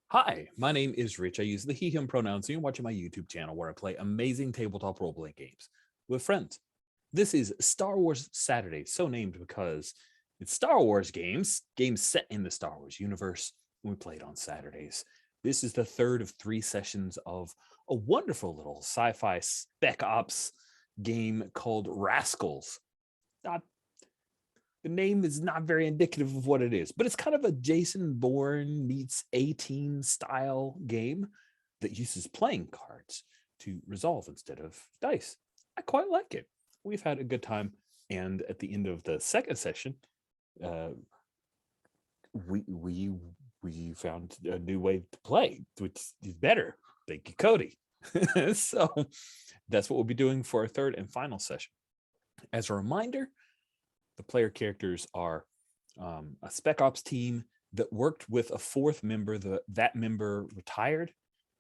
Hi, my name is Rich. I use the he, him pronouns. You're watching my YouTube channel where I play amazing tabletop role-playing games with friends. This is Star Wars Saturday, so named because it's Star Wars games set in the Star Wars universe. And we play it on Saturdays. This is the third of three sessions of a wonderful little sci-fi spec ops game called Rascals. Not The name is not very indicative of what it is, but it's kind of a Jason Bourne meets A-Team style game that uses playing cards to resolve instead of dice. I quite like it. We've had a good time, and at the end of the second session, uh, we found a new way to play, which is better. Thank you, Cody. So that's what we'll be doing for our third and final session. As a reminder, the player characters are a spec ops team that worked with a fourth member. That member retired.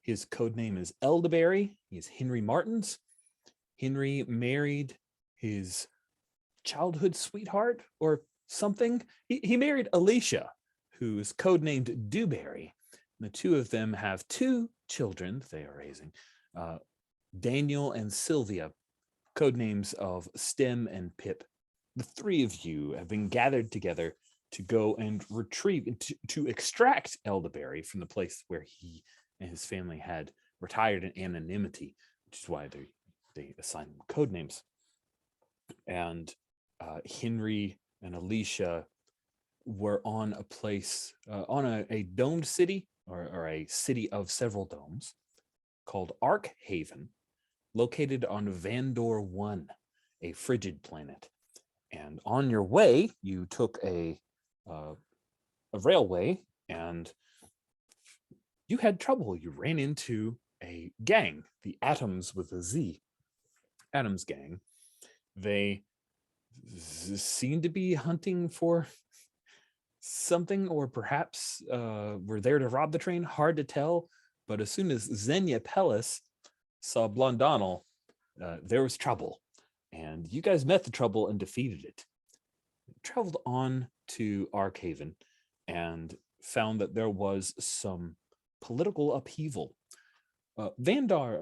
His code name is Elderberry. He's Henry Martins. Henry married his childhood sweetheart or something. He married Alicia, who is codenamed Dewberry. And the two of them have two children they are raising, Daniel and Sylvia, codenames of Stem and Pip. The three of you have been gathered together to go and retrieve, to extract Elderberry from the place where he and his family had retired in anonymity, which is why they assign them code names. And Henry and Alicia were on a place, on a domed city, or a city of several domes, called Arkhaven, located on Vandor 1, a frigid planet. And on your way, you took a railway, and you had trouble. You ran into a gang, the Atoms with a Z, Atoms gang. They seemed to be hunting for something, or perhaps were there to rob the train. Hard to tell. But as soon as Xenia Pellis saw Blondonal, there was trouble. And you guys met the trouble and defeated it. Traveled on to Arkhaven and found that there was some political upheaval. Vandar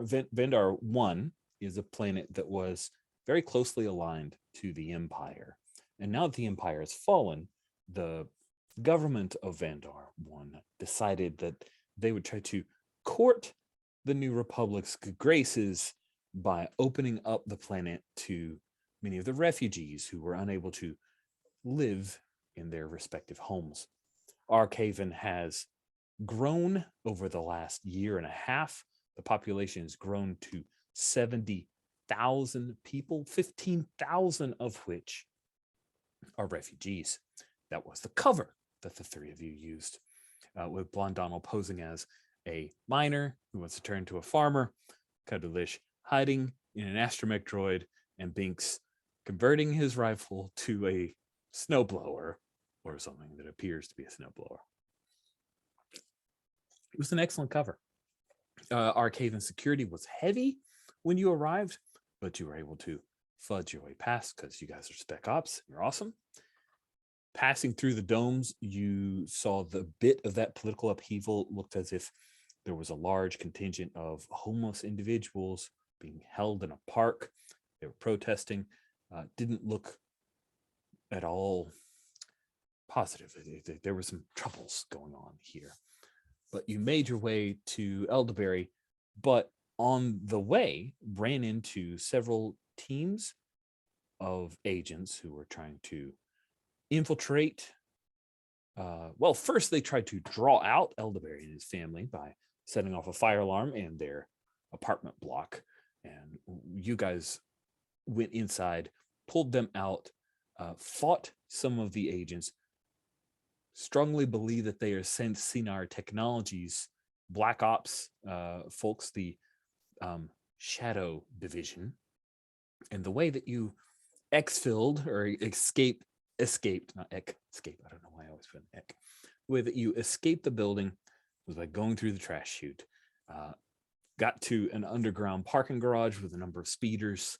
1 is a planet that was very closely aligned to the Empire. And now that the Empire has fallen, the government of Vandar 1 decided that they would try to court the New Republic's graces by opening up the planet to many of the refugees who were unable to live in their respective homes. Arkhaven has grown over the last year and a half. The population has grown to 70,000 people, 15,000 of which are refugees. That was the cover that the three of you used, with Blondonal posing as a miner who wants to turn into a farmer, Cuddlish hiding in an astromech droid, and Binks converting his rifle to a snowblower, or something that appears to be a snowblower. It was an excellent cover. Arkhaven security was heavy when you arrived, but you were able to fudge your way past because you guys are spec ops. You're awesome. Passing through the domes, you saw the bit of that political upheaval looked as if there was a large contingent of homeless individuals being held in a park. They were protesting. Didn't look at all positive. There were some troubles going on here. But you made your way to Elderberry, but on the way ran into several teams of agents who were trying to infiltrate. Well, first they tried to draw out Elderberry and his family by setting off a fire alarm in their apartment block. And you guys went inside, pulled them out, fought some of the agents, strongly believe that they are Sensinar Technologies, Black Ops folks, the Shadow Division. And the way that you exfilled or escaped, not escape. I don't know why I always put an ek. The way that you escaped the building was by going through the trash chute. Got to an underground parking garage with a number of speeders.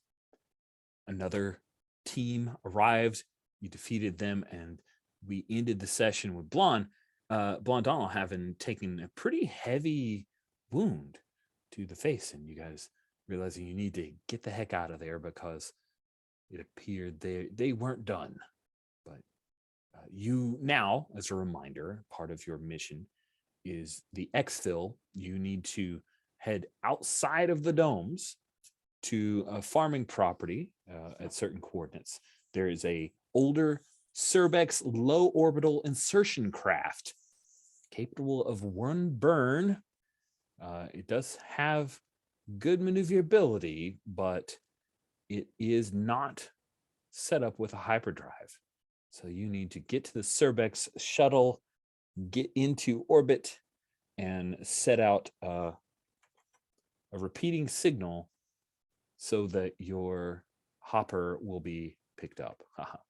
Another team arrived. You defeated them, and we ended the session with Blonde Blondon having taken a pretty heavy wound to the face, and you guys realizing you need to get the heck out of there because it appeared they weren't done. But you now, as a reminder, part of your mission is the exfil. You need to head outside of the domes to a farming property at certain coordinates. There is a older Cerbex low orbital insertion craft capable of one burn. It does have good maneuverability, but it is not set up with a hyperdrive. So you need to get to the Cerbex shuttle, get into orbit, and set out a repeating signal so that your hopper will be picked up.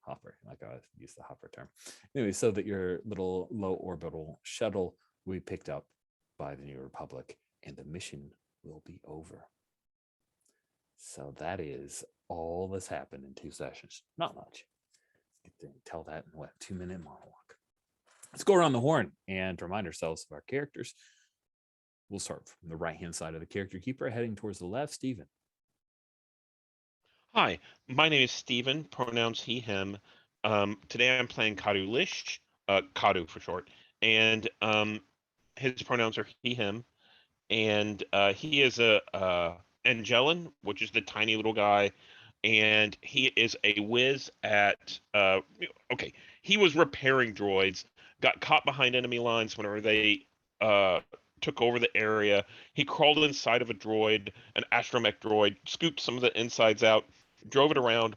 Hopper, like I use the hopper term. Anyway, so that your little low orbital shuttle will be picked up by the New Republic and the mission will be over. So that is all that's happened in 2 sessions. Not much. Tell that in what, 2-minute monologue. Let's go around the horn and remind ourselves of our characters. We'll start from the right-hand side of the character keeper, heading towards the left. Stephen. Hi, my name is Stephen, pronouns he, him. Today I'm playing Kadu Lish, Kadu for short, and his pronouns are he, him, and he is a Angelin, which is the tiny little guy, and he is a whiz at, okay, he was repairing droids, got caught behind enemy lines whenever they took over the area. He crawled inside of a droid, an astromech droid, scooped some of the insides out, drove it around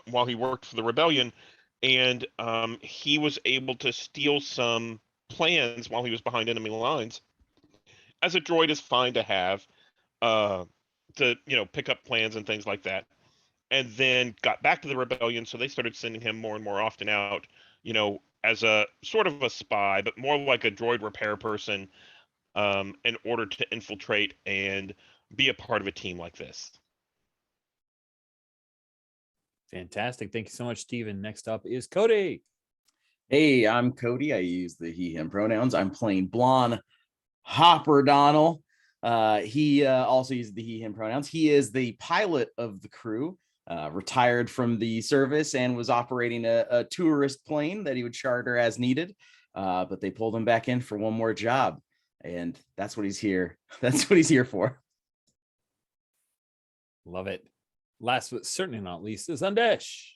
while he worked for the rebellion, and he was able to steal some plans while he was behind enemy lines. As a droid is fine to have, uh, to pick up plans and things like that. And then got back to the rebellion, so they started sending him more and more often out, as a sort of a spy, but more like a droid repair person, in order to infiltrate and be a part of a team like this. Fantastic. Thank you so much, Stephen. Next up is Cody. Hey, I'm Cody. I use the he, him pronouns. I'm playing Blonde Hopper Donnell. He also uses the he, him pronouns. He is the pilot of the crew, retired from the service and was operating a tourist plane that he would charter as needed. But they pulled him back in for one more job. And that's what he's here. That's what he's here for. Love it. Last but certainly not least is Undesh.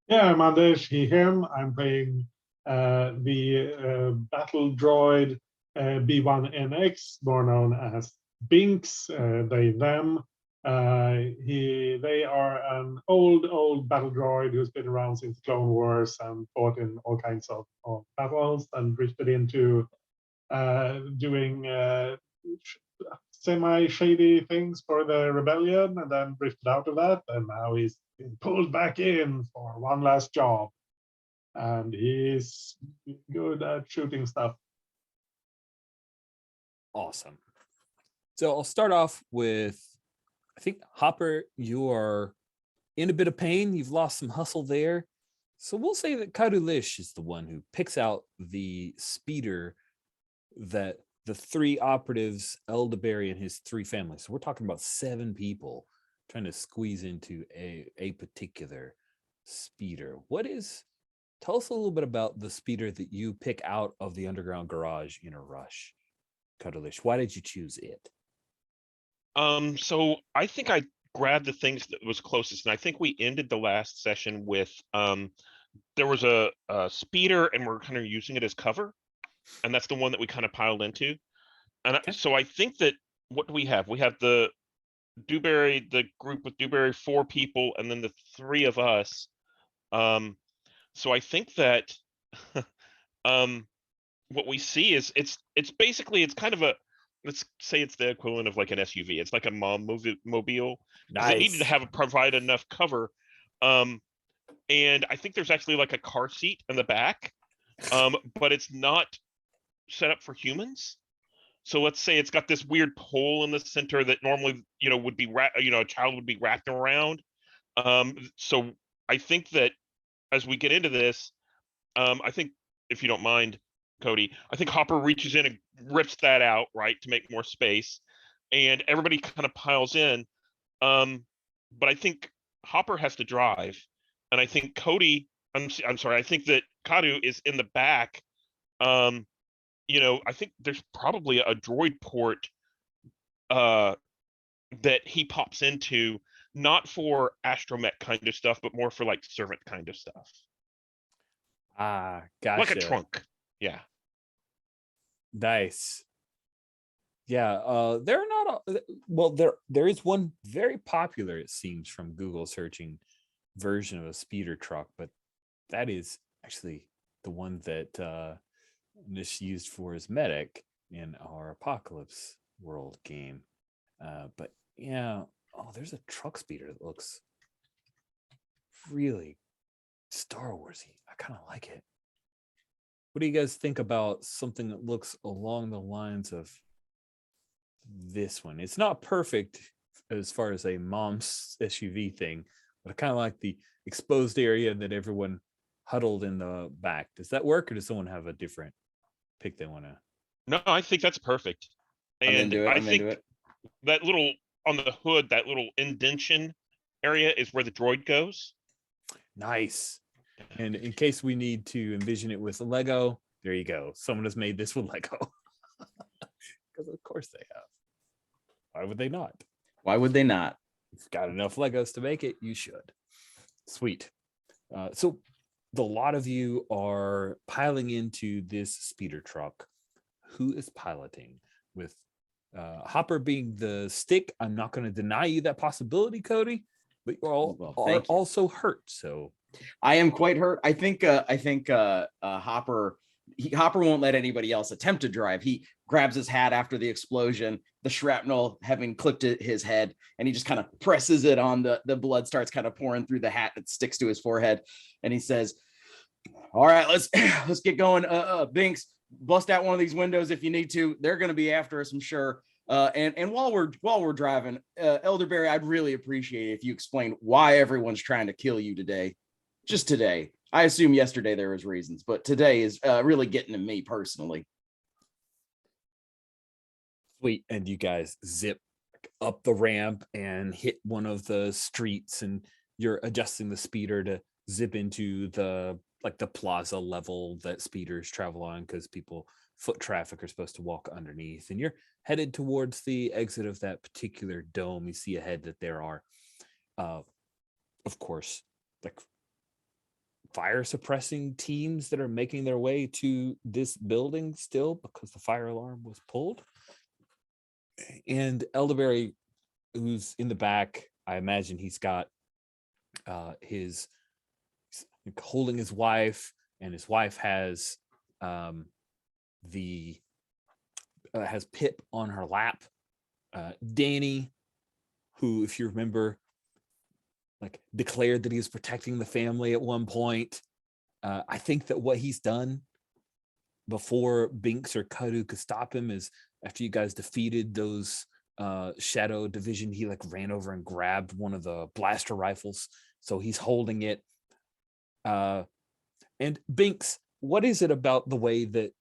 Yeah, I'm Andesh, he, him. I'm playing the battle droid B1NX, more known as Binks, they, them. They are an old battle droid who's been around since Clone Wars and fought in all kinds of battles and drifted into doing semi-shady things for the rebellion and then drifted out of that, and now he's been pulled back in for one last job, and he's good at shooting stuff. Awesome. So I'll start off with, I think, Hopper, you are in a bit of pain. You've lost some hustle there. So we'll say that Kadu Lish is the one who picks out the speeder that the 3 operatives, Elderberry and his 3 families. So we're talking about 7 people trying to squeeze into a particular speeder. Tell us a little bit about the speeder that you pick out of the underground garage in a rush. Kadu Lish, why did you choose it? So I think I grabbed the things that was closest, and I think we ended the last session with there was a speeder, and we're kind of using it as cover, and that's the one that we kind of piled into. And Okay. so I think that what do we have? We have the Dewberry, the group with Dewberry, 4 people, and then the 3 of us. So I think that what we see is it's basically, it's kind of a, let's say it's the equivalent of like an SUV. It's like a mom mobile, because it needed to have provide enough cover. And I think there's actually like a car seat in the back, but it's not set up for humans. So let's say it's got this weird pole in the center that normally, would be a child would be wrapped around. So I think that as we get into this, I think if you don't mind, Cody, I think Hopper reaches in and rips that out, right, to make more space, and everybody kind of piles in. But I think Hopper has to drive, and I think Cody. I'm sorry. I think that Kadu is in the back. I think there's probably a droid port that he pops into, not for astromech kind of stuff, but more for like servant kind of stuff. Ah, gotcha. Like a trunk. Yeah. Nice. Yeah, there are not well, there is one very popular, it seems, from Google searching version of a speeder truck, but that is actually the one that Nish used for his medic in our Apocalypse World game. But yeah, there's a truck speeder that looks really Star Warsy. I kind of like it. What do you guys think about something that looks along the lines of this one? It's not perfect as far as a mom's SUV thing, but I kind of like the exposed area that everyone huddled in the back. Does that work, or does someone have a different pick they want to? No, I think that's perfect. And I think that little on the hood, that little indentation area is where the droid goes. Nice. And in case we need to envision it with Lego, there you go. Someone has made this with Lego. Because of course they have. Why would they not? Why would they not? If you've got enough Legos to make it, you should. Sweet. So the lot of you are piling into this speeder truck. Who is piloting? With Hopper being the stick, I'm not going to deny you that possibility, Cody, but you're all are also hurt. So I am quite hurt. I think Hopper won't let anybody else attempt to drive. He grabs his hat after the explosion, the shrapnel having clipped his head, and he just kind of presses it on. The blood starts kind of pouring through the hat that sticks to his forehead, and he says, "All right, let's get going. Binks, bust out one of these windows if you need to. They're going to be after us, I'm sure. And while we're driving, Elderberry, I'd really appreciate it if you explain why everyone's trying to kill you today. Just today. I assume yesterday there was reasons, but today is really getting to me personally." Sweet. And you guys zip up the ramp and hit one of the streets, and you're adjusting the speeder to zip into the plaza level that speeders travel on, because foot traffic are supposed to walk underneath, and you're headed towards the exit of that particular dome. You see ahead that there are of course, like fire suppressing teams that are making their way to this building still, because the fire alarm was pulled. And Elderberry, who's in the back, I imagine he's got he's holding his wife, and his wife has has Pip on her lap. Danny, who, if you remember, declared that he was protecting the family at one point. I think that what he's done before Binks or Kadu could stop him is, after you guys defeated those Shadow Division, he ran over and grabbed one of the blaster rifles. So he's holding it. And Binks, what is it about the way that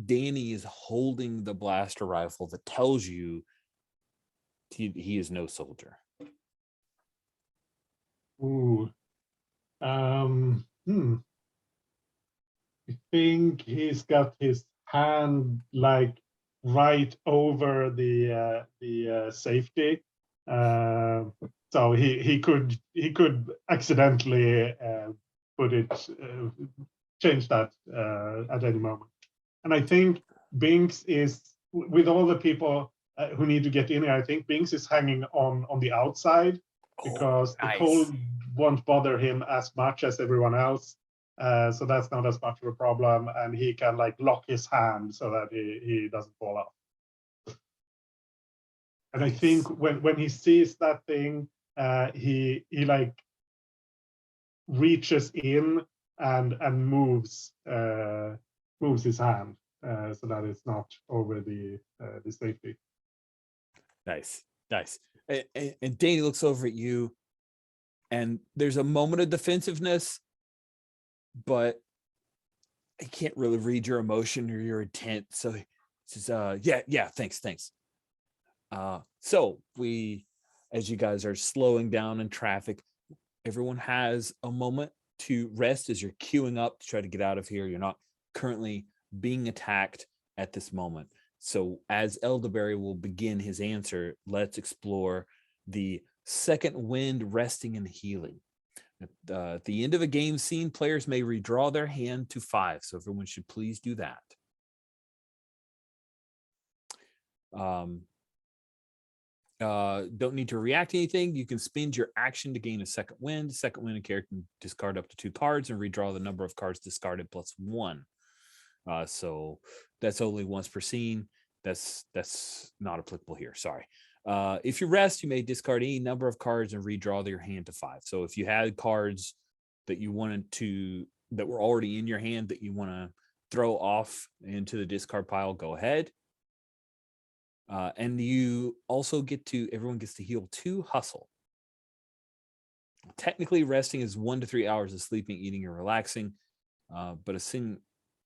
Danny is holding the blaster rifle that tells you he is no soldier? Ooh. I think he's got his hand right over the safety, so he could accidentally change that at any moment. And I think Binks is, with all the people who need to get in here, I think Binks is hanging on the outside, because the cold won't bother him as much as everyone else. So that's not as much of a problem, and he can lock his hand so that he doesn't fall off. And I think when he sees that thing, he reaches in and moves his hand so that it's not over the safety. Nice. And Danny looks over at you, and there's a moment of defensiveness, but he can't really read your emotion or your intent. So he says, yeah, thanks. So as you guys are slowing down in traffic, everyone has a moment to rest as you're queuing up to try to get out of here. You're not currently being attacked at this moment. So as Elderberry will begin his answer, let's explore the second wind, resting and healing. At the end of a game scene, players may redraw their hand to 5. So everyone should please do that. Don't need to react to anything. You can spend your action to gain a second wind. Second wind, a character can discard up to 2 cards and redraw the number of cards discarded plus 1. So that's only once per scene. That's not applicable here. Sorry. If you rest, you may discard any number of cards and redraw your hand to 5. So if you had cards that you wanted to, that were already in your hand that you want to throw off into the discard pile, go ahead. And you also everyone gets to heal 2 hustle. Technically, resting is 1 to 3 hours of sleeping, eating, or relaxing. But a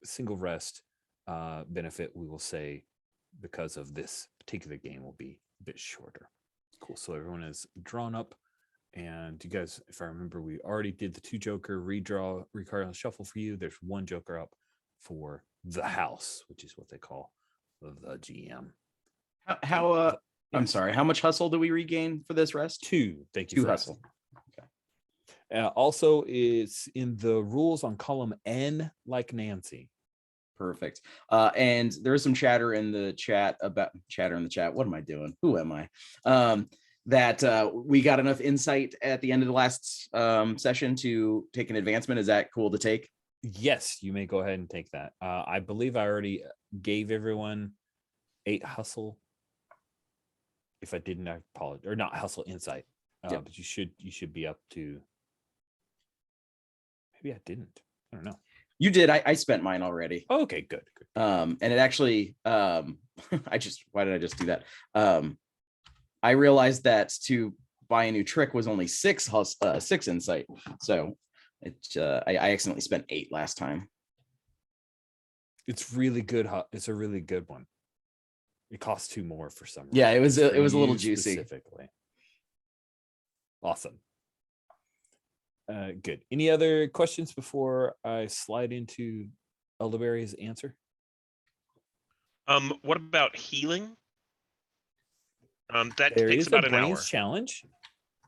single rest benefit, we will say, because of this particular game, will be a bit shorter. Cool. So everyone is drawn up, and you guys, if I remember, we already did the 2 joker redraw, recard on shuffle for you. There's 1 joker up for the house, which is what they call the GM. I'm sorry, how much hustle do we regain for this rest? 2. Thank you. 2 hustle. Okay. Also, it's in the rules on column N, like Nancy. Perfect. And there is some chatter in the chat. What am I doing? Who am I? That we got enough insight at the end of the last session to take an advancement. Is that cool to take? Yes, you may go ahead and take that. I believe I already gave everyone 8 hustle. If I didn't, I apologize. Or not hustle insight. Yep. But you should be up to. Maybe I didn't. I don't know. You did. I spent mine already. Oh, okay, good. And it actually, why did I just do that? I realized that to buy a new trick was only 6 insight. So I accidentally spent 8 last time. It's really good. It's a really good one. It costs 2 more for some reason. Yeah, it was a little You juicy. Specifically. Awesome. Good. Any other questions before I slide into Elderberry's answer? What about healing? That There takes is about a an hour. brains challenge.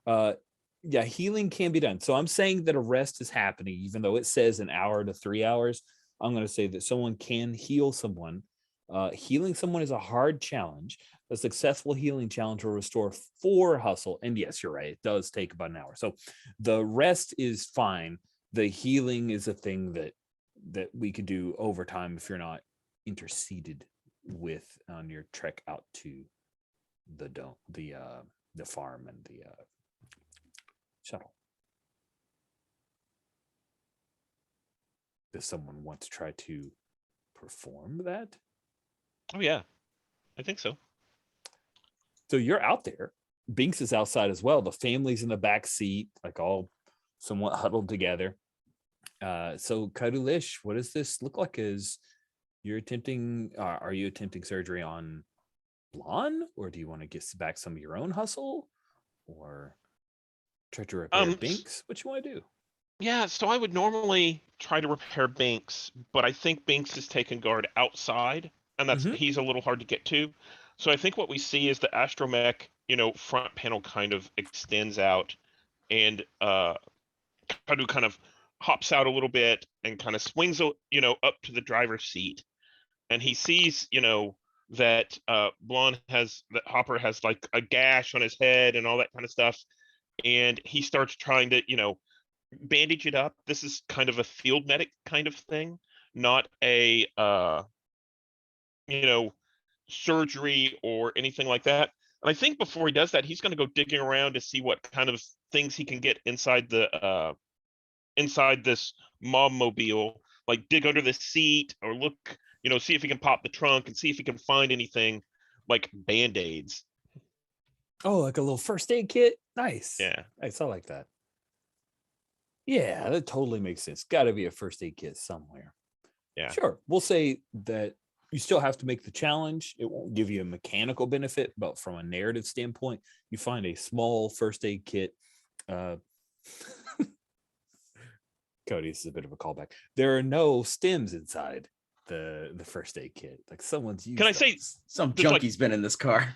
Yeah, healing can be done. So I'm saying that a rest is happening, even though it says an hour to 3 hours. I'm going to say that someone can heal someone. Healing someone is a hard challenge. A successful healing challenge will restore 4 hustle. And yes, you're right. It does take about an hour. So the rest is fine. The healing is a thing that we could do over time if you're not interceded with on your trek out to the farm and the shuttle. Does someone want to try to perform that? Oh yeah, I think so. So you're out there. Binks is outside as well. The family's in the back seat, like all somewhat huddled together. So Kadulish, what does this look like? Are you attempting surgery on Blonde, or do you want to get back some of your own hustle, or try to repair Binks? What you want to do? Yeah, so I would normally try to repair Binks, but I think Binks is taking guard outside, and he's a little hard to get to. So I think what we see is the astromech, front panel kind of extends out, and Kadu kind of hops out a little bit and kind of swings, up to the driver's seat, and he sees, that that Hopper has like a gash on his head and all that kind of stuff, and he starts trying to, bandage it up. This is kind of a field medic kind of thing, not a surgery or anything like that. And I think before he does that, he's going to go digging around to see what kind of things he can get inside this mob mobile, like dig under the seat or look, see if he can pop the trunk and see if he can find anything like band-aids. Oh, like a little first aid kit? Nice. Yeah. Nice. I like that. Yeah, that totally makes sense. Got to be a first aid kit somewhere. Yeah. Sure. We'll say that you still have to make the challenge. It won't give you a mechanical benefit, but from a narrative standpoint, you find a small first aid kit. Cody, this is a bit of a callback. There are no stems inside the first aid kit. Like someone's used Can I say those. Some There's, like- junkie's been in this car.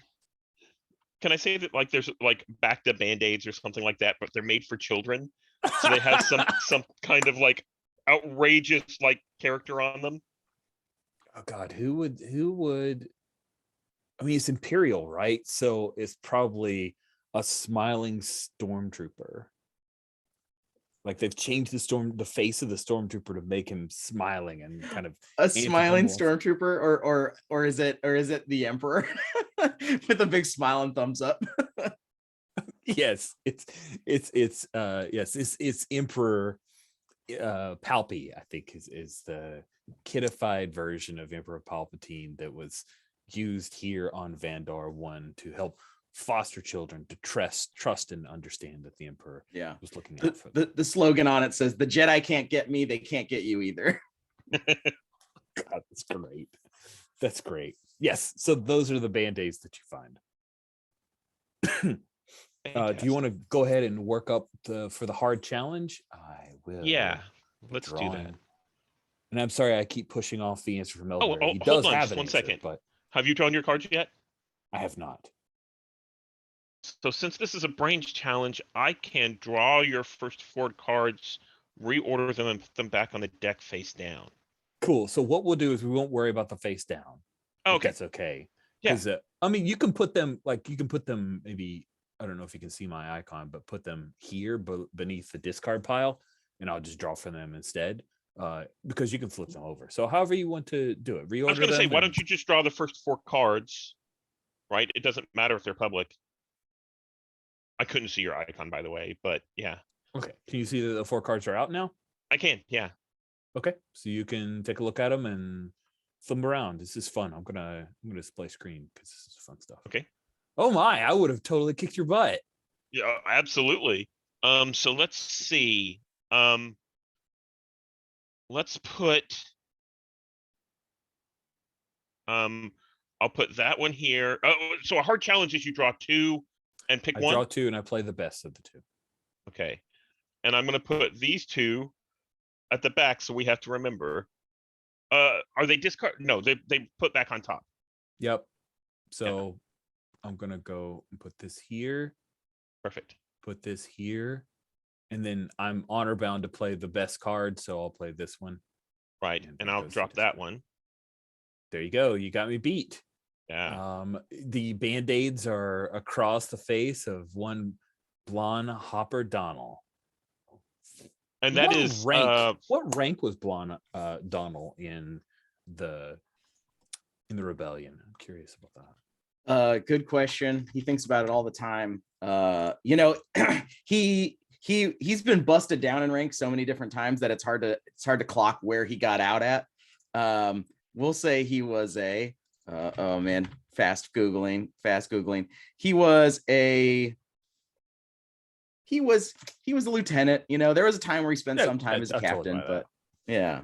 Can I say that like there's like back to band-aids or something like that, but they're made for children, so they have some kind of like outrageous like character on them. Oh God, who would I mean, it's Imperial, right? So it's probably a smiling stormtrooper. Like they've changed the face of the stormtrooper to make him smiling and kind of A smiling anthropomorph- stormtrooper, or is it the Emperor with a big smile and thumbs up? Yes, it's Emperor Palpy, I think is the kidified version of Emperor Palpatine that was used here on Vandar 1 to help foster children to trust and understand that the Emperor Yeah. was looking out for them. The slogan on it says, "The Jedi can't get me; they can't get you either." God, that's great. That's great. Yes, so those are the band-aids that you find. Do you want to go ahead and work up for the hard challenge? I will. Yeah, let's do that. drawing. And I'm sorry, I keep pushing off the answer from Elder. Oh, He hold does on have just an one answer, second. but Have you drawn your cards yet? I have not. So since this is a brains challenge, I can draw your first 4 cards, reorder them, and put them back on the deck face down. Cool. So what we'll do is we won't worry about the face down. if Okay. That's okay. Yeah. Because I mean, you can put them maybe, I don't know if you can see my icon, but put them here beneath the discard pile, and I'll just draw for them instead. Because you can flip them over. So however you want to do it, reorder I was going to say, them why and- don't you just draw the first 4 cards, right? It doesn't matter if they're public. I couldn't see your icon, by the way, but yeah, Okay. Can you see that the 4 cards are out now? I can. Yeah. Okay. So you can take a look at them and thumb around. This is fun. I'm gonna display screen because this is fun stuff. Okay. Oh my, I would have totally kicked your butt. Yeah, absolutely. So let's see. Let's put. I'll put that one here. So a hard challenge is you draw 2 and pick I one. draw 2 and I play the best of the 2. Okay. And I'm going to put these 2 at the back, so we have to remember. Are they discard? No, they put back on top. Yep. So I'm gonna go and put this here, Perfect. put this here, and then I'm honor bound to play the best card, so I'll play this one. Right. And And that I'll goes to drop this that one. one. There you go. You got me beat. Yeah. The band-aids are across the face of one blonde Hopper Donnell. And that What is rank. What rank was blonde Donnell in the rebellion? I'm curious about that. Good question. He thinks about it all the time. He's been busted down in rank so many different times that it's hard to clock where he got out at. We'll say he was a oh man, fast googling. He was a lieutenant. There was a time where he spent Yeah, some time as a I totally captain, buy but that.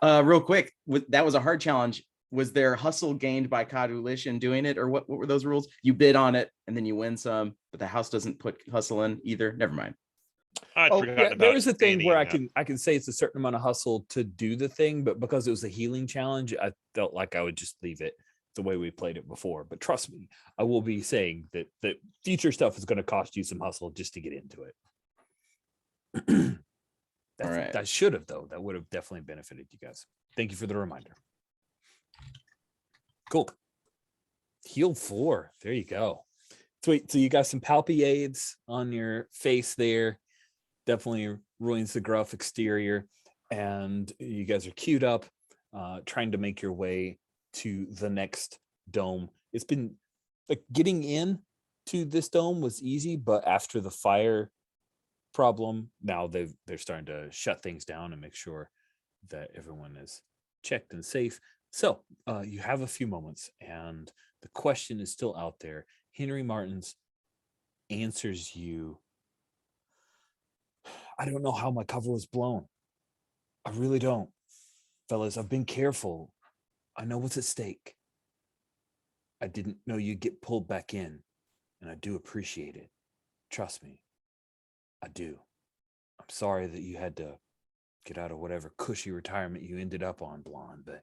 yeah. Real quick, that was a hard challenge. Was there hustle gained by Kadulish in doing it, or what were those rules? You bid on it and then you win some, but the house doesn't put hustle in either. Never mind. I'd Oh, forgotten yeah, about there is a thing where banning I can say it's a certain amount of hustle to do the thing, but because it was a healing challenge, I felt like I would just leave it the way we played it before. But trust me, I will be saying that future stuff is going to cost you some hustle just to get into it. All right. I should have, though. That would have definitely benefited you guys. Thank you for the reminder. Cool. Heal 4. There you go. Sweet. So you got some palpy aids on your face there. Definitely ruins the gruff exterior. And you guys are queued up, trying to make your way to the next dome. It's been like getting in to this dome was easy, but after the fire problem, now they're starting to shut things down and make sure that everyone is checked and safe. So you have a few moments, and the question is still out there. Henry Martins answers you. I don't know how my cover was blown. I really don't. Fellas, I've been careful. I know what's at stake. I didn't know you'd get pulled back in, and I do appreciate it. Trust me, I do. I'm sorry that you had to get out of whatever cushy retirement you ended up on, Blonde, but it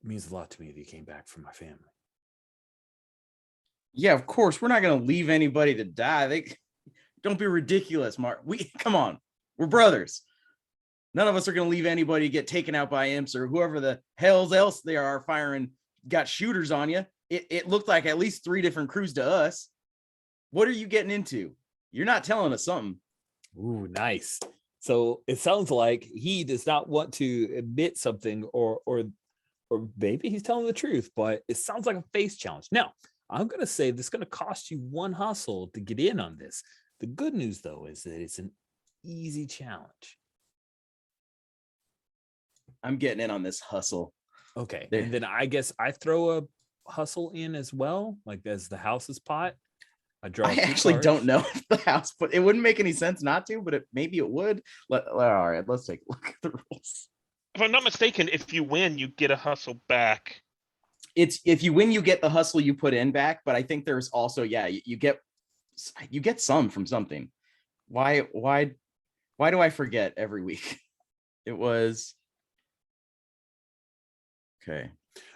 means a lot to me that you came back for my family. Yeah, of course. We're not going to leave anybody to die. Don't be ridiculous, Mark. Come on. We're brothers. None of us are going to leave anybody to get taken out by imps or whoever the hells else they are firing, got shooters on you. It looked like at least 3 different crews to us. What are you getting into? You're not telling us something. Ooh, nice. So it sounds like he does not want to admit something, or maybe he's telling the truth, but it sounds like a face challenge. Now, I'm going to say this is going to cost you 1 hustle to get in on this. The good news, though, is that it's an easy challenge. I'm getting in on this hustle. Okay. There. And then I guess I throw a hustle in as well, like as the house's pot. I actually cards. Don't know the house, but it wouldn't make any sense not to, but maybe it would. All right, let's take a look at the rules. If I'm not mistaken, if you win, you get a hustle back. It's if you win, you get the hustle you put in back, but I think there's also, you get some from something. Why do I forget every week? It was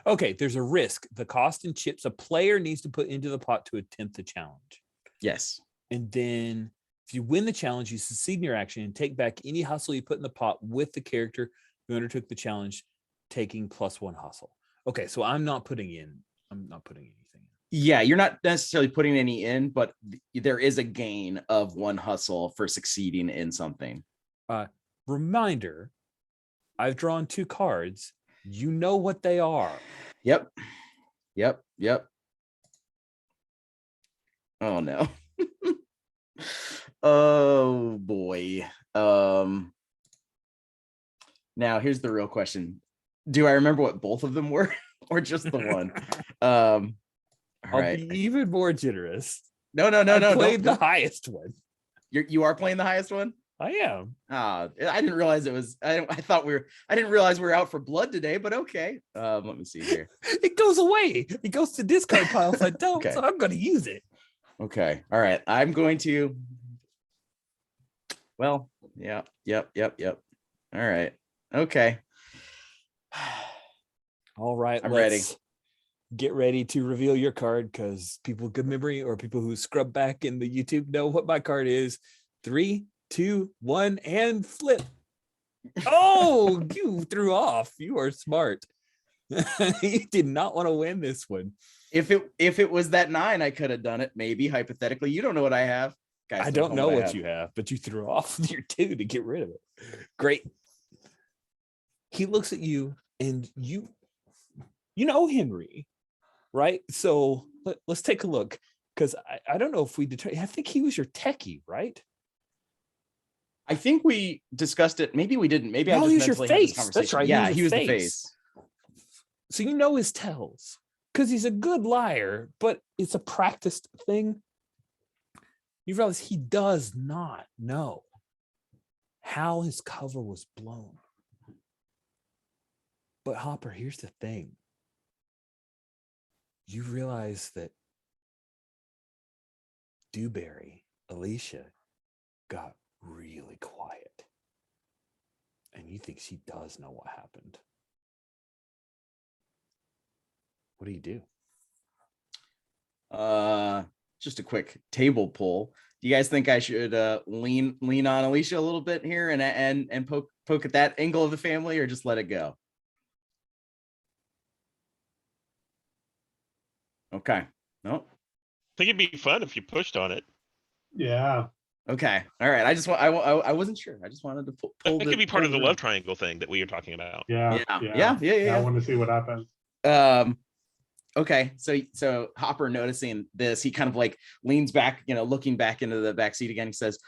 okay. There's a risk. The cost and chips a player needs to put into the pot to attempt the challenge. Yes. And then if you win the challenge, you succeed in your action and take back any hustle you put in the pot with the character who undertook the challenge, taking +1 hustle. Okay, so I'm not putting anything in. Yeah, you're not necessarily putting any in, but there is a gain of 1 hustle for succeeding in something. Reminder, I've drawn 2 cards. You know what they are. Yep. Oh no. Oh boy. Now here's the real question. Do I remember what both of them were or just the one? All right. I'll be even more generous. No. I played the highest one. You are playing the highest one? I am. I didn't realize it was. I didn't realize we were out for blood today, but okay. Let me see here. It goes away. It goes to discard pile if I don't, Okay. so I'm going to use it. Okay. All right. I'm going to. Well, yeah. Yep. All right. Okay. All right. I'm ready. Get ready to reveal your card, because people with good memory or people who scrub back in the YouTube know what my card is. 3, 2, 1, and flip. Oh, you threw off. You are smart. You did not want to win this one. If it was that 9, I could have done it. Maybe hypothetically. You don't know what I have. Guys, I don't know what you have, but you threw off your 2 to get rid of it. Great. He looks at you, and you know Henry, right? So let's take a look, because I don't know if we determined. I think he was your techie, right? I think we discussed it. Maybe we didn't. Maybe No, I he just was your mentally had this face. conversation. That's right. Yeah, he was the face. So you know his tells, because he's a good liar, but it's a practiced thing. You realize he does not know how his cover was blown. But Hopper, here's the thing. You realize that Dewberry, Alicia, got really quiet. And you think she does know what happened. What do? Just a quick table pull. Do you guys think I should lean on Alicia a little bit here and poke at that angle of the family, or just let it go? Okay. No. I think it'd be fun if you pushed on it. Yeah. Okay. All right. I wasn't sure. I just wanted to pull. It could be part of the love triangle thing that we were talking about. Yeah. Yeah. I want to see what happens. Okay. So Hopper, noticing this, he kind of like leans back, looking back into the back seat again. He says,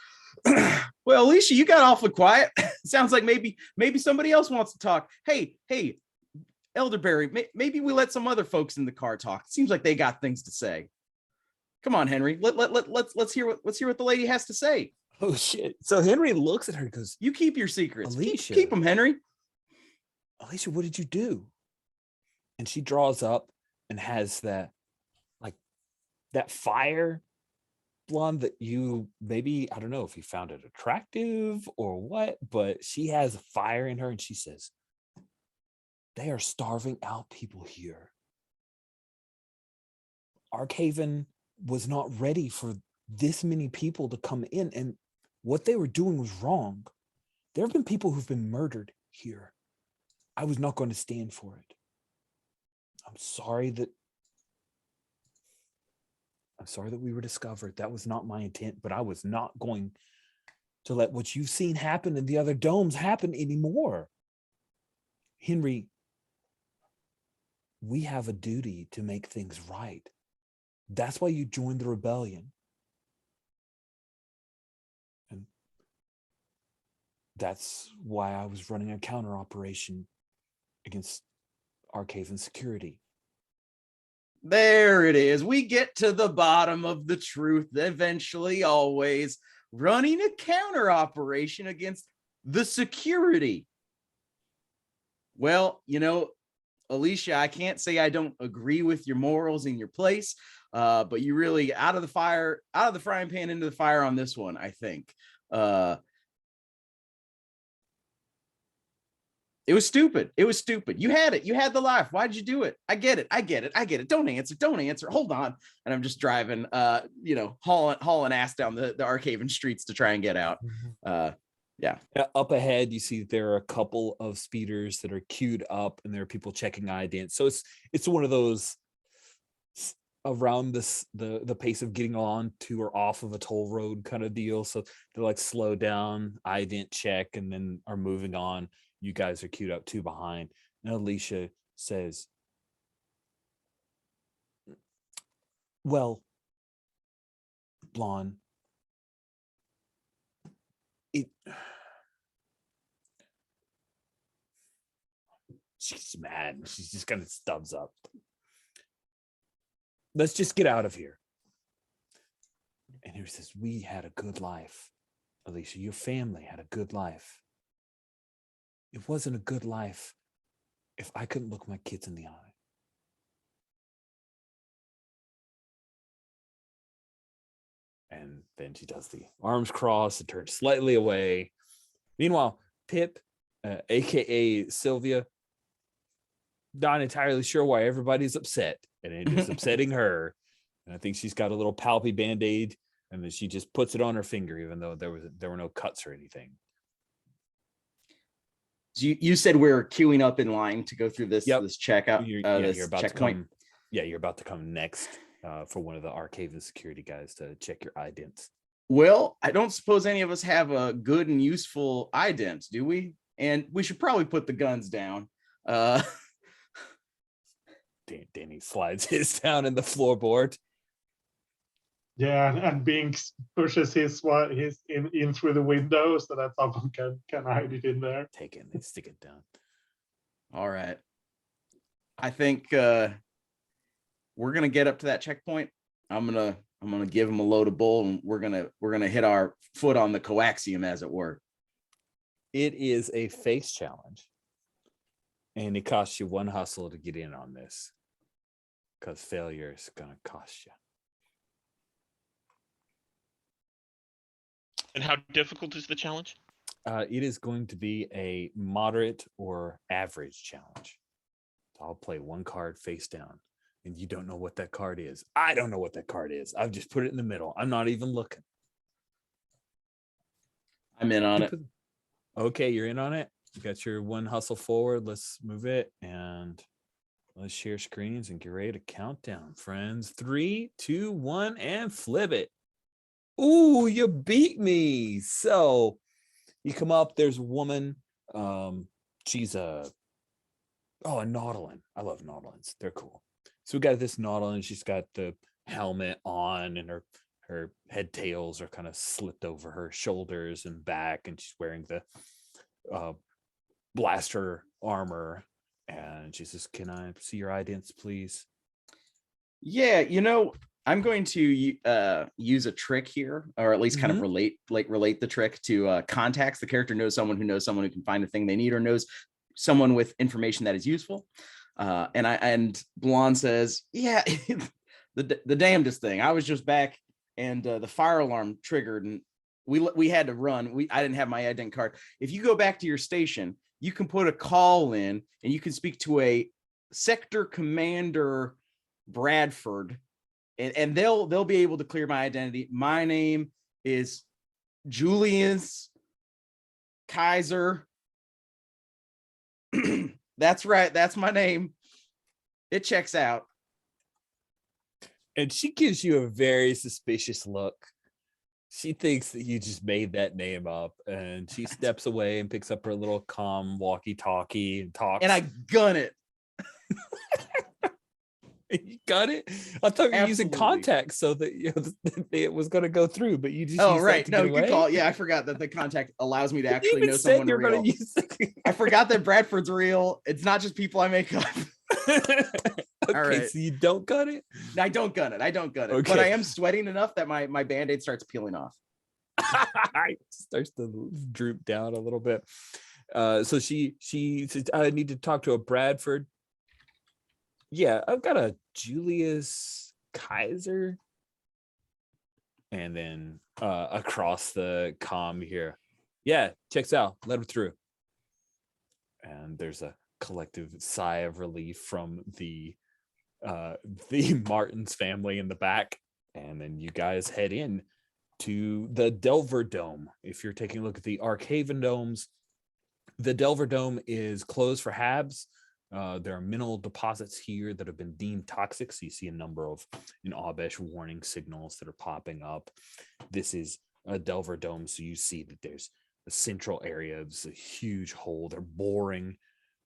"Well, Alicia, you got awfully quiet. Sounds like maybe somebody else wants to talk. Hey, Elderberry, maybe we let some other folks in the car talk. It seems like they got things to say. Come on, Henry. Let's hear what the lady has to say." Oh shit! So Henry looks at her and goes, "You keep your secrets. Alicia. Keep them, Henry." Alicia, what did you do? And she draws up and has that, like, that fire, blonde, that you maybe, I don't know if you found it attractive or what, but she has a fire in her, and she says, they are starving out people here. Arkhaven was not ready for this many people to come in, and what they were doing was wrong. There have been people who've been murdered here. I was not going to stand for it. I'm sorry that we were discovered. That was not my intent, but I was not going to let what you've seen happen in the other domes happen anymore. Henry, we have a duty to make things right. That's why you joined the rebellion. And that's why I was running a counter operation against Arkhaven security. There it is. We get to the bottom of the truth eventually, always. Running a counter operation against the security. Well, you know, Alicia, I can't say I don't agree with your morals and your place, but you really out of the frying pan into the fire on this one, I think. It was stupid. It was stupid. You had it. You had the life. Why did you do it? I get it. I get it. I get it. Don't answer. Don't answer. Hold on. And I'm just driving, hauling ass down the Arkhaven streets to try and get out. Yeah. Up ahead, you see there are a couple of speeders that are queued up, and there are people checking idents. So it's one of those around the pace of getting on to or off of a toll road kind of deal. So they're like slow down, ident check, and then are moving on. You guys are queued up 2 behind. And Alicia says, well, Blonde, she's mad. She's just kind of stubs up. Let's just get out of here. And he says, we had a good life. Alicia, your family had a good life. It wasn't a good life if I couldn't look my kids in the eye. And then she does the arms crossed and turns slightly away. Meanwhile, Pip, aka Sylvia, not entirely sure why everybody's upset, and it is upsetting her. And I think she's got a little palpy band-aid, and then she just puts it on her finger, even though there were no cuts or anything. You said we're queuing up in line to go through this checkout. You're about checkpoint. You're about to come next for one of the Arkhaven security guys to check your idents. Well, I don't suppose any of us have a good and useful ident, do we? And we should probably put the guns down. Danny slides his down in the floorboard. Yeah, and Binks pushes his in through the window so that someone can hide it in there. Take it and stick it down. All right. I think we're gonna get up to that checkpoint. I'm gonna give him a load of bull, and we're gonna hit our foot on the coaxium, as it were. It is a face challenge, and it costs you 1 hustle to get in on this, because failure is gonna cost you. And how difficult is the challenge? It is going to be a moderate or average challenge. So I'll play 1 card face down, and you don't know what that card is. I don't know what that card is. I've just put it in the middle. I'm not even looking. I'm in on it. Okay, you're in on it. You got your 1 hustle forward. Let's move it, and let's share screens and get ready to count down, friends. 3, 2, 1, and flip it. Ooh, you beat me. So you come up, there's a woman. She's a Nautilin. I love Nautilins. They're cool. So we got this Nautilin. She's got the helmet on, and her head tails are kind of slipped over her shoulders and back, and she's wearing the blaster armor. And she says, can I see your idents, please? Yeah, I'm going to use a trick here, or at least kind of relate the trick to contacts. The character knows someone who can find a thing they need, or knows someone with information that is useful. And Blonde says, yeah, the damnedest thing. I was just back and the fire alarm triggered and we had to run. I didn't have my ident card. If you go back to your station, you can put a call in and you can speak to a sector commander Bradford, and they'll be able to clear my identity. My name is Julius Kaiser. That's right. That's my name. It checks out. And she gives you a very suspicious look. She thinks that you just made that name up, and she steps away and picks up her little comm walkie-talkie and talks. And I gun it. You got it? I thought you were using Absolutely. contacts so that it was going to go through, but you just Oh, used right. that to No, get good away? call. Yeah, I forgot that the contact allows me to You actually even know said someone you're real. going to use I forgot that Bradford's real. It's not just people I make up. Okay, right. so you don't got it? I don't gun it. But Okay. I am sweating enough that my Band-Aid starts peeling off. It starts to droop down a little bit. So she says, I need to talk to a Bradford. Yeah, I've got a Julius Kaiser. And then across the comm here. Yeah, checks out. Let him through. And there's a collective sigh of relief from the Martins family in the back. And then you guys head in to the Delver Dome. If you're taking a look at the Arcaven domes, the Delver Dome is closed for HABs. There are mineral deposits here that have been deemed toxic. So you see a number of Abesh warning signals that are popping up. This is a Delver Dome. So you see that there's a central area. It's a huge hole. They're boring,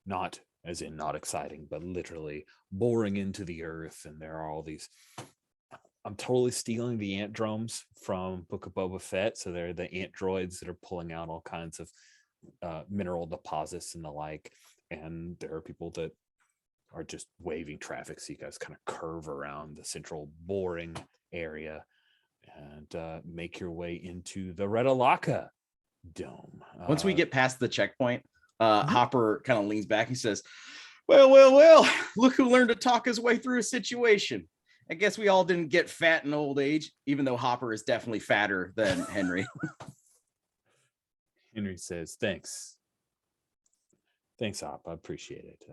not as in not exciting, but literally boring into the earth. And there are all these, I'm totally stealing the ant drones from Book of Boba Fett. So they're the ant droids that are pulling out all kinds of mineral deposits and the like. And there are people that are just waving traffic. So you guys kind of curve around the central boring area and make your way into the Redalaka Dome. Once we get past the checkpoint, Mhm. Hopper kind of leans back. He says, well, look who learned to talk his way through a situation. I guess we all didn't get fat in old age, even though Hopper is definitely fatter than Henry. Henry says, thanks, Hop. I appreciate it.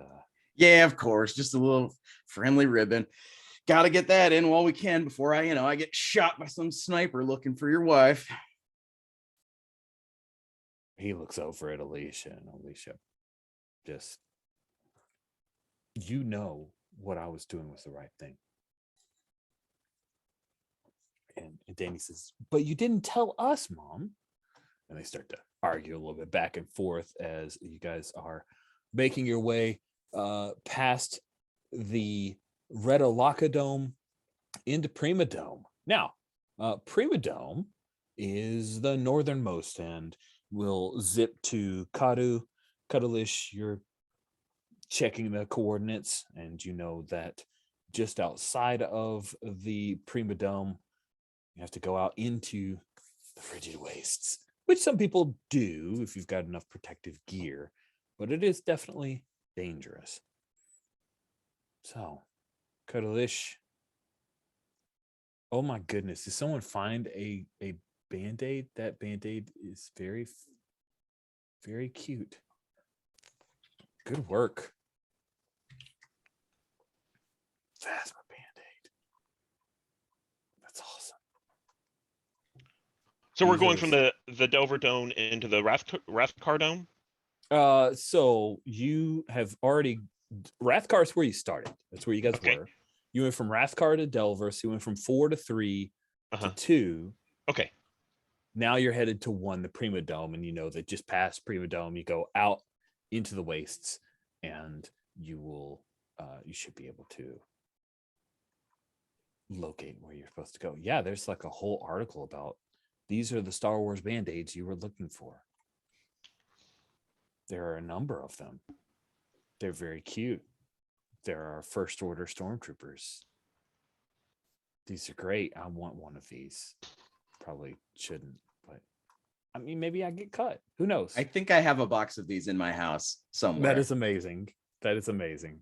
Yeah, of course. Just a little friendly ribbon. Got to get that in while we can before I get shot by some sniper looking for your wife. He looks over at Alicia, and Alicia just, what I was doing was the right thing. And Danny says, but you didn't tell us, Mom. And they start to argue a little bit back and forth as you guys are making your way past the Redalaka Dome into Prima Dome. Now, Prima Dome is the northernmost, and we'll zip to Cuddlish. You're checking the coordinates, and you know that just outside of the Prima Dome, you have to go out into the frigid wastes, which some people do if you've got enough protective gear, but it is definitely dangerous. So, Cuddlish. Oh my goodness, did someone find a Band-Aid? That Band-Aid is very, very cute. Good work. Phasma Band-Aid. That's awesome. So we're These are going the from the Delver Dome into the Rathkar Dome? So you have already, Rathkar's where you started. That's where you guys Okay. were. You went from Rathkar to Delver, so you went from 4 to 3 to 2. Okay. Now you're headed to 1, the Prima Dome, and you know that just past Prima Dome, you go out into the wastes, and you should be able to locate where you're supposed to go. Yeah, there's like a whole article about these are the Star Wars Band-Aids you were looking for. There are a number of them. They're very cute. There are First Order Stormtroopers. These are great. I want one of these. Probably shouldn't, but I mean, maybe I get cut. Who knows? I think I have a box of these in my house somewhere. That is amazing. That is amazing.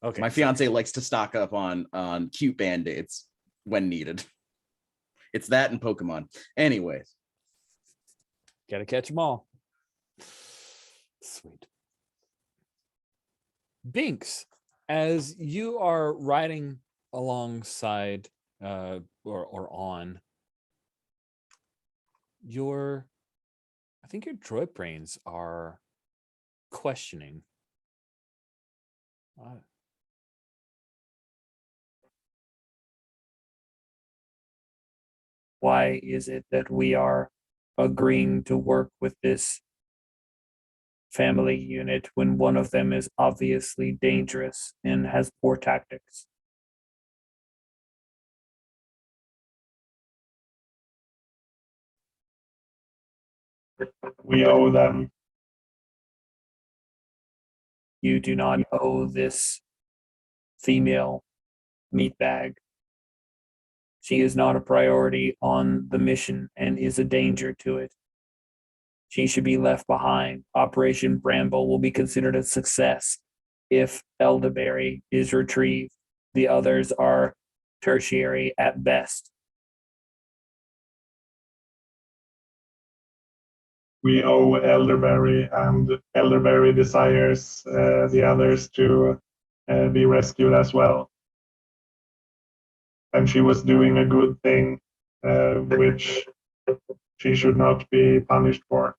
Okay. My fiance likes to stock up on cute band-aids when needed. It's that and Pokemon. Anyways. Gotta catch them all. Sweet. Binks, as you are riding alongside or on I think your droid brains are questioning. Why is it that we are agreeing to work with this family unit when one of them is obviously dangerous and has poor tactics? We owe them. You do not owe this female meatbag. She is not a priority on the mission and is a danger to it. She should be left behind. Operation Bramble will be considered a success if Elderberry is retrieved. The others are tertiary at best. We owe Elderberry, and Elderberry desires the others to be rescued as well. And she was doing a good thing, which she should not be punished for.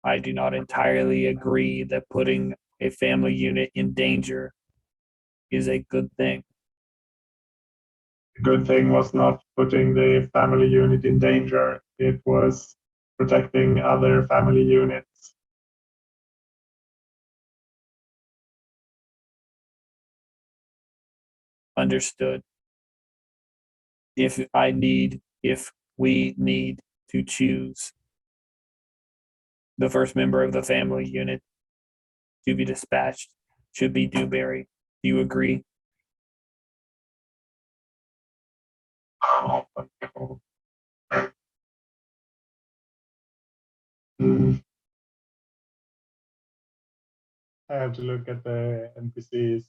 I do not entirely agree that putting a family unit in danger is a good thing. The good thing was not putting the family unit in danger. It was protecting other family units. Understood. If we need to choose the first member of the family unit to be dispatched should be Dewberry. Do you agree? I have to look at the NPCs.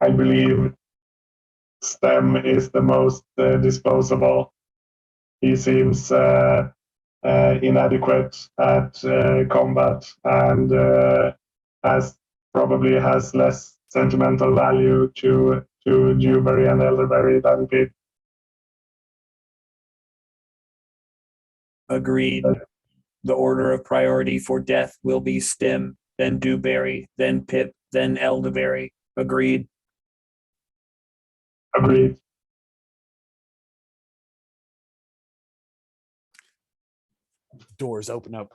I believe Stem is the most disposable. He seems inadequate at combat and probably has less sentimental value to Dewberry and Elderberry than Pip. Agreed. The order of priority for death will be Stem, then Dewberry, then Pip, then Elderberry. Agreed? Agreed. Doors open up.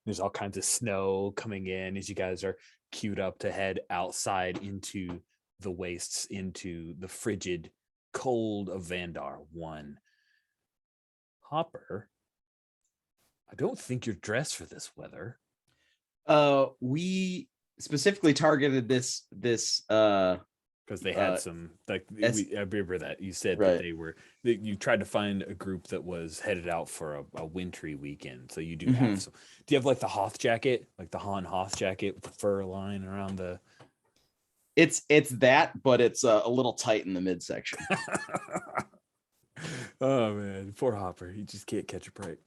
There's all kinds of snow coming in as you guys are queued up to head outside into the wastes, into the frigid cold of Vandar 1. Hopper, I don't think you're dressed for this weather. We specifically targeted this because they had some I remember that you said right. that you tried to find a group that was headed out for a wintry weekend. So you do Mhm. have some. Do you have like the Hoth jacket, like the Han Hoth jacket with the fur line around the? It's that, but it's a little tight in the midsection. Oh man, poor Hopper. He just can't catch a break.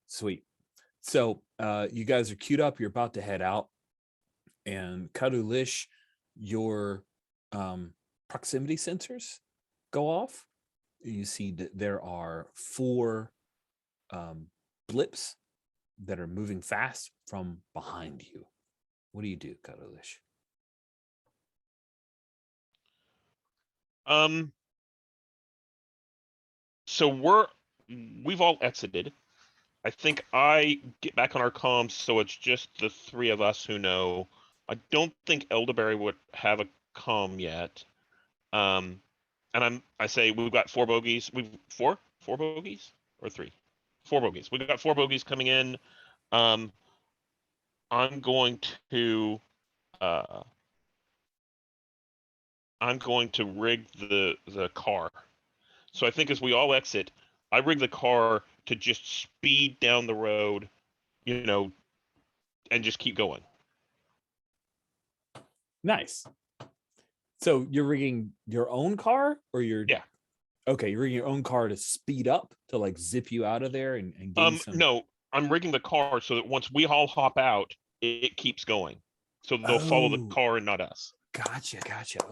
Sweet. So you guys are queued up. You're about to head out. And Kadulish, your proximity sensors go off. You see that there are 4 blips that are moving fast from behind you. What do you do, Kadulish? So we've all exited. I think I get back on our comms, so it's just the 3 of us who know. I don't think Elderberry would have a comm yet. And I say we've got 4 bogeys. We've 4 bogeys or 3. 4 bogeys. We got 4 bogeys coming in. I'm going to rig the car. So I think as we all exit, I rig the car to just speed down the road, and just keep going. Nice. So you're rigging your own car, or you're Yeah. Okay, you're rigging your own car to speed up to like zip you out of there and gain some. No, I'm rigging the car so that once we all hop out, it keeps going. So they'll follow the car and not us. Gotcha.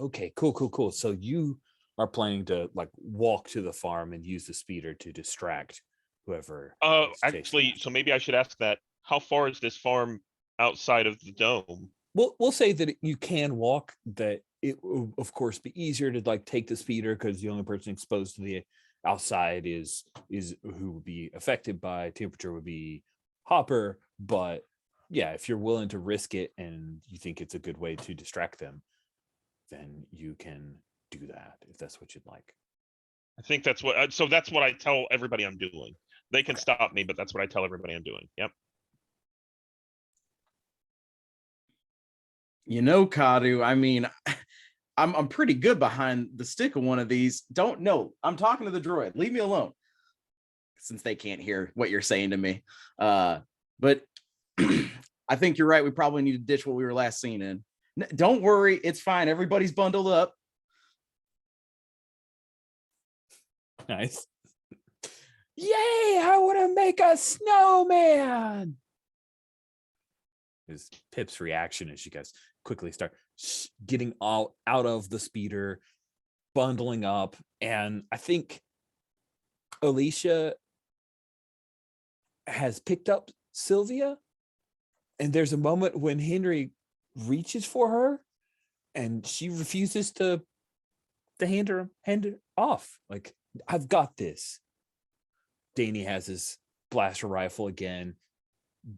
Okay, cool. So you are planning to like walk to the farm and use the speeder to distract whoever. is chasing Actually, after so maybe I should ask that. How far is this farm outside of the dome? We'll say that you can walk, that it will of course be easier to like take the speeder because the only person exposed to the outside is who would be affected by temperature would be Hopper. But yeah, if you're willing to risk it and you think it's a good way to distract them, then you can do that if that's what you'd like. I think that's what. So that's what I tell everybody I'm doing. They can stop me, but that's what I tell everybody I'm doing. Yep. Kadu, I mean, I'm pretty good behind the stick of one of these. Don't know. I'm talking to the droid. Leave me alone. Since they can't hear what you're saying to me. But I think you're right. We probably need to ditch what we were last seen in. Don't worry. It's fine. Everybody's bundled up. Nice. Yay! I want to make a snowman. Is Pip's reaction as you guys quickly start getting out of the speeder, bundling up. And I think Alicia has picked up Sylvia, and there's a moment when Henry reaches for her and she refuses to hand her off. Like, I've got this. Danny has his blaster rifle again.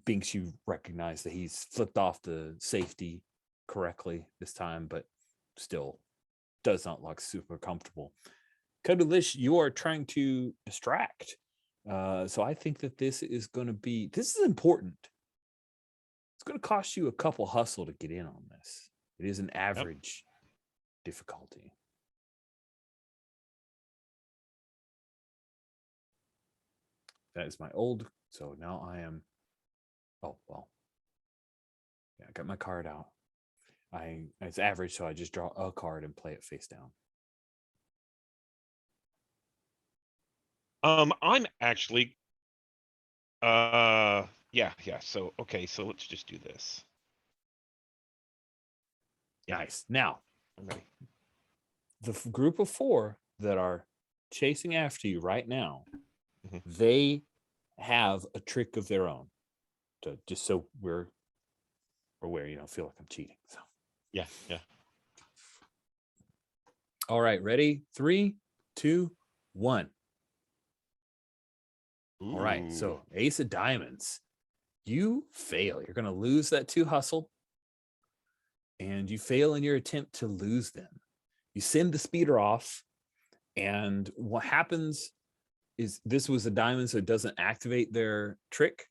Binks, you recognize that he's flipped off the safety correctly this time, but still does not look super comfortable. Kodulish, you are trying to distract. So I think that this is important. It's going to cost you a couple hustle to get in on this. It is an average difficulty. That is my old. So now I am. Oh, well. Yeah, I got my card out. It's average, so I just draw a card and play it face down. I'm actually yeah. So okay, so let's just do this. Nice. Now, I'm ready. the group of 4 that are chasing after you right now, Mhm. they have a trick of their own. To just so we're aware, you don't feel like I'm cheating. So Yeah. all right, ready? 3, 2, 1. All right, so Ace of Diamonds. You fail. You're going to lose that 2 hustle. And you fail in your attempt to lose them. You send the speeder off. And what happens is this was a diamond, so it doesn't activate their trick.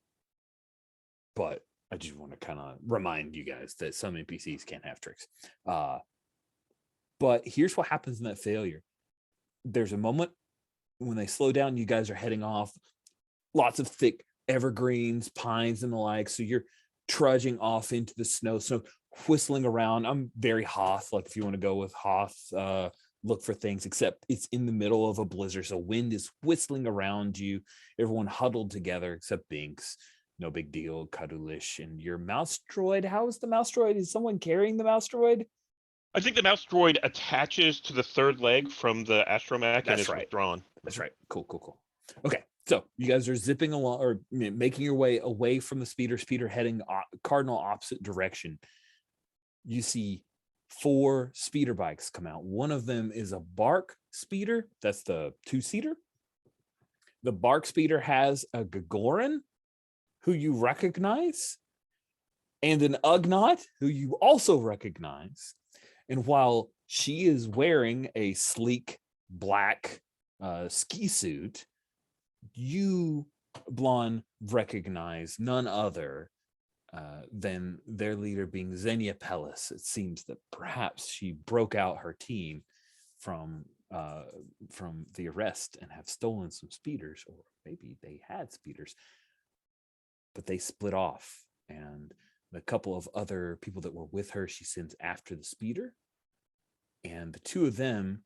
But I just want to kind of remind you guys that some NPCs can't have tricks. But here's what happens in that failure. There's a moment when they slow down, you guys are heading off. Lots of thick evergreens, pines, and the like. So you're trudging off into the snow, whistling around. I'm very Hoth. Like, if you want to go with Hoth, look for things, except it's in the middle of a blizzard. So wind is whistling around you. Everyone huddled together except Binks. No big deal. Kadulish and your mouse droid. How is the mouse droid? Is someone carrying the mouse droid? I think the mouse droid attaches to the 3rd leg from the astromech and is right. withdrawn. That's right. Cool. Okay, so you guys are zipping along or making your way away from the speeder heading cardinal opposite direction. You see 4 speeder bikes come out. One of them is a Bark speeder. That's the 2-seater. The Bark speeder has a Gagoran, who you recognize, and an Ugnaught, who you also recognize. And while she is wearing a sleek black ski suit, you Blonde recognized none other than their leader being Xenia Pellis. It seems that perhaps she broke out her team from the arrest and have stolen some speeders, or maybe they had speeders, but they split off. And the couple of other people that were with her, she sends after the speeder. And the two of them,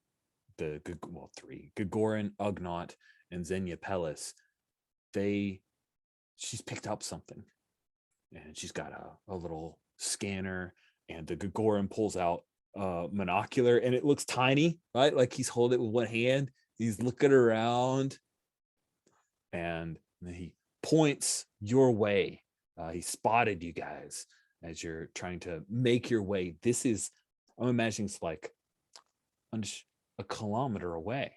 three, Gagorin, Ugnaught, and Xenia Pellis, she's picked up something. And she's got a little scanner, and the Gagorin pulls out a monocular, and it looks tiny, right? Like he's holding it with one hand. He's looking around, and then he points your way. He spotted you guys as you're trying to make your way. I'm imagining it's like a kilometer away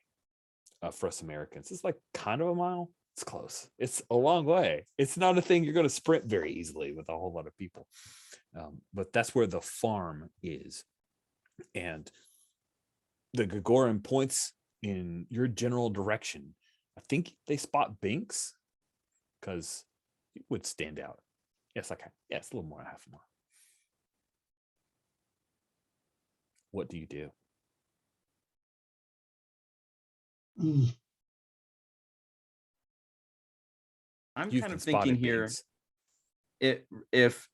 for us Americans. It's like kind of a mile. It's close. It's a long way. It's not a thing you're going to sprint very easily with a whole lot of people. But that's where the farm is. And the Gagorin points in your general direction. I think they spot Binks because it would stand out. Yes, okay. Yeah, it's a little more than half a mile. What do you do? I'm You've kind been of thinking spotted, here, Binks.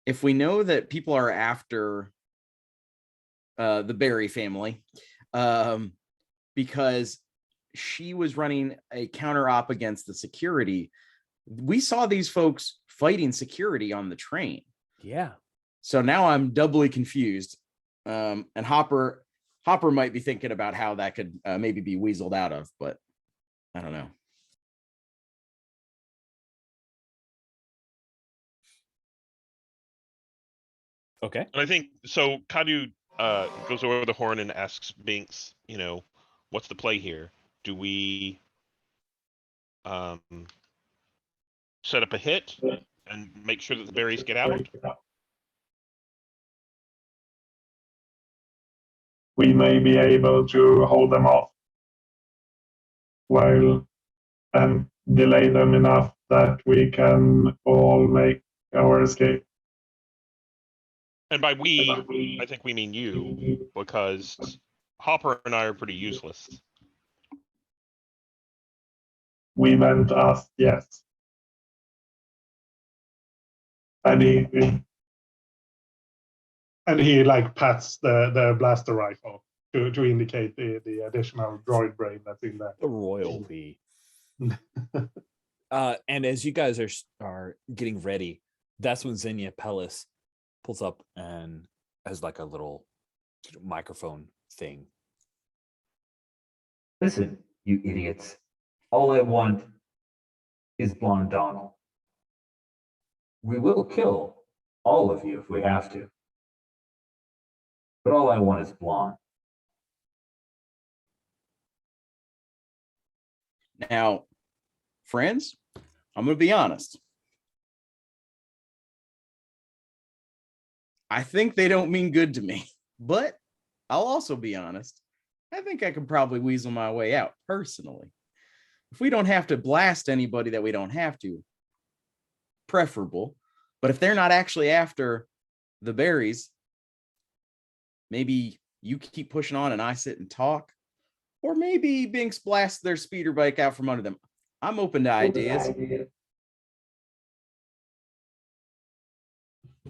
if we know that people are after the Barry family, because she was running a counter op against the security, we saw these folks fighting security on the train. Yeah. So now I'm doubly confused. And Hopper might be thinking about how that could maybe be weaseled out of, but I don't know. Okay. And I think so. Kadu goes over the horn and asks Binks, what's the play here? Do we set up a hit and make sure that the berries get out? We may be able to hold them off while and delay them enough that we can all make our escape. And by we, I think we mean you, because Hopper and I are pretty useless. We meant us, yes. And he like pats the blaster rifle to indicate the additional droid brain that's in there. The royalty. And as you guys are getting ready, that's when Xenia Pellis pulls up and has like a little microphone thing. Listen, you idiots. All I want is Blonde Donald. We will kill all of you if we have to. But all I want is Blonde. Now, friends, I'm going to be honest. I think they don't mean good to me, but I'll also be honest. I think I could probably weasel my way out personally. If we don't have to blast anybody that we don't have to, preferable. But if they're not actually after the berries, maybe you keep pushing on and I sit and talk. Or maybe Binks blasts their speeder bike out from under them. I'm open to ideas.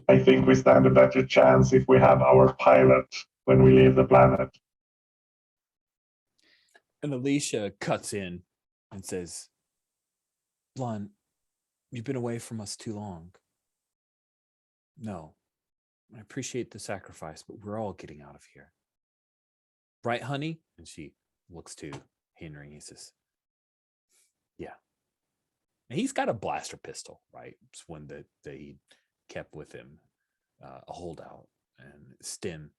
I think we stand a better chance if we have our pilot when we leave the planet. And Alicia cuts in and says, Blonde, you've been away from us too long. No, I appreciate the sacrifice, but we're all getting out of here. Right, honey? And she looks to Henry. He says, yeah. And he's got a blaster pistol, right? It's one that he kept with him, a holdout. And Sten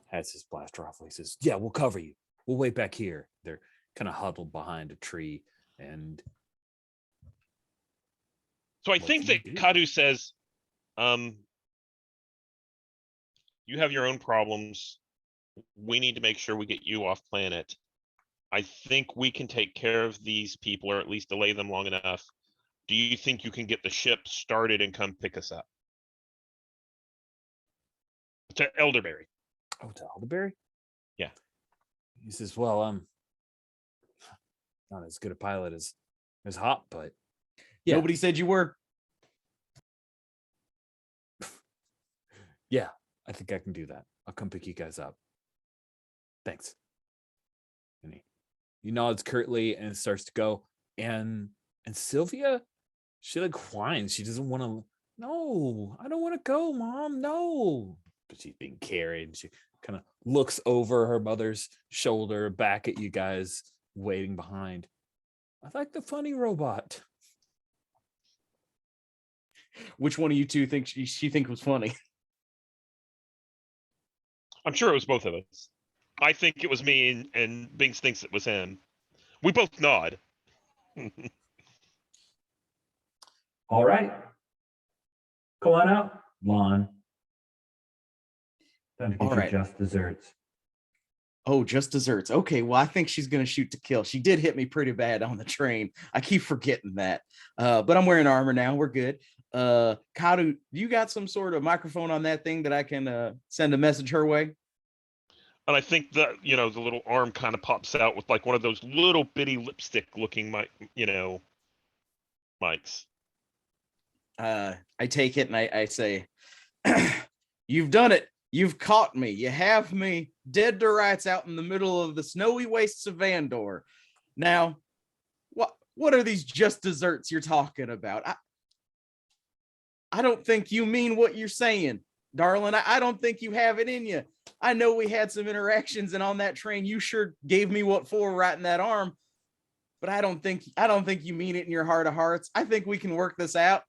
has his blaster rifle. He says, yeah, we'll cover you. We'll wait back here. They're kind of huddled behind a tree. And so I think that Kadu says, you have your own problems. We need to make sure we get you off planet. I think we can take care of these people, or at least delay them long enough. Do you think you can get the ship started and come pick us up? To Elderberry. Oh, to Elderberry? Yeah. He says, well, not as good a pilot as Hop, but yeah. Nobody said you were. Yeah, I think I can do that. I'll come pick you guys up. Thanks. And he nods curtly and starts to go. And Sylvia, she like whines. She doesn't want to. No, I don't want to go, Mom. No. But she's being carried. She kind of looks over her mother's shoulder back at you guys waiting behind. I like the funny robot. Which one of you two think she think was funny? I'm sure it was both of us. I think it was me, and Binks thinks it was him. We both nod. All right. Come on out, Lon. Time to get All your right. just desserts. Oh, just desserts. Okay, well, I think she's gonna shoot to kill. She did hit me pretty bad on the train. I keep forgetting that. But I'm wearing armor now. We're good. Kadu, you got some sort of microphone on that thing that I can send a message her way? And I think that, the little arm kind of pops out with like one of those little bitty lipstick looking mics. I take it and I say, you've done it. You've caught me. You have me dead to rights out in the middle of the snowy wastes of Vandor. Now, what are these just desserts you're talking about? I don't think you mean what you're saying, darling. I don't think you have it in you. I know we had some interactions, and on that train, you sure gave me what for right in that arm. But I don't think you mean it in your heart of hearts. I think we can work this out.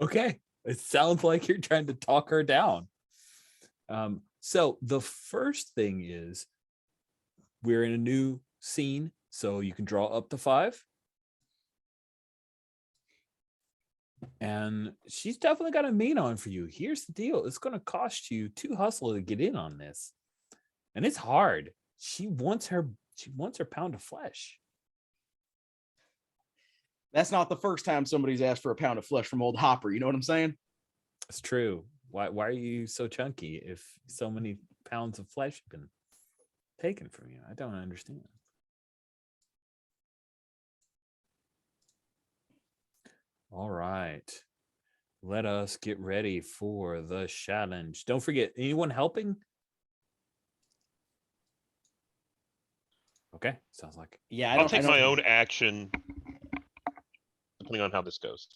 Okay. It sounds like you're trying to talk her down. So the first thing is we're in a new scene, so you can draw up to 5. And she's definitely got a mean on for you. Here's the deal. It's going to cost you 2 hustle to get in on this. And it's hard. She wants her pound of flesh. That's not the first time somebody's asked for a pound of flesh from old Hopper. You know what I'm saying? It's true. Why are you so chunky if so many pounds of flesh have been taken from you? I don't understand. All right. Let us get ready for the challenge. Don't forget, anyone helping? Okay, sounds like. Yeah, I'll take my own action depending on how this goes.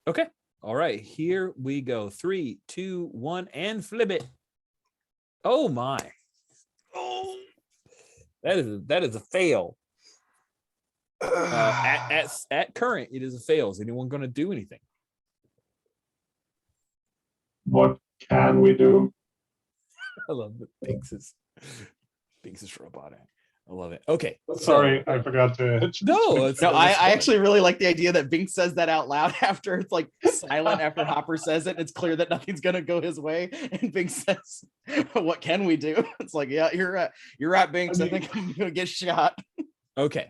Okay. All right, here we go. 3, 2, 1, and flip it. Oh my. Oh, that is a fail. At current, it is a fail. Is anyone going to do anything? What can we do? I love that Binks is robotic. I love it. Okay. Sorry, I forgot to. No, I actually really like the idea that Bink says that out loud after it's like silent after Hopper says it. It's clear that nothing's gonna go his way, and Bink says, "What can we do?" It's like, yeah, you're right, Binks. I think I'm gonna get shot. Okay.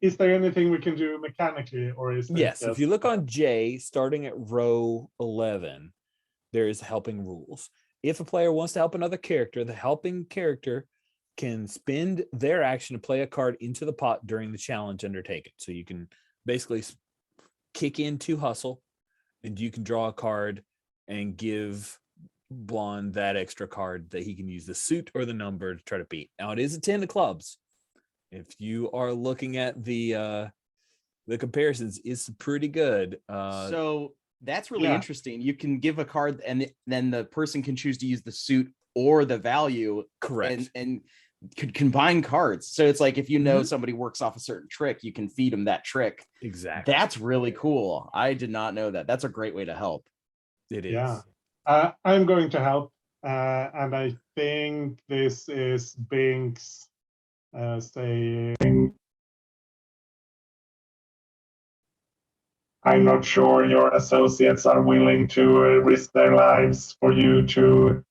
Is there anything we can do mechanically, or is yes? If you look on J, starting at row 11, there is helping rules. If a player wants to help another character, the helping character can spend their action to play a card into the pot during the challenge undertaken. So you can basically kick in 2 hustle, and you can draw a card and give Blonde that extra card that he can use the suit or the number to try to beat. Now it is a 10 of clubs. If you are looking at the comparisons, it's pretty good. So that's really interesting. You can give a card, and then the person can choose to use the suit or the value. Correct. And could combine cards. So it's like if you know somebody works off a certain trick, you can feed them that trick. Exactly. That's really cool. I did not know that. That's a great way to help. It is. Yeah. I'm going to help. And I think this is Binks saying, I'm not sure your associates are willing to risk their lives for you to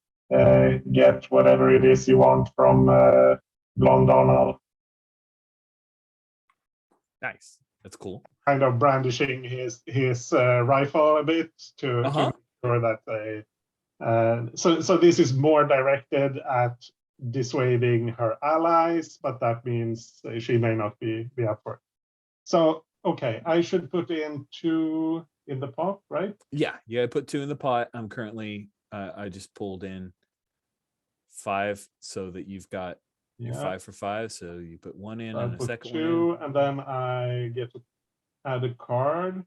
get whatever it is you want from Blonde Donald, Nice. That's cool. kind of brandishing his rifle a bit to Uh-huh. make sure that they. So this is more directed at dissuading her allies, but that means she may not be up for it. So okay, I should put in 2 in the pot, right? Yeah, I put 2 in the pot. I'm currently I just pulled in 5 so that you've got your 5 for 5. So you put 1 in So I and a put second 2, one in. and then I get to add a card.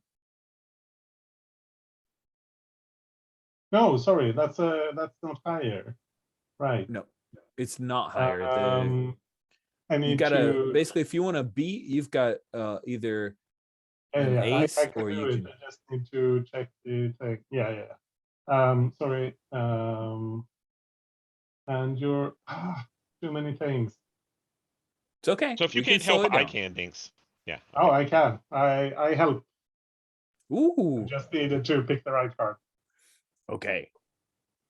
No, sorry, that's not higher. Right. No, it's not higher. I You need gotta to. basically, if you want to beat, you've got either an Yeah, I ace can or do you it. can. I just need to check the thing. Yeah. Sorry. And you're too many things. It's okay. So if you We can can't slow help, it I down. can, Binks. Yeah. Oh, I can. I help. I Ooh. just needed to pick the right card. Okay.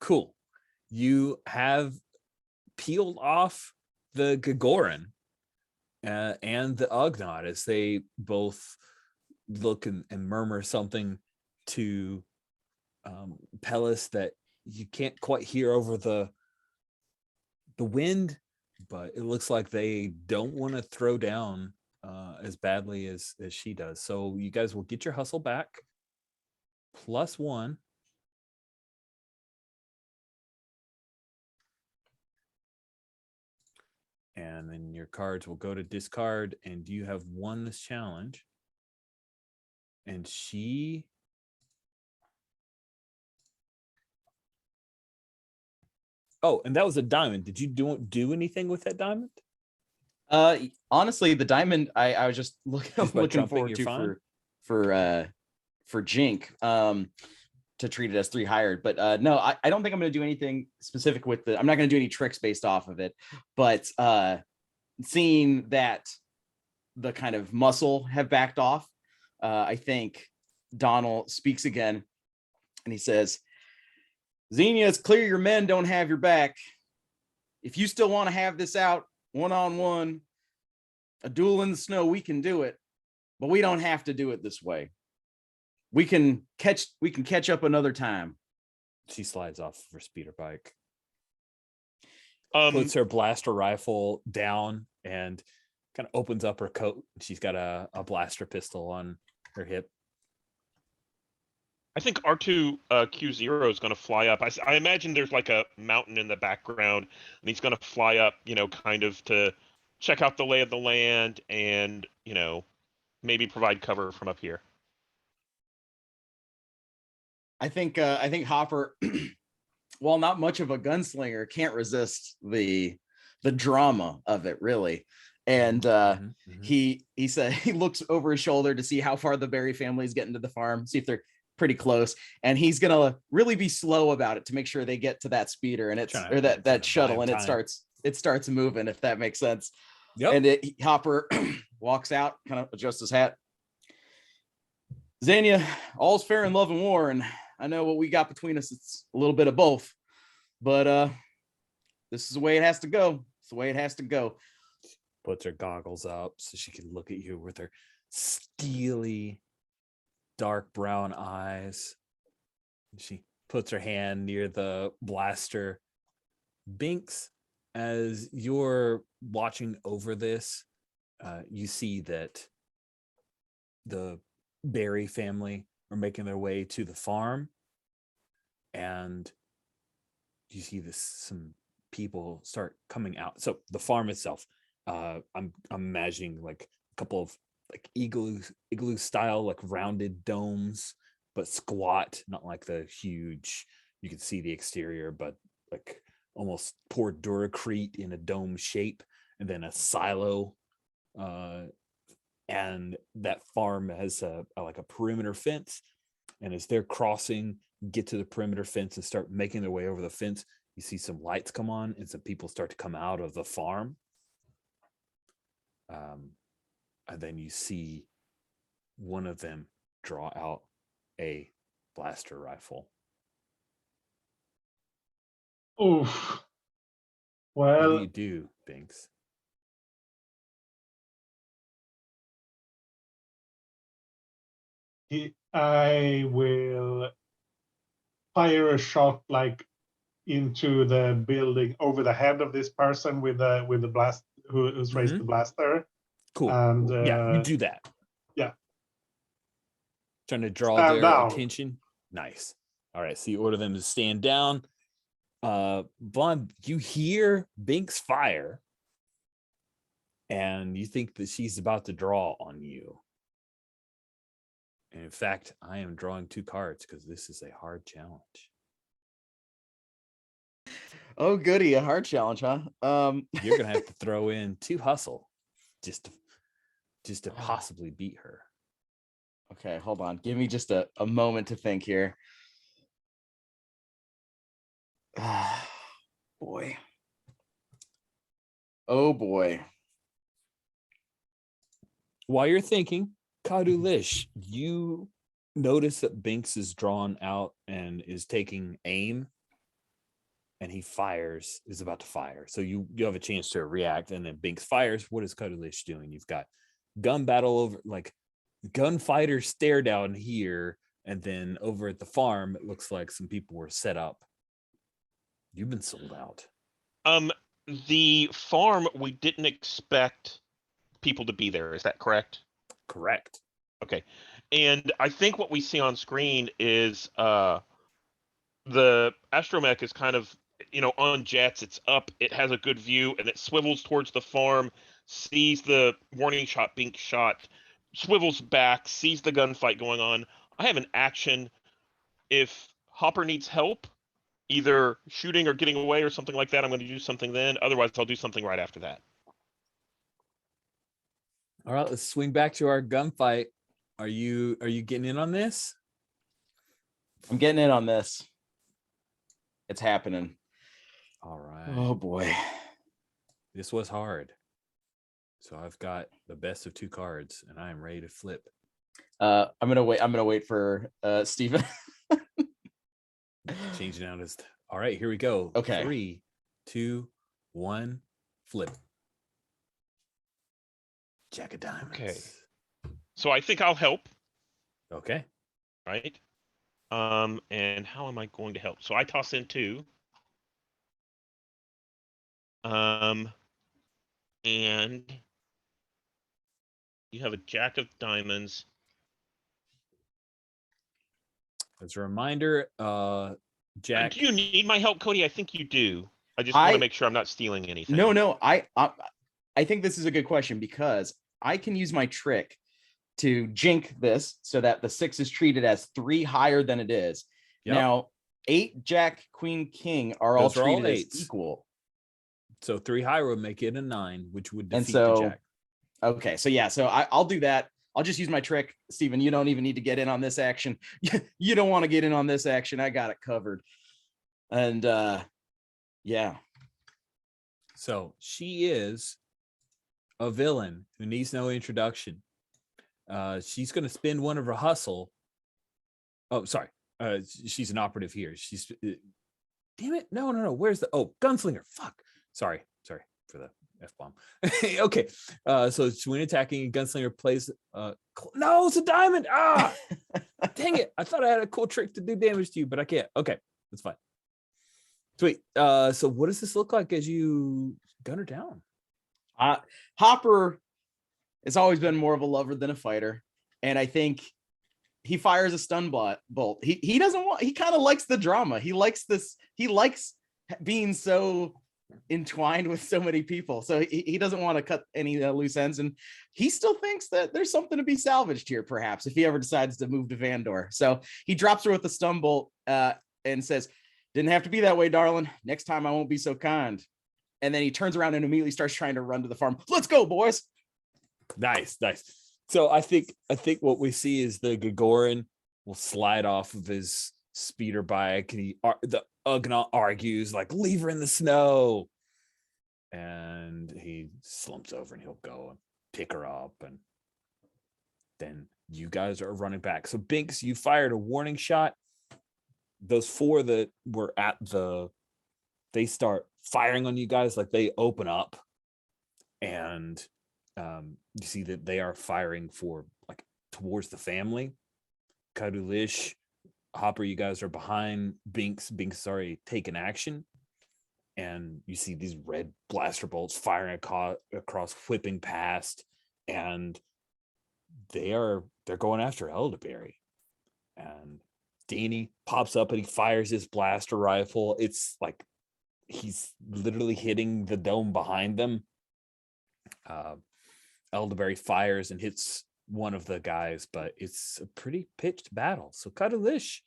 Cool. You have peeled off the Gagoran and the Ugnaught as they both look and murmur something to Pellis that you can't quite hear over the wind, but it looks like they don't want to throw down as badly as she does. So you guys will get your hustle back +1. And then your cards will go to discard, and you have won this challenge. And she and that was a diamond. Did you do anything with that diamond? Honestly, the diamond I was just Just by looking jumping, forward you're to fine? for Jink to treat it as 3 hired. But no, I don't think I'm going to do anything specific with I'm not going to do any tricks based off of it. But seeing that the kind of muscle have backed off, I think Donald speaks again, and he says, "Xenia, it's clear your men don't have your back. If you still want to have this out 1-on-1, a duel in the snow, we can do it, but we don't have to do it this way. We can catch up another time." She slides off of her speeder bike, Um, puts her blaster rifle down, and kind of opens up her coat. She's got a blaster pistol on her hip. I think R2Q0 is going to fly up. I imagine there's like a mountain in the background, and he's going to fly up, kind of to check out the lay of the land and, maybe provide cover from up here. I think Hopper, while not much of a gunslinger, can't resist the drama of it, really. And he said he looks over his shoulder to see how far the Berry family is getting to the farm, see if they're pretty close, and he's gonna really be slow about it to make sure they get to that speeder and that shuttle, and it starts moving, if that makes sense. Yep. And Hopper walks out, kind of adjusts his hat. "Xenia, all's fair in love and war, and I know what we got between us. It's a little bit of both, but this is the way it has to go. It's the way it has to go." Puts her goggles up so she can look at you with her steely, dark brown eyes. She puts her hand near the blaster. Binks, as you're watching over this, you see that the Berry family are making their way to the farm, and you see some people start coming out. So the farm itself, I'm imagining like a couple of like igloo style, like rounded domes, but squat, not like the huge, you can see the exterior, but like almost poured Duracrete in a dome shape, and then a silo. And that farm has like a perimeter fence. And as they're crossing, get to the perimeter fence and start making their way over the fence, you see some lights come on and some people start to come out of the farm. And then you see one of them draw out a blaster rifle. Oof. What do Well, you do, Binks? I will fire a shot like into the building over the head of this person with the blast who's raised the blaster. Cool. And Yeah, you do that. yeah. Trying to draw Stand their down. attention. Nice. All right, so you order them to stand down. Vaughn, you hear Binks fire, and you think that she's about to draw on you. And in fact, I am drawing 2 cards because this is a hard challenge. Oh, goody, a hard challenge, huh? You're gonna have to throw in 2 hustle just to possibly beat her. Okay, hold on. Give me just a moment to think here. Boy. Oh boy. While you're thinking, Kadulish, you notice that Binks is drawn out and is taking aim, and he is about to fire. So you have a chance to react, and then Binks fires. What is Kadulish doing? You've got gun battle over, like gunfighter stare down here, and then over at the farm, it looks like some people were set up. You've been sold out. The farm, we didn't expect people to be there. Is that correct? Correct. Okay. And I think what we see on screen is the astromech is kind of, on jets. It's up. It has a good view, and it swivels towards the farm, sees the warning shot being shot, swivels back, sees the gunfight going on. I have an action. If Hopper needs help, either shooting or getting away or something like that, I'm going to do something then. Otherwise, I'll do something right after that. All right, let's swing back to our gunfight. Are you getting in on this? I'm getting in on this. It's happening. All right. Oh boy. This was hard. So I've got the best of 2 cards, and I am ready to flip. I'm gonna wait for Steven. Changing out his. All right, here we go. Okay. 3, 2, 1, flip. Jack of diamonds. Okay. So I think I'll help. Okay. Right. And how am I going to help? So I toss in 2. And you have a Jack of diamonds. As a reminder, Jack. Do you need my help, Cody? I think you do. I just want to make sure I'm not stealing anything. No. I think this is a good question because I can use my trick to jink this so that the 6 is treated as 3 higher than it is. Yep. Now, 8, Jack, Queen, King are all treated as equal. So 3 higher would make it a 9, which would defeat the Jack. Okay, so yeah, so I'll do that. I'll just use my trick. Steven, you don't even need to get in on this action. You don't want to get in on this action. I got it covered. And yeah. So she is a villain who needs no introduction. She's going to spend one of her hustle. Oh, sorry. She's an operative here. She's damn it. No. Where's the gunslinger? Fuck. Sorry for the F-bomb. Okay. So when attacking, a gunslinger plays no, it's a diamond. Dang it. I thought I had a cool trick to do damage to you, but I can't. Okay, that's fine. Sweet. So what does this look like as you gun her down? Hopper has always been more of a lover than a fighter, and I think he fires a stun bolt. He doesn't want. He kind of likes the drama. He likes this. He likes being so entwined with so many people. So he doesn't want to cut any loose ends, and he still thinks that there's something to be salvaged here, perhaps if he ever decides to move to Vandor. So he drops her with the stun bolt and says, "Didn't have to be that way, darling. Next time I won't be so kind." And then he turns around and immediately starts trying to run to the farm. Let's go, boys. Nice. So I think what we see is the Gagoran will slide off of his speeder bike, and the Ugnaught argues like, "Leave her in the snow," and he slumps over and he'll go and pick her up, and then you guys are running back. So Binks, you fired a warning shot. Those 4 that were at they start firing on you guys, like they open up, and you see that they are firing for like towards the family. Kadulish, Hopper, you guys are behind Binks. Binks has already taken action. And you see these red blaster bolts firing across, whipping past, and they're going after Elderberry. And Danny pops up and he fires his blaster rifle. It's like he's literally hitting the dome behind them. Elderberry fires and hits one of the guys, but it's a pretty pitched battle. So Kadulish,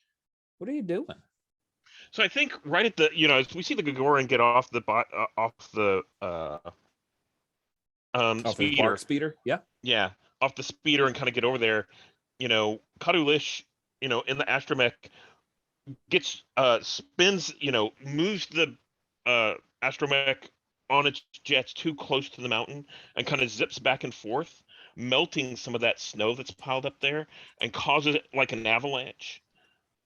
what are you doing? So I think right at the, as we see the Gagarin get off the Off his speeder, bark speeder? Yeah. off the speeder and kind of get over there. Kadulish, in the astromech gets spins, moves the astromech on its jets too close to the mountain and kind of zips back and forth, melting some of that snow that's piled up there and causes it like an avalanche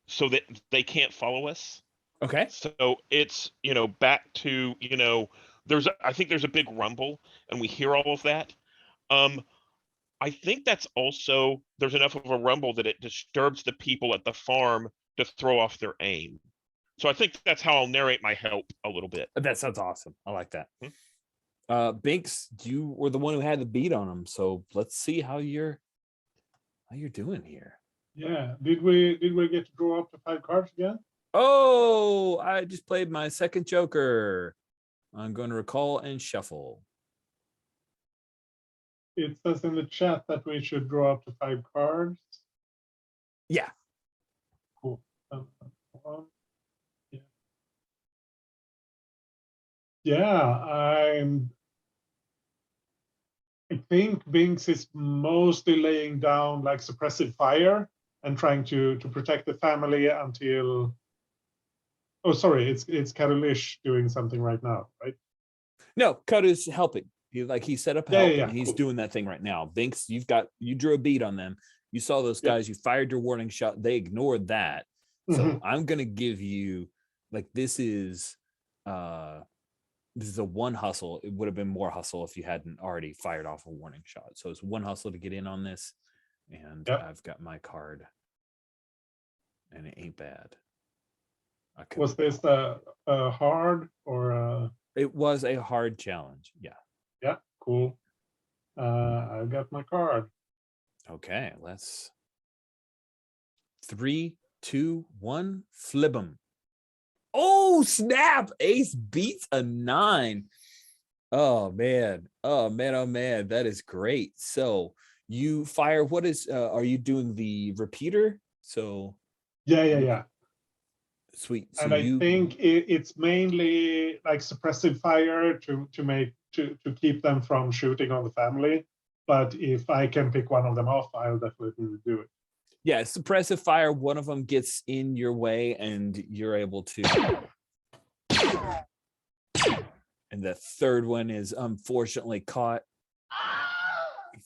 so that they can't follow us. Okay. So it's, back to, I think there's a big rumble and we hear all of that. I think that's also, there's enough of a rumble that it disturbs the people at the farm to throw off their aim. So I think that's how I'll narrate my help a little bit. That sounds awesome. I like that. Binks, you were the one who had the beat on him, so let's see how you're doing here. Yeah. Did we get to draw up the 5 cards again? Oh, I just played my second Joker. I'm going to recall and shuffle. It says in the chat that we should draw up the 5 cards. Yeah. Cool. Yeah, I think Binks is mostly laying down like suppressive fire and trying to protect the family until. Oh, sorry, it's Kadulish doing something right now, right? No, Koda's helping. He set up Yeah, help, yeah, and he's cool. doing that thing right now. Binks, you drew a beat on them. You saw those Yep. guys. You fired your warning shot. They ignored that. So Mhm. I'm gonna give you this is a one hustle. It would have been more hustle if you hadn't already fired off a warning shot. So it's one hustle to get in on this, and Yep. I've got my card, and it ain't bad. Was this a hard or a... It was a hard challenge. Yeah, cool. I got my card. Okay, let's 3, 2, 1, flip them. Oh, snap! Ace beats a 9. Oh man. Oh man. That is great. So you fire. What is? Are you doing the repeater? So Yeah. sweet. So And I think it's mainly like suppressive fire to keep them from shooting on the family. But if I can pick one of them off, I'll definitely do it. Yeah, suppressive fire. One of them gets in your way, and you're able to. And the third one is unfortunately caught.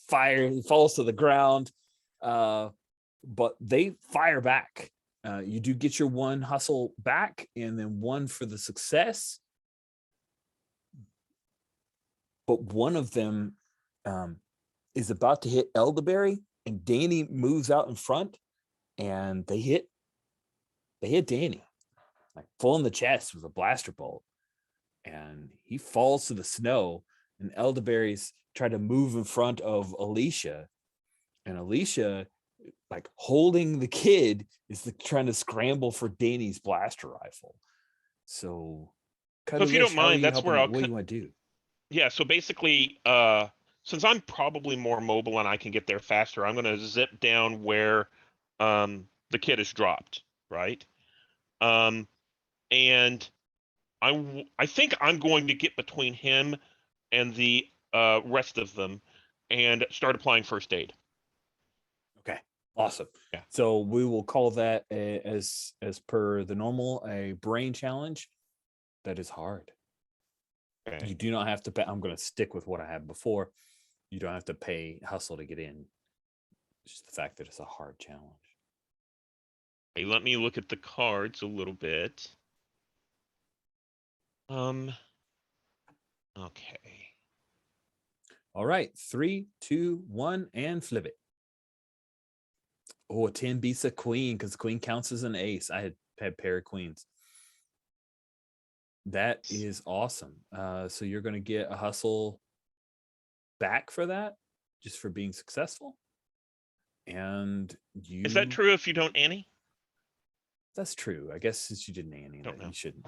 Fire falls to the ground, but they fire back. You do get your one hustle back, and then one for the success. But one of them is about to hit Elderberry, and Danny moves out in front, and they hit Danny like full in the chest with a blaster bolt, and he falls to the snow. And Elderberry's trying to move in front of Alicia, and Alicia, like holding the kid, is trying to scramble for Danny's blaster rifle. So if you don't mind, that's where what do you want to do? Yeah, so basically, since I'm probably more mobile and I can get there faster, I'm going to zip down where the kid is dropped, right? And I think I'm going to get between him and the rest of them and start applying first aid. Okay, awesome. Yeah. So we will call that as per the normal a brain challenge. That is hard. Okay. You do not have to pay. I'm going to stick with what I had before. You don't have to pay hustle to get in. It's just the fact that it's a hard challenge. Hey, let me look at the cards a little bit. Okay. All right, 3, 2, 1, and flip it. Oh, a 10 beats a queen because queen counts as an ace. I had pair of queens. That is awesome. So you're going to get a hustle back for that, just for being successful. And you Is that true if you don't Annie? That's true. I guess since you didn't Annie, Don't that know. you shouldn't.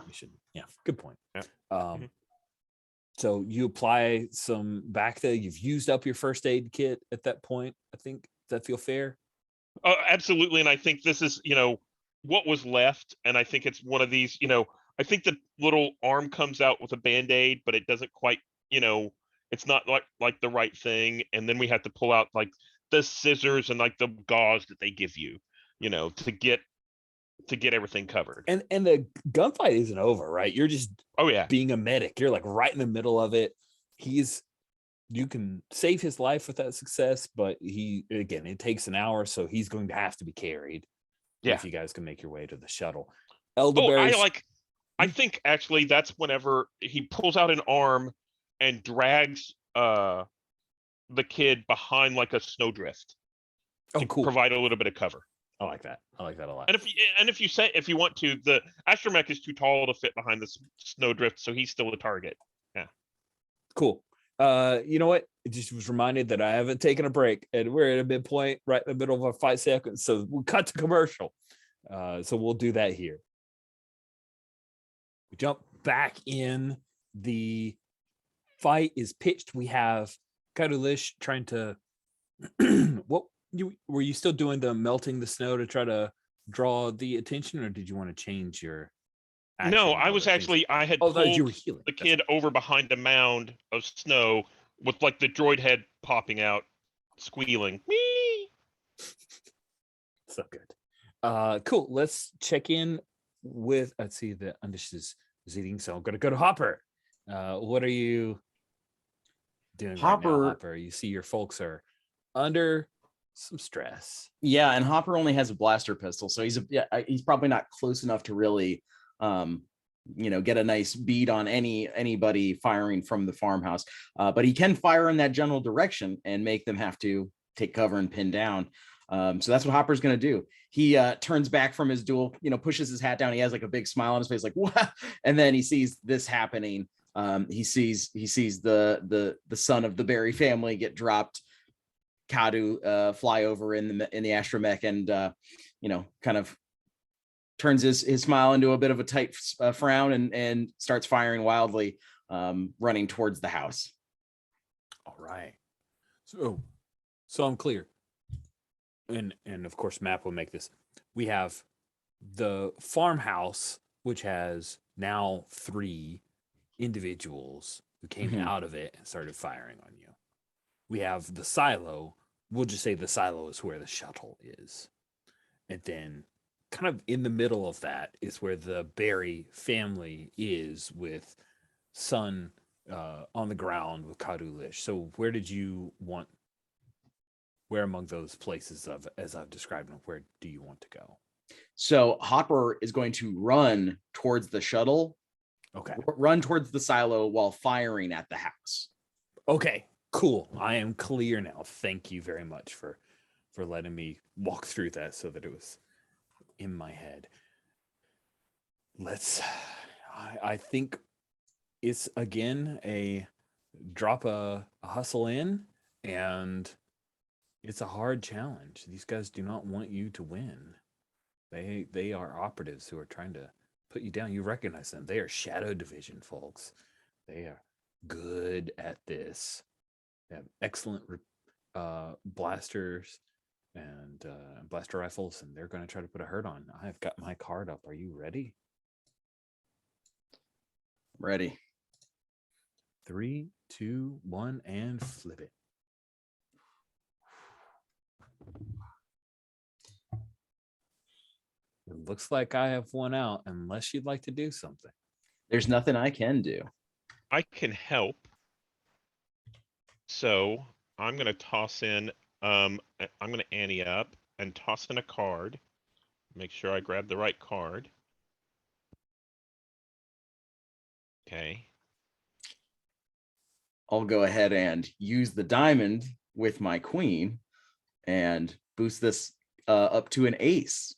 Yeah, good point. Yeah. Um, so you apply some back there. You've used up your first aid kit at that point. I think. Does that feel fair? Oh, absolutely. And I think this is, what was left. And I think it's one of these, I think the little arm comes out with a Band-Aid, but it doesn't quite, it's not like the right thing. And then we have to pull out like the scissors and like the gauze that they give you, to get everything covered. And the gunfight isn't over, right? You're just Oh yeah. being a medic. You're like right in the middle of it. You can save his life with that success, but it takes an hour, so he's going to have to be carried. Yeah. If you guys can make your way to the shuttle. Oh, Elderberries. I think actually that's whenever he pulls out an arm and drags the kid behind like a snowdrift to cool. provide a little bit of cover. I like that. I like that a lot. And if you want to, the astromech is too tall to fit behind the snowdrift, so he's still a target. Yeah. Cool. You know what? I just was reminded that I haven't taken a break, and we're at a midpoint, right in the middle of our 5 seconds. So we'll cut to commercial. So we'll do that here. We jump back in. The fight is pitched. We have Karulish trying to. Were you still doing the melting the snow to try to draw the attention, or did you want to change your action? No, I was actually I had pulled you were healing the kid over behind a mound of snow with like the droid head popping out, squealing. Whee! So good. Cool. Let's check in with let's see, the Undish is eating, so I'm gonna go to Hopper. What are you doing right now, Hopper? You see your folks are under some stress. Yeah, and Hopper only has a blaster pistol, so he's probably not close enough to really get a nice bead on anybody firing from the farmhouse, but he can fire in that general direction and make them have to take cover and pin down. So that's what Hopper's going to do. He turns back from his duel, pushes his hat down. He has like a big smile on his face, like what? And then he sees this happening. He sees the son of the Berry family get dropped. Kadu fly over in the astromech, and kind of turns his smile into a bit of a tight frown and starts firing wildly, running towards the house. All right. So I'm clear. And of course, Map will make this. We have the farmhouse, which has now 3 individuals who came out of it and started firing on you. We have the silo. We'll just say the silo is where the shuttle is. And then kind of in the middle of that is where the Berry family is, with Sun on the ground with Karulish. So where among those places as I've described them, where do you want to go? So Hopper is going to run towards the shuttle. Okay. Run towards the silo while firing at the house. Okay, cool. I am clear now. Thank you very much for letting me walk through that so that it was in my head. I think it's again a drop a hustle in, and it's a hard challenge. These guys do not want you to win. They are operatives who are trying to put you down. You recognize them. They are Shadow Division folks. They are good at this. They have excellent blasters and blaster rifles, and they're going to try to put a hurt on. I've got my card up. Are you ready? Ready. 3, 2, 1, and flip it. It looks like I have one out, unless you'd like to do something. There's nothing I can do. I can help. So I'm going to toss in, I'm going to ante up and toss in a card. Make sure I grab the right card. Okay. I'll go ahead and use the diamond with my queen and boost this up to an ace,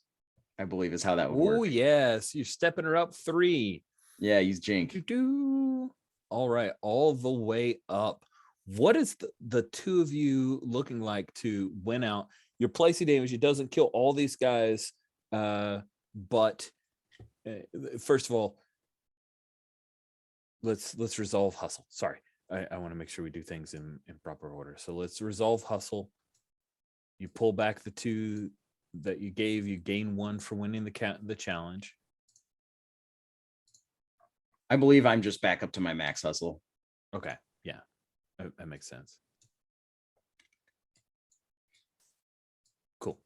I believe is how that would Oh work. yes, you're stepping her up 3. Yeah, use Jink. Doo-doo. All right, all the way up. What is the two of you looking like to win out? You're placing damage. It doesn't kill all these guys, but first of all, let's resolve hustle. Sorry, I want to make sure we do things in proper order. So let's resolve hustle. You pull back the 2 that you gave. You gain 1 for winning the challenge. I believe I'm just back up to my max hustle. Okay, yeah, that makes sense. Cool.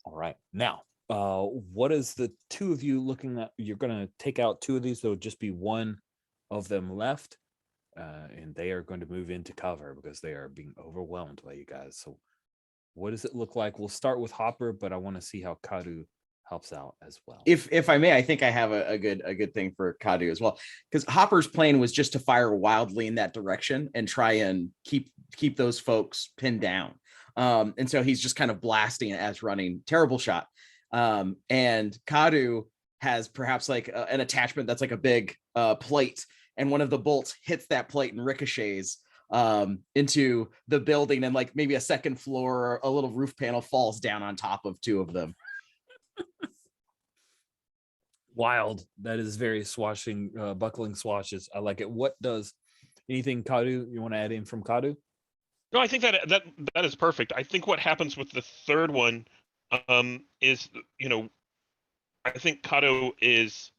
All right, now, what is the 2 of you looking at? You're gonna take out 2 of these. There'll just be 1 of them left, and they are going to move into cover because they are being overwhelmed by you guys. So, what does it look like? We'll start with Hopper, but I want to see how Kadu helps out as well. If I may, I think I have a good thing for Kadu as well, because Hopper's plan was just to fire wildly in that direction and try and keep those folks pinned down. And so he's just kind of blasting as running. Terrible shot. And Kadu has perhaps like an attachment that's like a big plate, and one of the bolts hits that plate and ricochets into the building, and like maybe a second floor, a little roof panel falls down on top of 2 of them. Wild. That is very buckling swashes. I like it. What does anything Kadu you want to add in from Kadu? No, I think that is perfect. I think what happens with the third one is, I think Kato is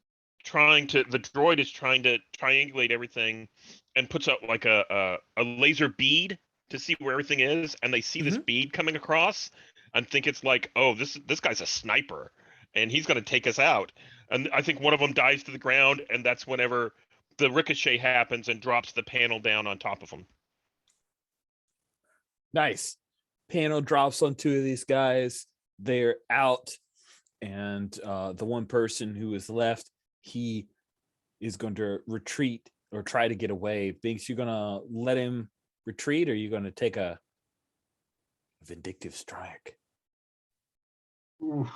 the droid is trying to triangulate everything and puts out like a laser bead to see where everything is, and they see this bead coming across and think it's like, oh, this guy's a sniper and he's going to take us out. And I think one of them dives to the ground, and that's whenever the ricochet happens and drops the panel down on top of him. Nice. Panel drops on 2 of these guys. They're out. And the one person who is left, he is going to retreat or try to get away. Binks, you going to let him retreat, or are you going to take a vindictive strike? Oof.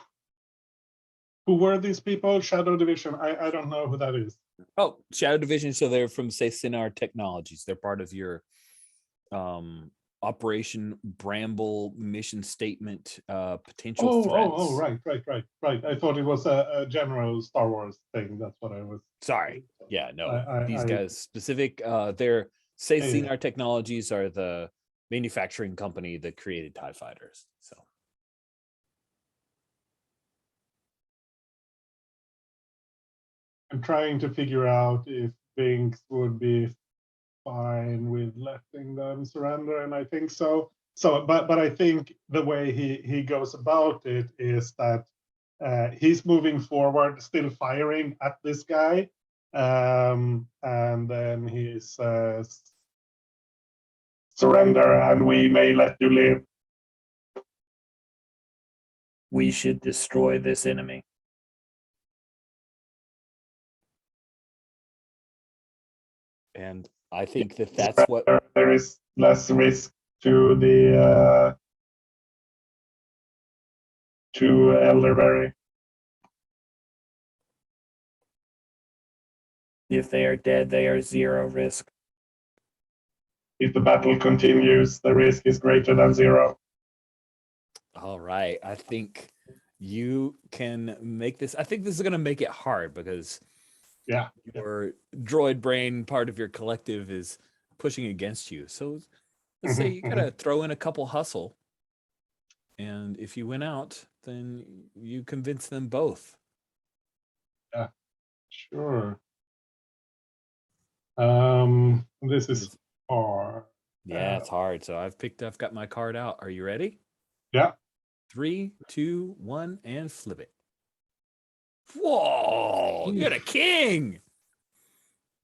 Who were these people? Shadow Division. I don't know who that is. Oh, Shadow Division. So they're from, say, Sinar Technologies. They're part of your Operation Bramble mission statement, potential threats. Oh, right. I thought it was a general Star Wars thing. That's what I was. Sorry. Yeah, no. These I guys specific. They're, say, Yeah. Sinar Technologies are the manufacturing company that created TIE fighters. So. I'm trying to figure out if Binks would be fine with letting them surrender, and I think so. But I think the way he goes about it is that he's moving forward, still firing at this guy, and then he says, "Surrender, and we may let you live." We should destroy this enemy. And I think that's what There is less risk to the to Elderberry. If they are dead, they are 0 risk. If the battle continues, the risk is greater than 0. All right. I think you can make this. I think this is going to make it hard because your droid brain part of your collective is pushing against you. So let's say you got to throw in a couple hustle. And if you win out, then you convince them both. Yeah, sure. This is hard. Yeah, it's hard. So I've got my card out. Are you ready? Yeah. 3, 2, 1, and flip it. Whoa, you're the king.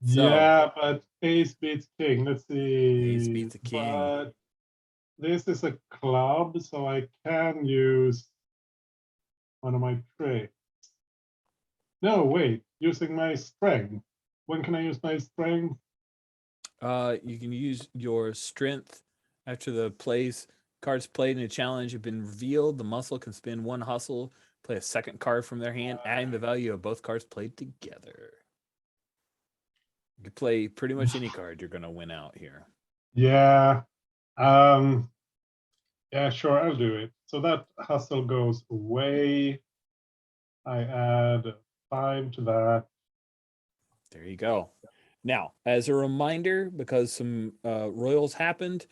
So, Yeah, but ace beats king. Let's see. Ace beats a king. But this is a club, so I can use one of my tricks. No, wait. Using my strength. When can I use my strength? You can use your strength after the plays Cards played in a challenge have been revealed. The muscle can spend 1 hustle, play a second card from their hand, adding the value of both cards played together. You can play pretty much any card, you're going to win out here. Yeah. Yeah, sure, I'll do it. So that hustle goes away. I add 5 to that. There you go. Now, as a reminder, because some royals happened,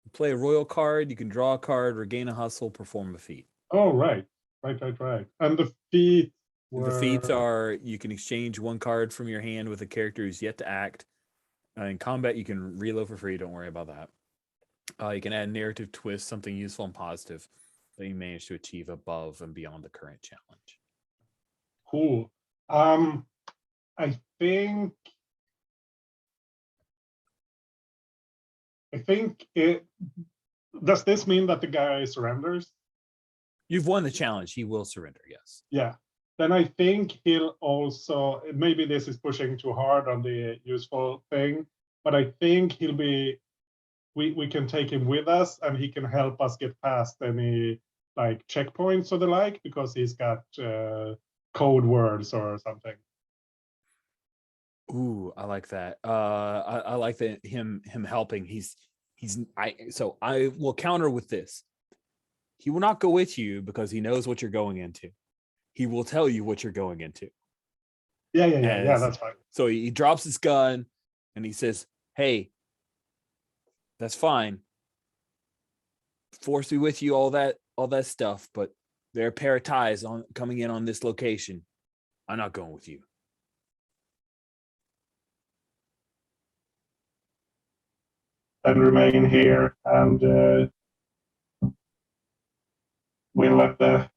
you play a royal card, you can draw a card, regain a hustle, perform a feat. Oh, right. Right. And the feat The feats are you can exchange 1 card from your hand with a character who's yet to act. In combat, you can reload for free. Don't worry about that. You can add narrative twist, something useful and positive that you manage to achieve above and beyond the current challenge. Cool. I think it does this mean that the guy surrenders? You've won the challenge. He will surrender, yes. Yeah. Then I think he'll also, maybe this is pushing too hard on the useful thing, but I think he'll be, we can take him with us and he can help us get past any like checkpoints or the like, because he's got code words or something. Ooh, I like that. I like that him helping. So I will counter with this. He will not go with you because he knows what you're going into. He will tell you what you're going into. Yeah, that's fine. So he drops his gun and he says, "Hey, that's fine. Force me with you, all that stuff, but there are a pair of ties coming in on this location. I'm not going with you." And remain here, and we'll let the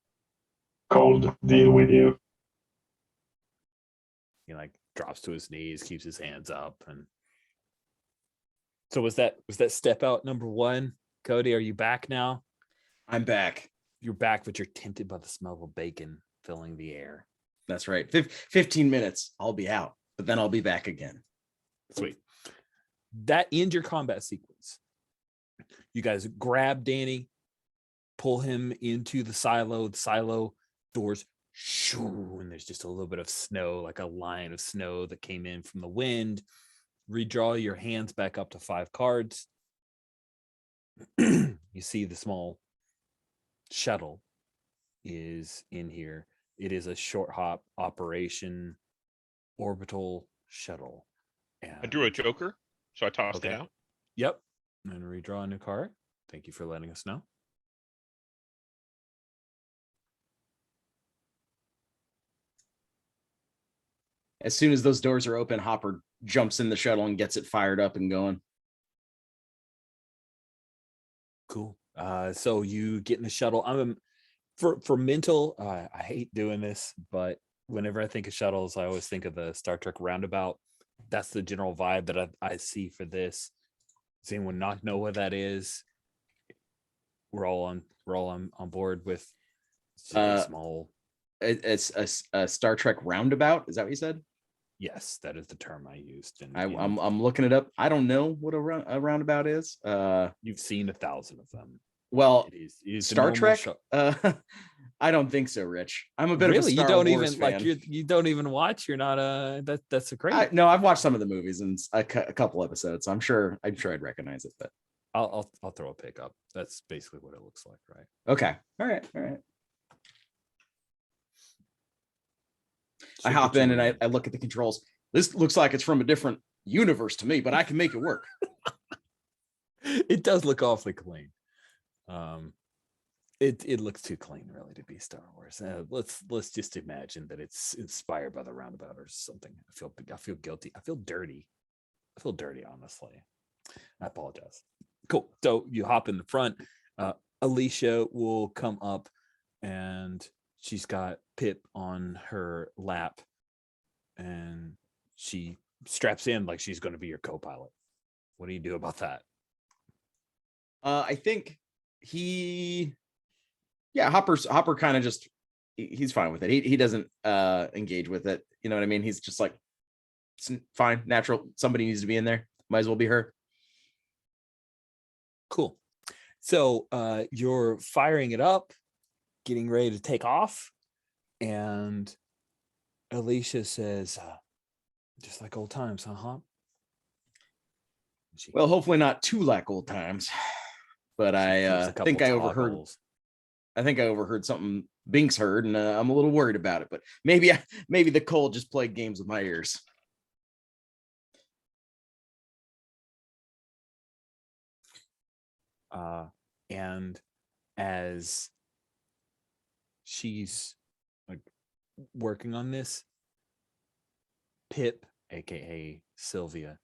cold deal with you. He like drops to his knees, keeps his hands up, and so was that step out number 1? Cody, are you back now? I'm back. You're back, but you're tinted by the smell of bacon filling the air. That's right. 15 minutes, I'll be out, but then I'll be back again. Sweet. That ends your combat sequence. You guys grab Danny, pull him into the silo. The silo doors, shoo, and there's just a little bit of snow, like a line of snow that came in from the wind. Redraw your hands back up to 5 cards. You see the small shuttle is in here. It is a short hop operation orbital shuttle. And I drew a joker, so I tossed it Okay. out. Yep. And redraw a new card. Thank you for letting us know. As soon as those doors are open, Hopper jumps in the shuttle and gets it fired up and going. Cool. So you get in the shuttle. For mental, I hate doing this, but whenever I think of shuttles, I always think of the Star Trek roundabout. That's the general vibe that I see for this. Does anyone not know what that is? We're all on board with small. It's a Star Trek roundabout. Is that what you said? Yes, that is the term I used. And I'm looking it up. I don't know what a roundabout is. You've seen 1,000 of them. Well, It is Star Trek. I don't think so, Rich. I'm a bit of a Star you don't Wars even fan. like you don't even watch. You're not that's a great. No, I've watched some of the movies and a couple episodes. I'm sure I'd recognize it, but I'll throw a pick up. That's basically what it looks like, right? okay. All right. I Should hop get you in and I look at the controls. This looks like it's from a different universe to me, but I can make it work. It does look awfully clean. It looks too clean, really, to be Star Wars. Let's just imagine that it's inspired by the roundabout or something. I feel guilty. I feel dirty. Honestly. I apologize. Cool. So you hop in the front. Alicia will come up, and she's got Pip on her lap, and she straps in like she's going to be your co-pilot. What do you do about that? I think Hopper kind of just he's fine with it. He doesn't engage with it. You know what I mean? He's just like, it's fine, natural. Somebody needs to be in there. Might as well be her. Cool. So you're firing it up, getting ready to take off, and Alicia says, just like old times, huh, Hop? Well, hopefully not too like old times. But I think I overheard. toggles. I think I overheard something Binks heard, and I'm a little worried about it. But maybe the cold just played games with my ears. And as she's like working on this, Pip, aka Sylvia,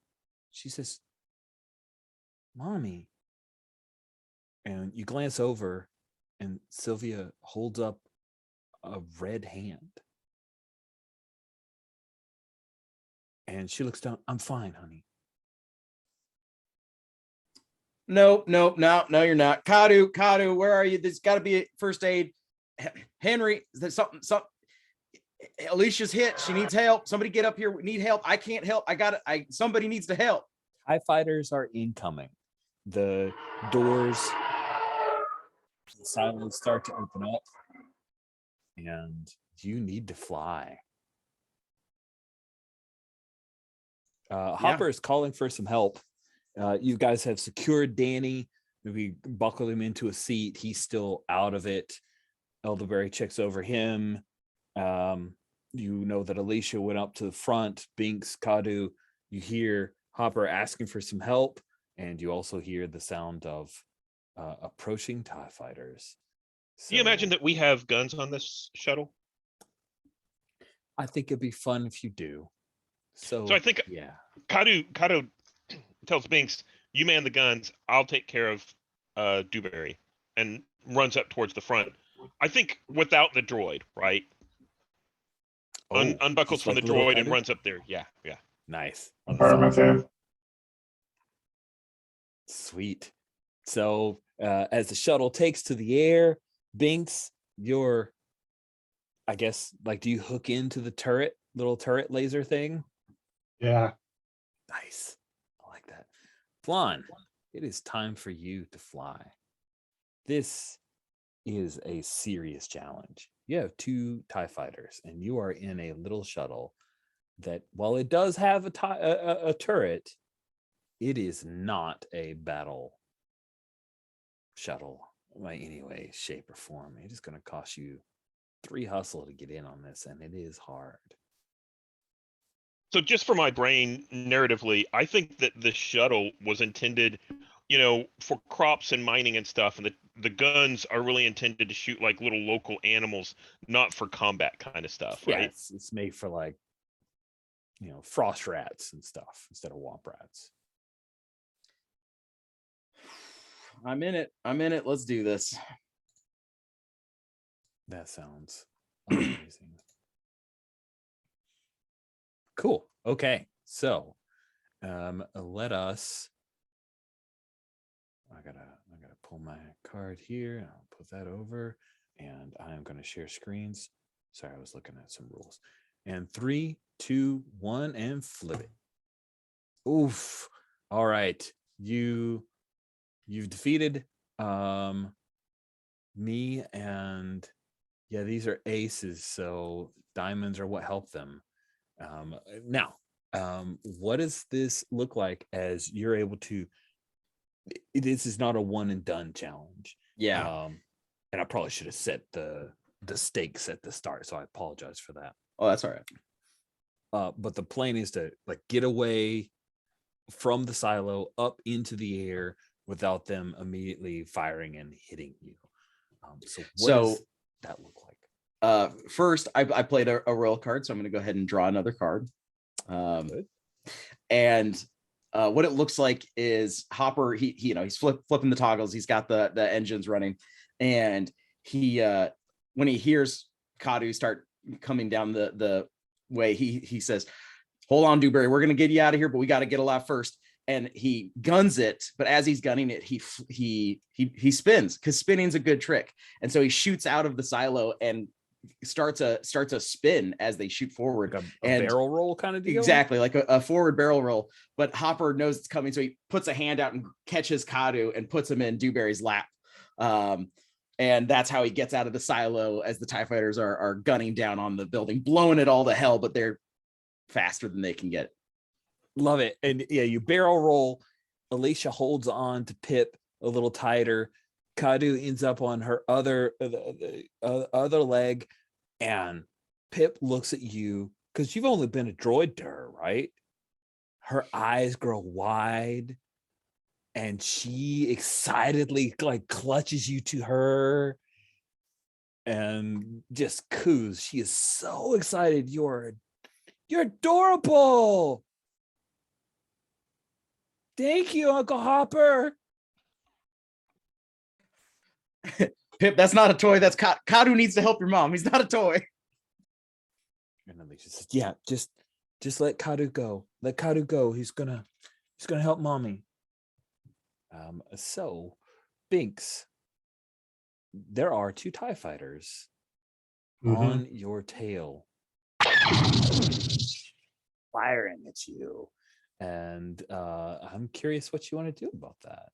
she says, "Mommy." And you glance over, and Sylvia holds up a red hand. And she looks down. "I'm fine, honey." No, you're not. Kadu, where are you? There's got to be a first aid. Henry, there's something. Alicia's hit. She needs help. Somebody get up here. We need help. I can't help. Somebody needs to help. TIE fighters are incoming. The doors, the silos start to open up, and you need to fly. Hopper is calling for some help. You guys have secured Danny. Maybe buckled him into a seat. He's still out of it. Elderberry checks over him. You know that Alicia went up to the front. Binks, Kadu. You hear Hopper asking for some help, and you also hear the sound of approaching TIE fighters. Do you imagine that we have guns on this shuttle? I think it'd be fun if you do. So I think Kadu tells Binks, "You man the guns. I'll take care of Dewberry," and runs up towards the front. I think without the droid, right? Unbuckles from like the droid and Kadu? runs up there. Yeah. Nice. Affirmative. Sweet. So as the shuttle takes to the air, Binks, I guess, like, do you hook into the little turret laser thing? Yeah. Nice. I like that. Flan, it is time for you to fly. This is a serious challenge. You have 2 TIE fighters, and you are in a little shuttle that, while it does have a turret, it is not a battle shuttle by any way, shape, or form. It is going to cost you 3 hustle to get in on this, and it is hard. So just for my brain, narratively, I think that the shuttle was intended, for crops and mining and stuff, and the guns are really intended to shoot like little local animals, not for combat kind of stuff, right? Yeah, it's made for, like, frost rats and stuff instead of womp rats. I'm in it. Let's do this. That sounds amazing. Cool. Okay. So let us. I gotta pull my card here, and I'll put that over, and I am gonna share screens. Sorry, I was looking at some rules. And 3, 2, 1, and flip it. Oof. All right. You've defeated me, and yeah, these are aces, so diamonds are what help them. Now, what does this look like as you're able to? This is not a one and done challenge. Yeah. And I probably should have set the stakes at the start, so I apologize for that. Oh, that's all right. But the plan is to, like, get away from the silo up into the air without them immediately firing and hitting you. So what does that look like? First, I played a royal card, so I'm going to go ahead and draw another card. Good. And what it looks like is Hopper. He's flipping the toggles. He's got the engines running, and he when he hears Kadu start coming down the way, he says, "Hold on, Dewberry. We're going to get you out of here, but we got to get alive first." And he guns it, but as he's gunning it, he spins, because spinning's a good trick. And so he shoots out of the silo and starts a spin as they shoot forward. Like a And barrel roll kind of deal. exactly, like a forward barrel roll. But Hopper knows it's coming, so he puts a hand out and catches Kadu and puts him in Dewberry's lap. And that's how he gets out of the silo as the TIE fighters are gunning down on the building, blowing it all to hell, but they're faster than they can get. Love it. And yeah, you barrel roll. Alicia holds on to Pip a little tighter. Kadu ends up on her other leg, and Pip looks at you because you've only been a droid to her, right? Her eyes grow wide, and she excitedly like clutches you to her and just coos. She is so excited. You're adorable. Thank you, Uncle Hopper. Pip, that's not a toy. That's Kadu needs to help your mom. He's not a toy. And Alicia says, yeah, just let Kadu go. Let Kadu go. He's gonna help mommy. So Binks, there are 2 TIE fighters on your tail firing at you. And I'm curious what you want to do about that.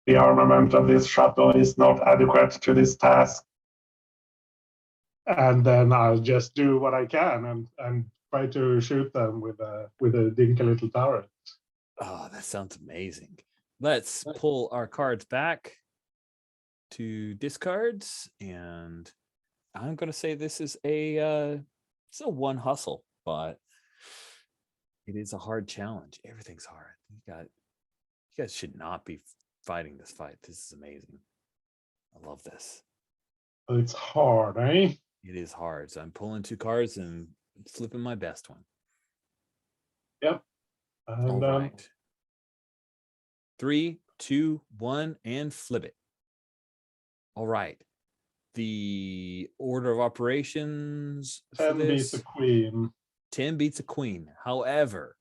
The armament of this shuttle is not adequate to this task. And then I'll just do what I can and try to shoot them with a dinky little turret. Oh, that sounds amazing. Let's pull our cards back to discards, and I'm going to say this is it's a 1 hustle, but it is a hard challenge. Everything's hard. You guys should not be fighting this fight. This is amazing. I love this. It's hard, eh? It is hard. So I'm pulling 2 cards and flipping my best one. Yep. And All right. 3, 2, 1, and flip it. All right. The order of operations for 10 beats this, a queen. 10 beats a queen. However,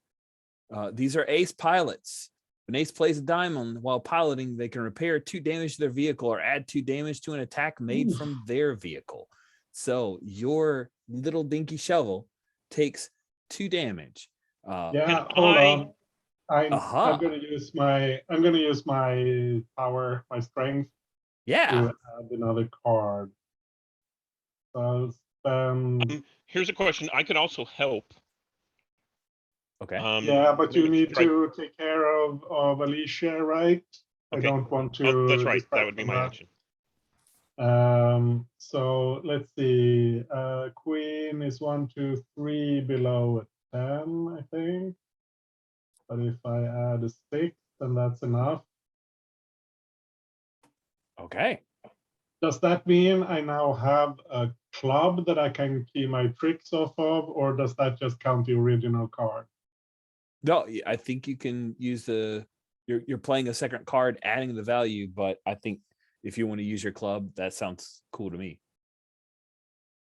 these are ace pilots. When ace plays a diamond while piloting, they can repair 2 damage to their vehicle or add 2 damage to an attack made from their vehicle. So your little dinky shovel takes 2 damage. Yeah, hold on. I'm gonna use my power, my strength Yeah. to add another card. So Here's a question. I could also help. Okay. yeah, but you need try- to take care of Alicia, right? I Okay. don't want to. Oh, that's right. That distract would be from my that. action. So let's see. Queen is 1, 2, 3 below a 10, I think. But if I add a 6, then that's enough. Okay. Does that mean I now have a club that I can key my tricks off of, or does that just count the original card? No, I think you can use you're playing a second card, adding the value, but I think if you want to use your club, that sounds cool to me.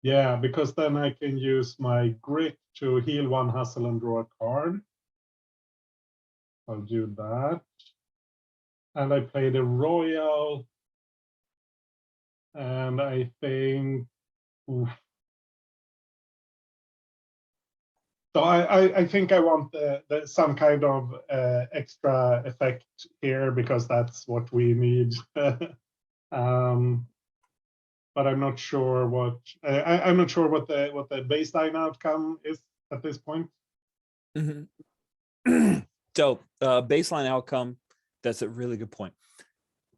Yeah, because then I can use my grit to heal 1 hustle and draw a card. I'll do that. And I play the royal. And I think. Oof. So I think I want some kind of extra effect here because that's what we need. But I'm not sure what I'm not sure what the baseline outcome is at this point. Mm-hmm. So baseline outcome, that's a really good point.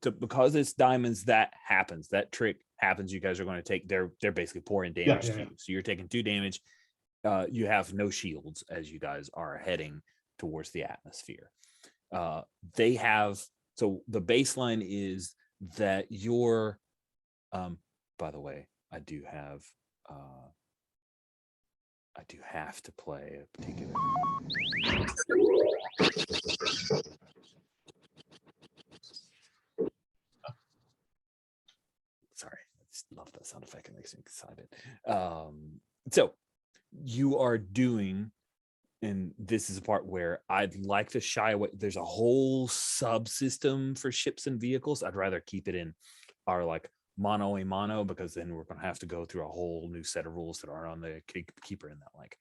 So because it's diamonds, that happens. That trick happens. You guys are going to take. They're basically pouring damage to you. So you're taking 2 damage. You have no shields as you guys are heading towards the atmosphere. They have. So the baseline is that you're. By the way, I do have to play a particular. Sorry, I just love that sound effect. It makes me excited. So you are doing, and this is a part where I'd like to shy away. There's a whole subsystem for ships and vehicles. I'd rather keep it in our like mono a mono, because then we're going to have to go through a whole new set of rules that aren't on the keeper in that link.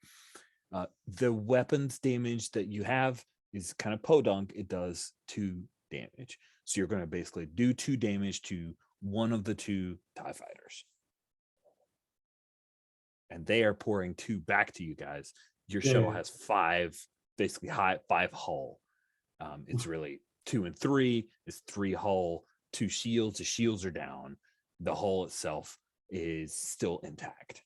The weapons damage that you have is kind of podunk. It does 2 damage. So you're going to basically do 2 damage to one of the 2 TIE fighters. And they are pouring 2 back to you guys. Your shuttle has 5, basically 5 hull. It's really 2 and 3. It's 3 hull, 2 shields. The shields are down. The hull itself is still intact.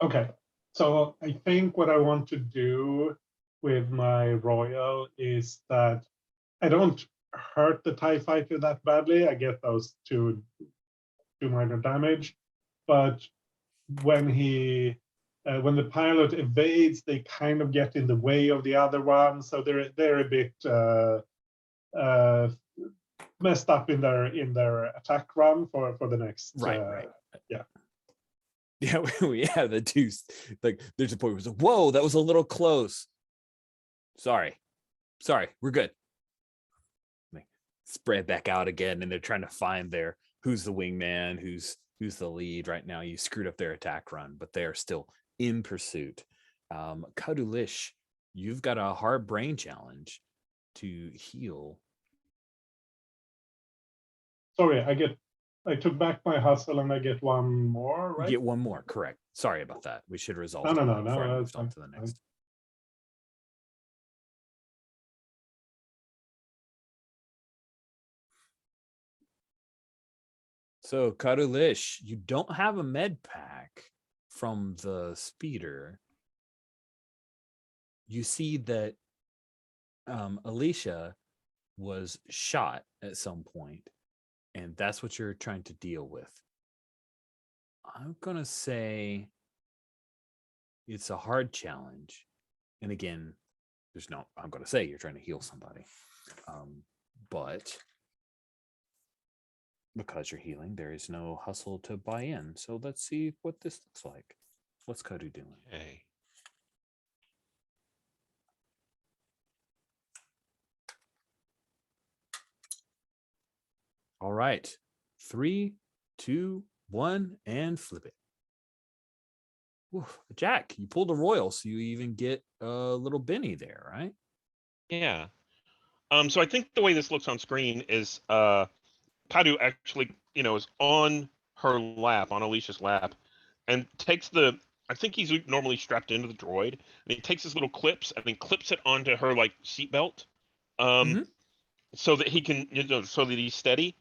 Okay. So I think what I want to do with my Royal is that I don't hurt the TIE fighter that badly. I get those 2 minor damage. But when when the pilot evades, they kind of get in the way of the other one. So they're a bit messed up in their attack run for the next. Right. Yeah. Yeah, the 2, like there's a point where it's like, whoa, that was a little close. Sorry, we're good. They spread back out again, and they're trying to find who's the wingman, who's the lead. Right now, you screwed up their attack run, but they are still in pursuit. Kadulish, you've got a hard brain challenge to heal. Sorry, I took back my hustle and I get 1 more, right? You get 1 more, correct. Sorry about that. We should resolve No, that before I moved on that's to the fine. next. So, Kadulish, you don't have a med pack from the speeder. You see that Alicia was shot at some point, and that's what you're trying to deal with. I'm going to say it's a hard challenge. And again, I'm going to say you're trying to heal somebody. But because you're healing, there is no hustle to buy in. So let's see what this looks like. What's Kodu doing? Hey. All right. 3, 2, 1, and flip it. Oof, Jack, you pulled a royal, so you even get a little Benny there, right? Yeah. So I think the way this looks on screen is Kadu actually, is on her lap, on Alicia's lap, and takes I think he's normally strapped into the droid, and he takes his little clips and then clips it onto her like seatbelt, so that he can, so that he's steady.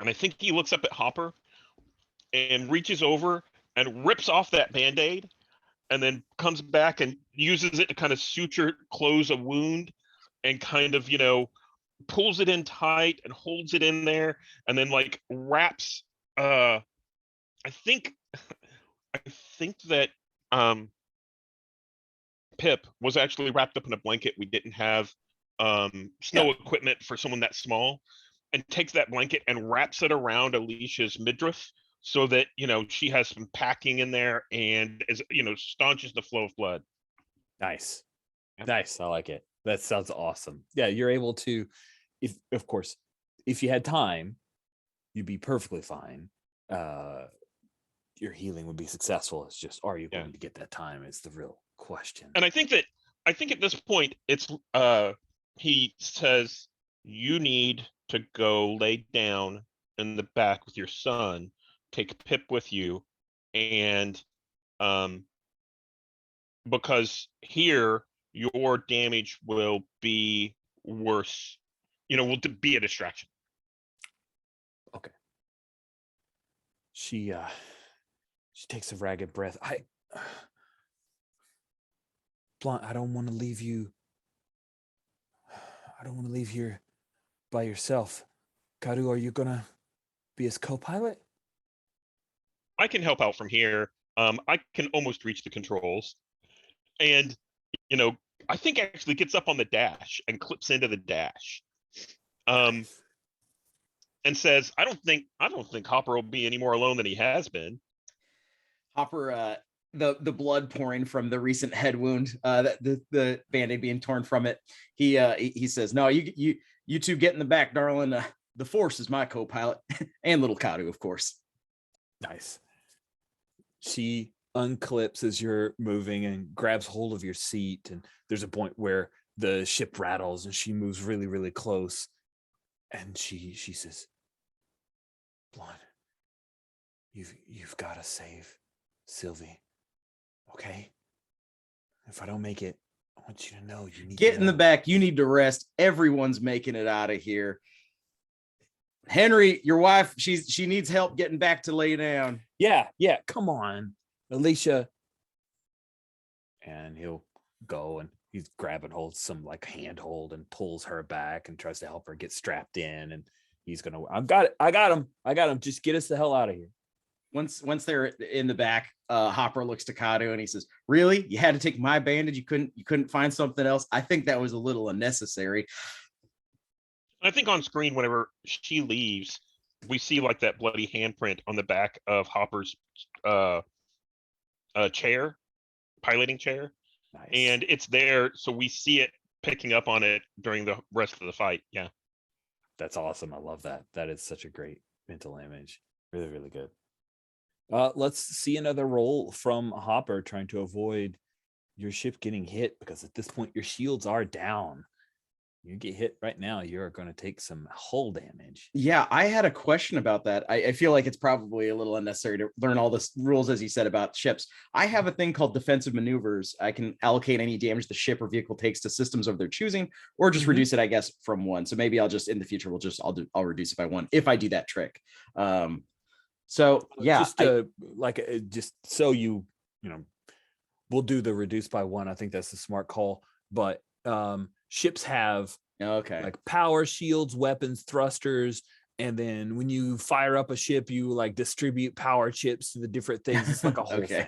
And I think he looks up at Hopper and reaches over and rips off that Band-Aid, and then comes back and uses it to kind of close a wound, and kind of, pulls it in tight and holds it in there, and then like wraps. I think that Pip was actually wrapped up in a blanket. We didn't have snow equipment for someone that small, and takes that blanket and wraps it around Alicia's midriff, so that she has some packing in there, and is staunches the flow of blood. Nice. I like it. That sounds awesome. Yeah, you're able to, if you had time, you'd be perfectly fine. Your healing would be successful. It's just, are you going to get that time is the real question. And I think at this point, it's he says, you need to go lay down in the back with your son, take Pip with you, and because here your damage will be worse, will be a distraction. Okay. She takes a ragged breath. Blunt, I don't want to leave you. I don't want to leave here by yourself. Kadu, are you gonna be his co-pilot? I can help out from here. I can almost reach the controls, and I think actually gets up on the dash and clips into the dash, and says, "I don't think Hopper will be any more alone than he has been." Hopper, the blood pouring from the recent head wound, the Band-Aid being torn from it. He says, "No, you two get in the back, darling. the Force is my co-pilot, and little Kadu, of course. Nice. She unclips as you're moving and grabs hold of your seat. And there's a point where the ship rattles and she moves really, really close. And she says, Blonde, you've got to save Sylvie. Okay? If I don't make it, I want you to know you need Get to in the know. back. You need to rest. Everyone's making it out of here. Henry, your wife, she needs help getting back to lay down. Yeah, come on, Alicia. And he'll go and he's grabbing hold some like handhold and pulls her back and tries to help her get strapped in. And he's gonna, I got him. Just get us the hell out of here. Once they're in the back, Hopper looks to Kadu and he says, "Really? You had to take my bandage? You couldn't find something else? I think that was a little unnecessary." I think on screen, whenever she leaves, we see like that bloody handprint on the back of Hopper's chair, piloting chair, Nice. and it's there, so we see it picking up on it during the rest of the fight. Yeah, That's awesome. I love that. That is such a great mental image. Really, really good. Let's see another roll from Hopper trying to avoid your ship getting hit, because at this point your shields are down. You get hit right now, you're going to take some hull damage. Yeah, I had a question about that. I feel like it's probably a little unnecessary to learn all the rules, as you said, about ships. I have a thing called defensive maneuvers. I can allocate any damage the ship or vehicle takes to systems of their choosing, or just reduce it, I guess, from 1. So maybe I'll just, in the future, I'll reduce if I want, if I do that trick. So yeah, just just so you know, we'll do the reduce by 1. I think that's a smart call. But ships have like power shields, weapons, thrusters, and then when you fire up a ship, you like distribute power chips to the different things. It's like a whole thing.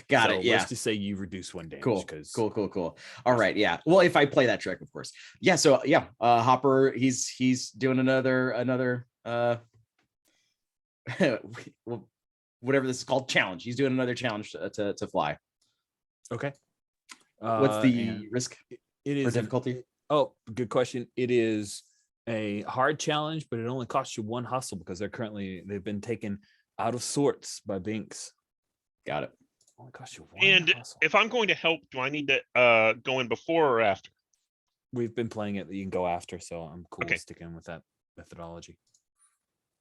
Got it. Yeah. Let's just say you reduce 1 damage. Cool. All right. Yeah. Well, if I play that trick, of course. Yeah. So yeah, Hopper, he's doing another whatever this is called, challenge. He's doing another challenge to fly. Okay. What's the risk? It is difficulty. Good question. It is a hard challenge, but it only costs you 1 hustle because they've been taken out of sorts by Binks. Got it. Only costs you 1 and hustle. if I'm going to help, do I need to go in before or after? We've been playing it that you can go after, so I'm cool Okay. sticking with that methodology.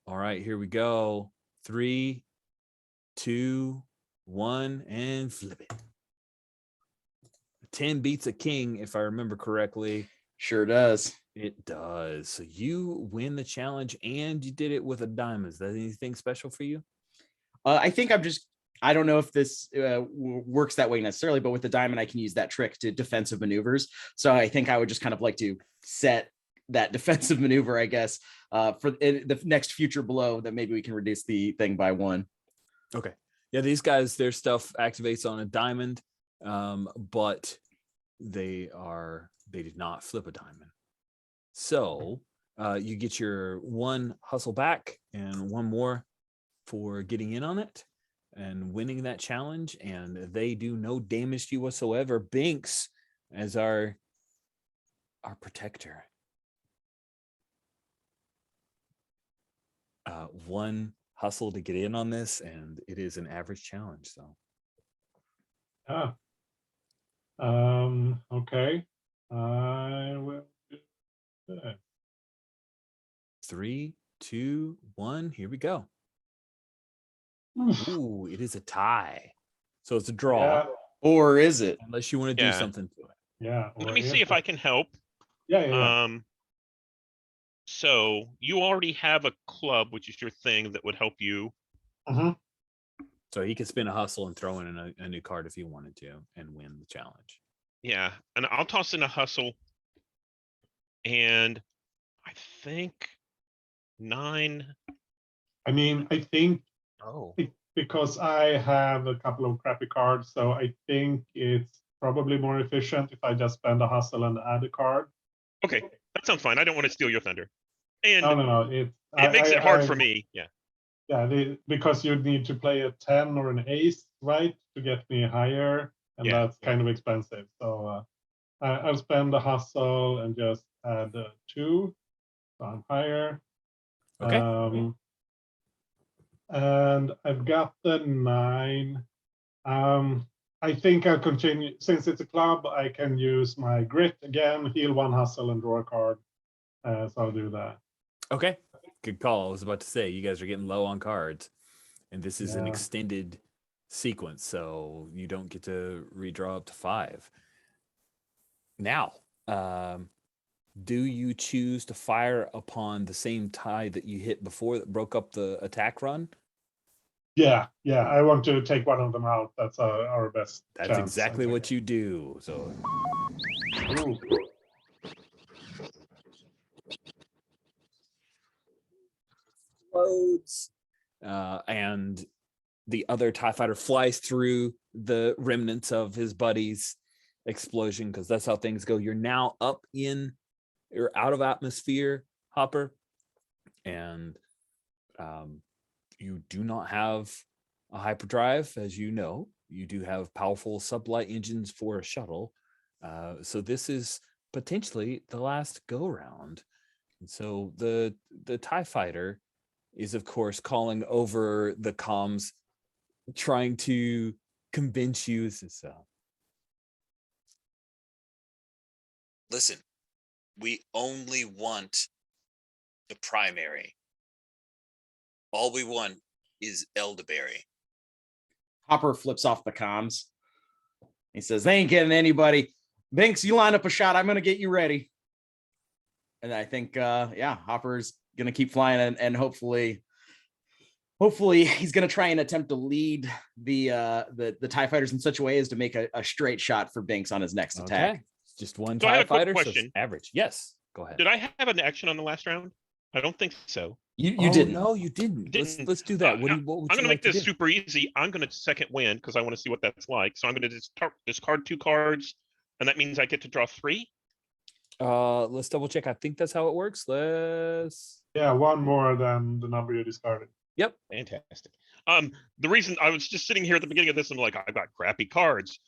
All right, here we go. 3, 2, 1, and flip it. 10 beats a king, if I remember correctly. Sure does. It does. So you win the challenge, and you did it with a diamond. Is that anything special for you? I think I don't know if this works that way necessarily, but with the diamond, I can use that trick to defensive maneuvers. So I think I would just kind of like to set that defensive maneuver, I guess, for the next future blow, that maybe we can reduce the thing by 1. Okay. Yeah, these guys, their stuff activates on a diamond, but they did not flip a diamond. So you get your 1 hustle back and 1 more for getting in on it and winning that challenge, and they do no damage to you whatsoever. Binks, as our protector, 1 hustle to get in on this, and it is an average challenge. So okay, I will do that. 3, 2, 1, here we go. Ooh, it is a tie. So it's a draw. Yeah, Or is it? Unless you want to do something to it. yeah. Let me see if I can help. Yeah. So you already have a club, which is your thing that would help you. So he could spin a hustle and throw in a new card if he wanted to and win the challenge. Yeah, and I'll toss in a hustle, and I think 9. I mean, I think Oh, because I have a couple of crappy cards, so I think it's probably more efficient if I just spend a hustle and add a card. Okay, that sounds fine. I don't want to steal your thunder, and No. it makes it hard for me. Yeah. Yeah, because you need to play a 10 or an ace, right, to get me higher, and that's kind of expensive. So I'll spend a hustle and just add 2, so I'm higher. Okay. And I've got the 9. I think I'll continue. Since it's a club, I can use my grit again, heal 1 hustle, and draw a card. So I'll do that. Okay. Good call. I was about to say, you guys are getting low on cards. And this is an Yeah. extended sequence, so you don't get to redraw up to 5. Now, do you choose to fire upon the same tie that you hit before that broke up the attack run? Yeah. I want to take one of them out. That's our best That's chance, exactly what you do. So Ooh. explodes, and the other TIE fighter flies through the remnants of his buddy's explosion, because that's how things go. You're now you're out of atmosphere, Hopper, and you do not have a hyperdrive, as you know. You do have powerful sublight engines for a shuttle. So this is potentially the last go round. And so the TIE fighter is, of course, calling over the comms, trying to convince you. Listen, we only want the primary. All we want is elderberry. Hopper flips off the comms. He says, they ain't getting anybody. Binks, you line up a shot. I'm going to get you ready. And I think, Hopper's going to keep flying, and hopefully he's going to try and attempt to lead the TIE fighters in such a way as to make a straight shot for Binks on his next attack. Okay. Just one So I have TIE a quick fighter, so it's question. average. Yes, go ahead. Did I have an action on the last round? I don't think so. You didn't. No, you didn't. Didn't. Let's do that. What would I'm you going to like make to this do? super easy. I'm going to second win because I want to see what that's like. So I'm going to discard 2 cards, and that means I get to draw 3. Let's double check. I think that's how it works. Yeah, 1 more than the number you discarded. Yep. Fantastic. The reason I was just sitting here at the beginning of this, I'm like, I've got crappy cards.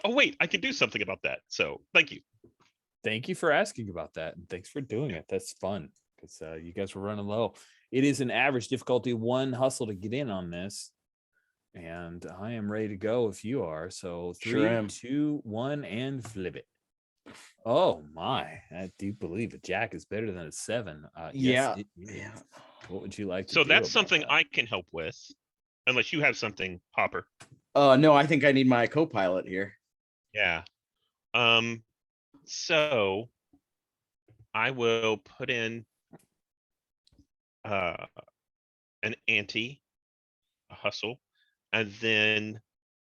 Oh wait, I can do something about that. So thank you. Thank you for asking about that, and thanks for doing it. That's fun, because you guys were running low. It is an average difficulty 1 hustle to get in on this, and I am ready to go if you are. So 3, Sure am. 2, 1, and flip it. Oh my! I do believe a jack is better than a 7. Yes, it is. Yeah. What would you like to So do? that's about something that? I can help with, unless you have something, Hopper. No, I think I need my co-pilot here. Yeah. So I will put in an ante, a hustle, and then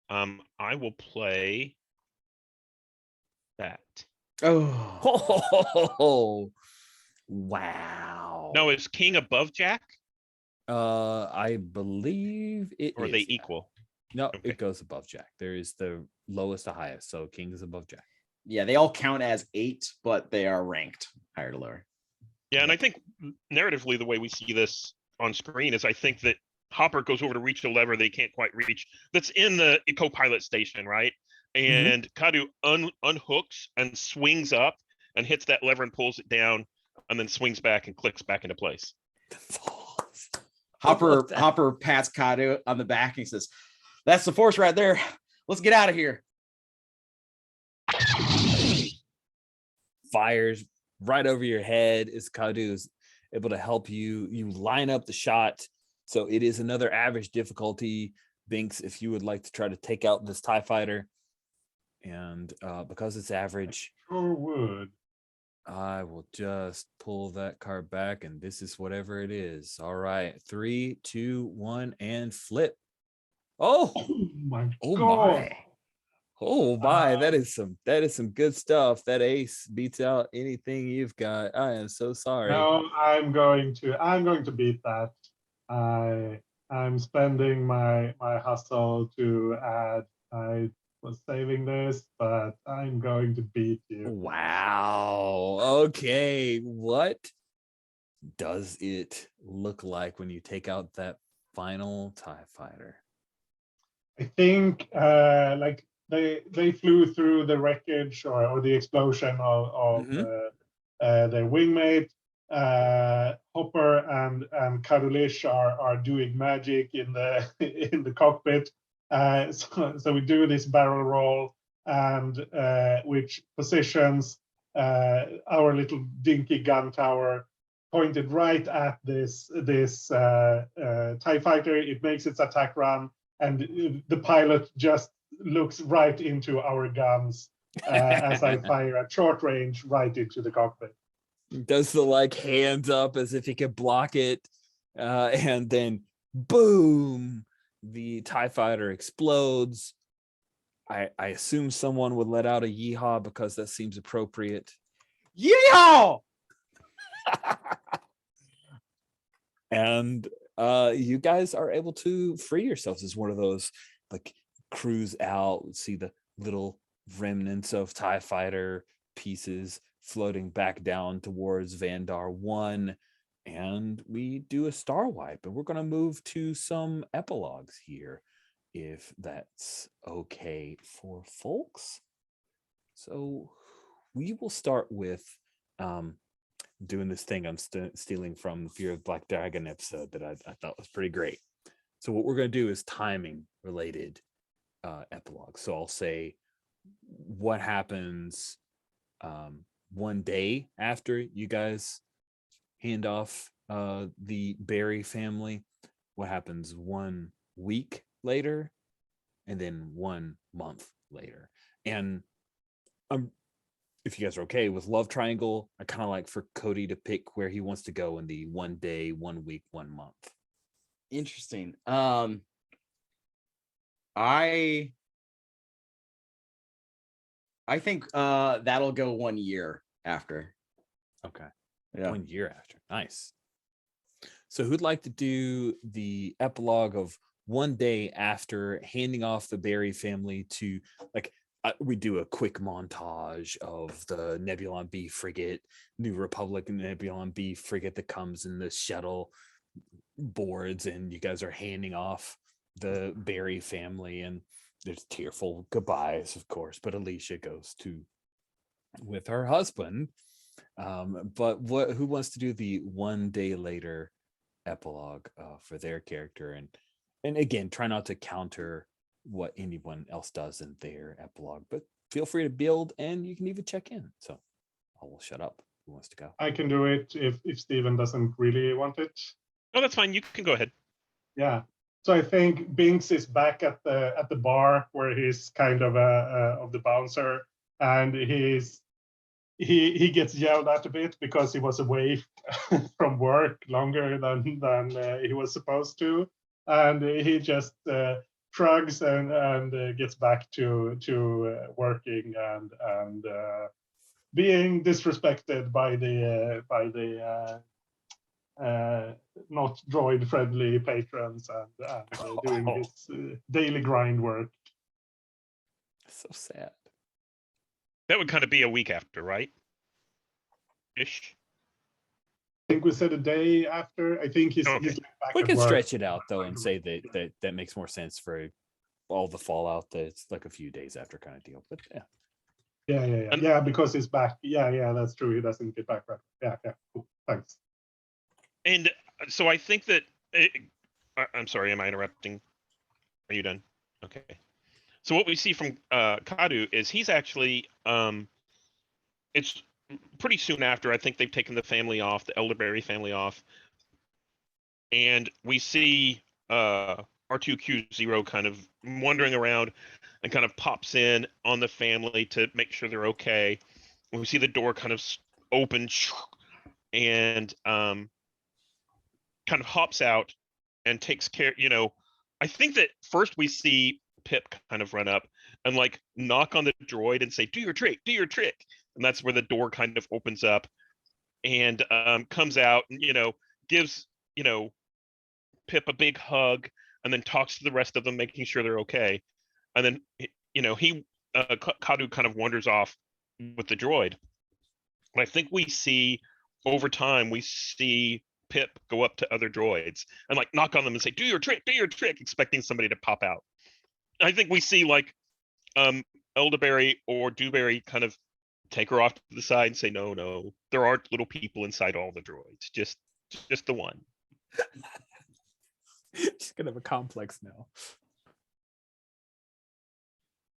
I will play that. Oh, Wow. No, is king above jack, I believe it or are is, they yeah. equal? No, Okay. it goes above jack. There is the lowest to highest, so king is above jack. yeah, they all count as 8, but they are ranked higher to lower. Yeah, and I think narratively, the way we see this on screen is I think that Hopper goes over to reach a lever they can't quite reach. That's in the co-pilot station, right? And Kadu unhooks and swings up and hits that lever and pulls it down, and then swings back and clicks back into place. Hopper pats Kadu on the back and he says, "That's the force right there. Let's get out of here." Fires right over your head as Kadu is able to help you. You line up the shot. So it is another average difficulty, Binks, if you would like to try to take out this TIE fighter. And because it's average, Sure would. I will just pull that card back, and this is whatever it is. All right, 3, 2, 1, and flip. Oh, My oh God. my. Oh my, that is some good stuff. That ace beats out anything you've got. I am so sorry. No, I'm going to beat that. I'm spending my hustle to add. I was saving this, but I'm going to beat you. Wow. Okay. What does it look like when you take out that final TIE fighter? I think like they flew through the wreckage or the explosion of Mhm. their wingmate. Hopper and Karulish are doing magic in the in the cockpit. So we do this barrel roll, and which positions our little dinky gun tower pointed right at this TIE fighter. It makes its attack run, and the pilot just looks right into our guns as I fire at short range right into the cockpit. Does the like hands up as if he could block it, and then boom, the TIE fighter explodes. I assume someone would let out a yeehaw because that seems appropriate. Yeah. And you guys are able to free yourselves as one of those like cruise out, see the little remnants of TIE fighter pieces floating back down towards Vandar 1, and we do a star wipe, and we're going to move to some epilogues here, if that's okay for folks. So we will start with doing this thing I'm stealing from the Fear of Black Dragon episode that I thought was pretty great. So what we're going to do is timing related epilogue. So I'll say what happens one day after you guys hand off the Barry family, what happens 1 week later, and then 1 month later. And if you guys are okay with Love Triangle, I kind of like for Cody to pick where he wants to go in the 1 day, 1 week, 1 month. Interesting. I think that'll go 1 year after. Okay. Yeah. 1 year after. Nice. So who'd like to do the epilogue of 1 day after handing off the Barry family to, like, we do a quick montage of the Nebulon B frigate, New Republic Nebulon B frigate that comes in the shuttle boards, and you guys are handing off the Barry family, and there's tearful goodbyes, of course, but Alicia goes to with her husband. But who wants to do the 1 day later epilogue for their character? And again, try not to counter what anyone else does in their epilogue, but feel free to build, and you can even check in. So I will shut up. Who wants to go? I can do it if Steven doesn't really want it. Oh, that's fine. You can go ahead. Yeah. So I think Binks is back at the bar where he's kind of of the bouncer, and he gets yelled at a bit because he was away from work longer than he was supposed to, and he just shrugs and gets back to working and being disrespected by the not droid friendly patrons and doing his daily grind work. So sad. That would kind of be a week after, right? Ish. I think we said a day after. I think he's Okay. back We at can work. stretch it out though and say that makes more sense for all the fallout, that it's like a few days after kind of deal. But yeah. Yeah, because he's back. Yeah, that's true. He doesn't get back right. Yeah, cool. Thanks. And so I think that I'm sorry, am I interrupting? Are you done? Okay. So what we see from Kadu is he's actually it's pretty soon after. I think they've taken the family off, the Elderberry family off, and we see R2Q0 kind of wandering around and kind of pops in on the family to make sure they're okay. And we see the door kind of open and kind of hops out and takes care. I think that first we see Pip kind of run up and like knock on the droid and say, do your trick. And that's where the door kind of opens up and comes out and, gives, Pip a big hug and then talks to the rest of them, making sure they're okay. And then, Kadu kind of wanders off with the droid. And I think we see over time, we see Pip go up to other droids and like knock on them and say, do your trick, expecting somebody to pop out. I think we see like Elderberry or Dewberry kind of take her off to the side and say, no, there aren't little people inside all the droids. Just the one. She's gonna have a complex now.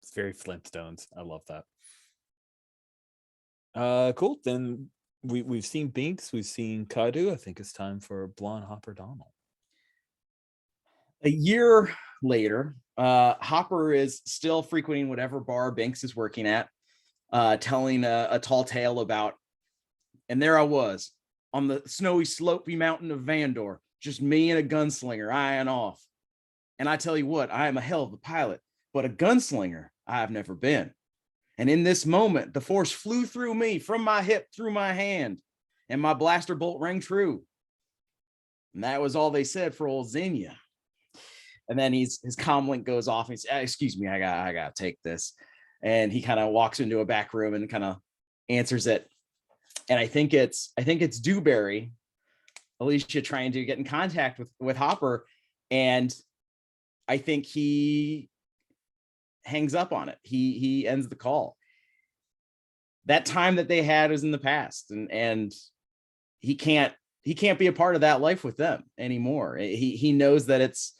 It's very Flintstones. I love that. Cool. Then we've seen Binks, we've seen Kadu. I think it's time for Blonde Hopper Donald. A year later, Hopper is still frequenting whatever bar Binks is working at, telling a tall tale about, and there I was on the snowy slopey mountain of Vandor, just me and a gunslinger eyeing off. And I tell you what, I am a hell of a pilot, but a gunslinger I have never been. And in this moment, the force flew through me, from my hip through my hand, and my blaster bolt rang true. And that was all they said for old Xenia. And then his comlink goes off and he says, excuse me, I gotta take this. And he kind of walks into a back room and kind of answers it. And I think it's Dewberry, Alicia, trying to get in contact with Hopper. And I think he hangs up on it. He ends the call. That time that they had is in the past, and he can't be a part of that life with them anymore. He knows that it's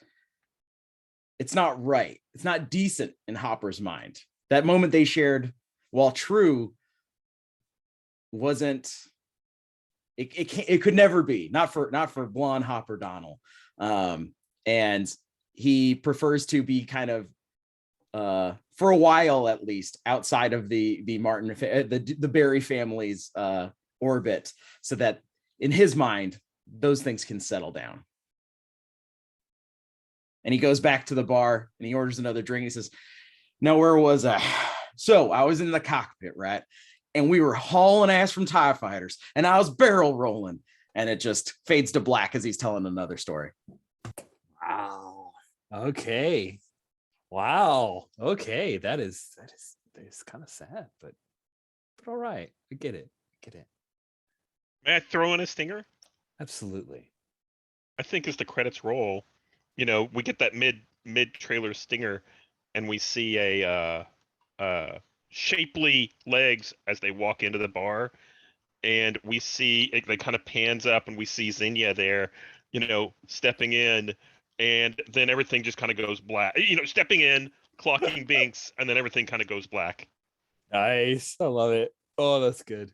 not right. It's not decent in Hopper's mind. That moment they shared, while true, wasn't. It could never be. Not for Blonde Hopper Donald. And he prefers to be kind of, for a while at least, outside of the Martin, the Barry family's orbit, so that in his mind those things can settle down. And he goes back to the bar and he orders another drink. He says, "Now, where was I? So I was in the cockpit, right? And we were hauling ass from TIE fighters, and I was barrel rolling." And it just fades to black as he's telling another story. Wow. Okay. Wow. Okay. That is kind of sad, but all right. I get it. May I throw in a stinger? Absolutely. I think as the credits roll, we get that mid trailer stinger, and we see a shapely legs as they walk into the bar, and we see it, they kind of pans up, and we see Xenia there, stepping in, and then everything just kind of goes black. Stepping in, clocking Binks, and then everything kind of goes black. Nice. I love it. Oh, that's good.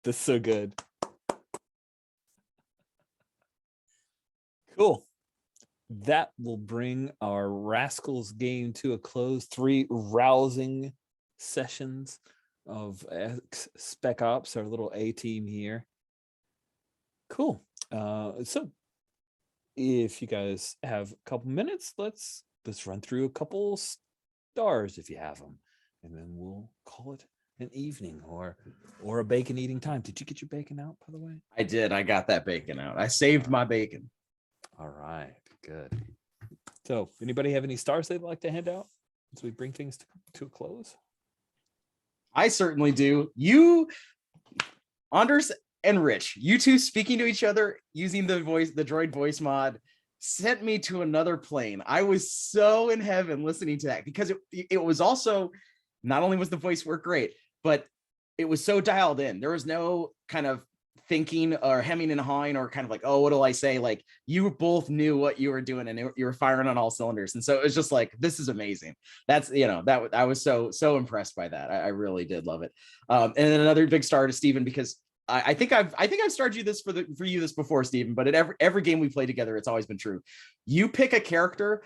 That's so good. Cool. That will bring our Rascals game to a close. 3 rousing sessions of Spec Ops, our little A team here. Cool. So if you guys have a couple minutes, let's run through a couple stars if you have them, and then we'll call it an evening or a bacon eating time. Did you get your bacon out, by the way? I did. I got that bacon out. I saved my bacon. All right, good. So anybody have any stars they'd like to hand out as we bring things to a close? I certainly do. You, Anders and Rich, you two speaking to each other using the droid voice mod, sent me to another plane. I was so in heaven listening to that, because it was also, not only was the voice work great, but it was so dialed in. There was no kind of thinking or hemming and hawing or kind of like, oh, what do I say? Like, you both knew what you were doing, and you were firing on all cylinders. And so it was just like, this is amazing. That's, that I was so impressed by that. I really did love it. And then another big star to Steven, because I think I've starred you this for you this before, Steven, but at every game we play together, it's always been true. You pick a character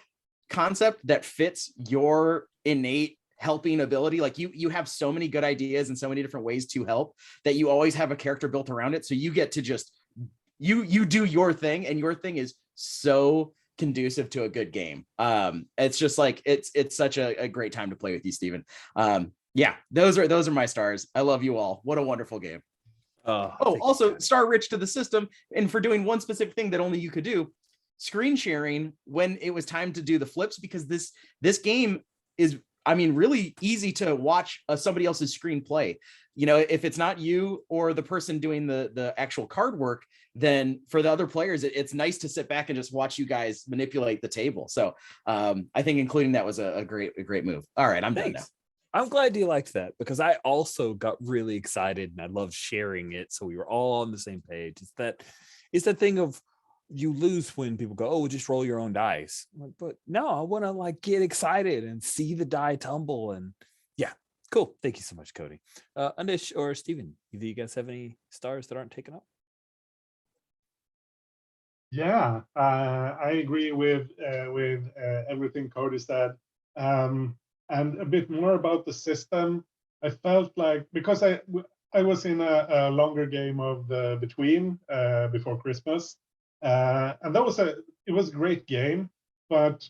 concept that fits your innate helping ability. Like you have so many good ideas and so many different ways to help, that you always have a character built around it. So you get to just, you do your thing, and your thing is so conducive to a good game. It's just like, it's such a great time to play with you, Steven. Yeah, those are my stars. I love you all. What a wonderful game. Also star Rich to the system, and for doing one specific thing that only you could do, screen sharing when it was time to do the flips, because this game is, really easy to watch somebody else's screen play. If it's not you or the person doing the actual card work, then for the other players, it's nice to sit back and just watch you guys manipulate the table. So I think including that was a great move. All right, I'm done now. I'm glad you liked that, because I also got really excited and I loved sharing it. So we were all on the same page. It's that thing of you lose when people go, oh, just roll your own dice. I'm like, but no, I want to like get excited and see the die tumble. And yeah, cool. Thank you so much, Cody. Anish or Steven, either you guys have any stars that aren't taken up? Yeah, I agree with everything Cody said, and a bit more about the system. I felt like, because I was in a longer game of the Between before Christmas, and it was a great game, but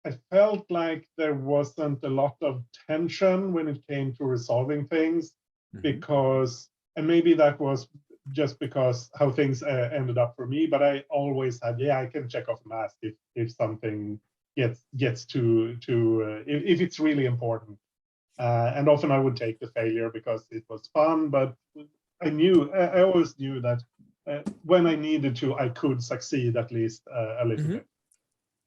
I felt like there wasn't a lot of tension when it came to resolving things, because, and maybe that was just because how things ended up for me, but I always had, yeah, I can check off a mask if something gets to if it's really important, and often I would take the failure because it was fun, but I always knew that when I needed to, I could succeed at least a little bit.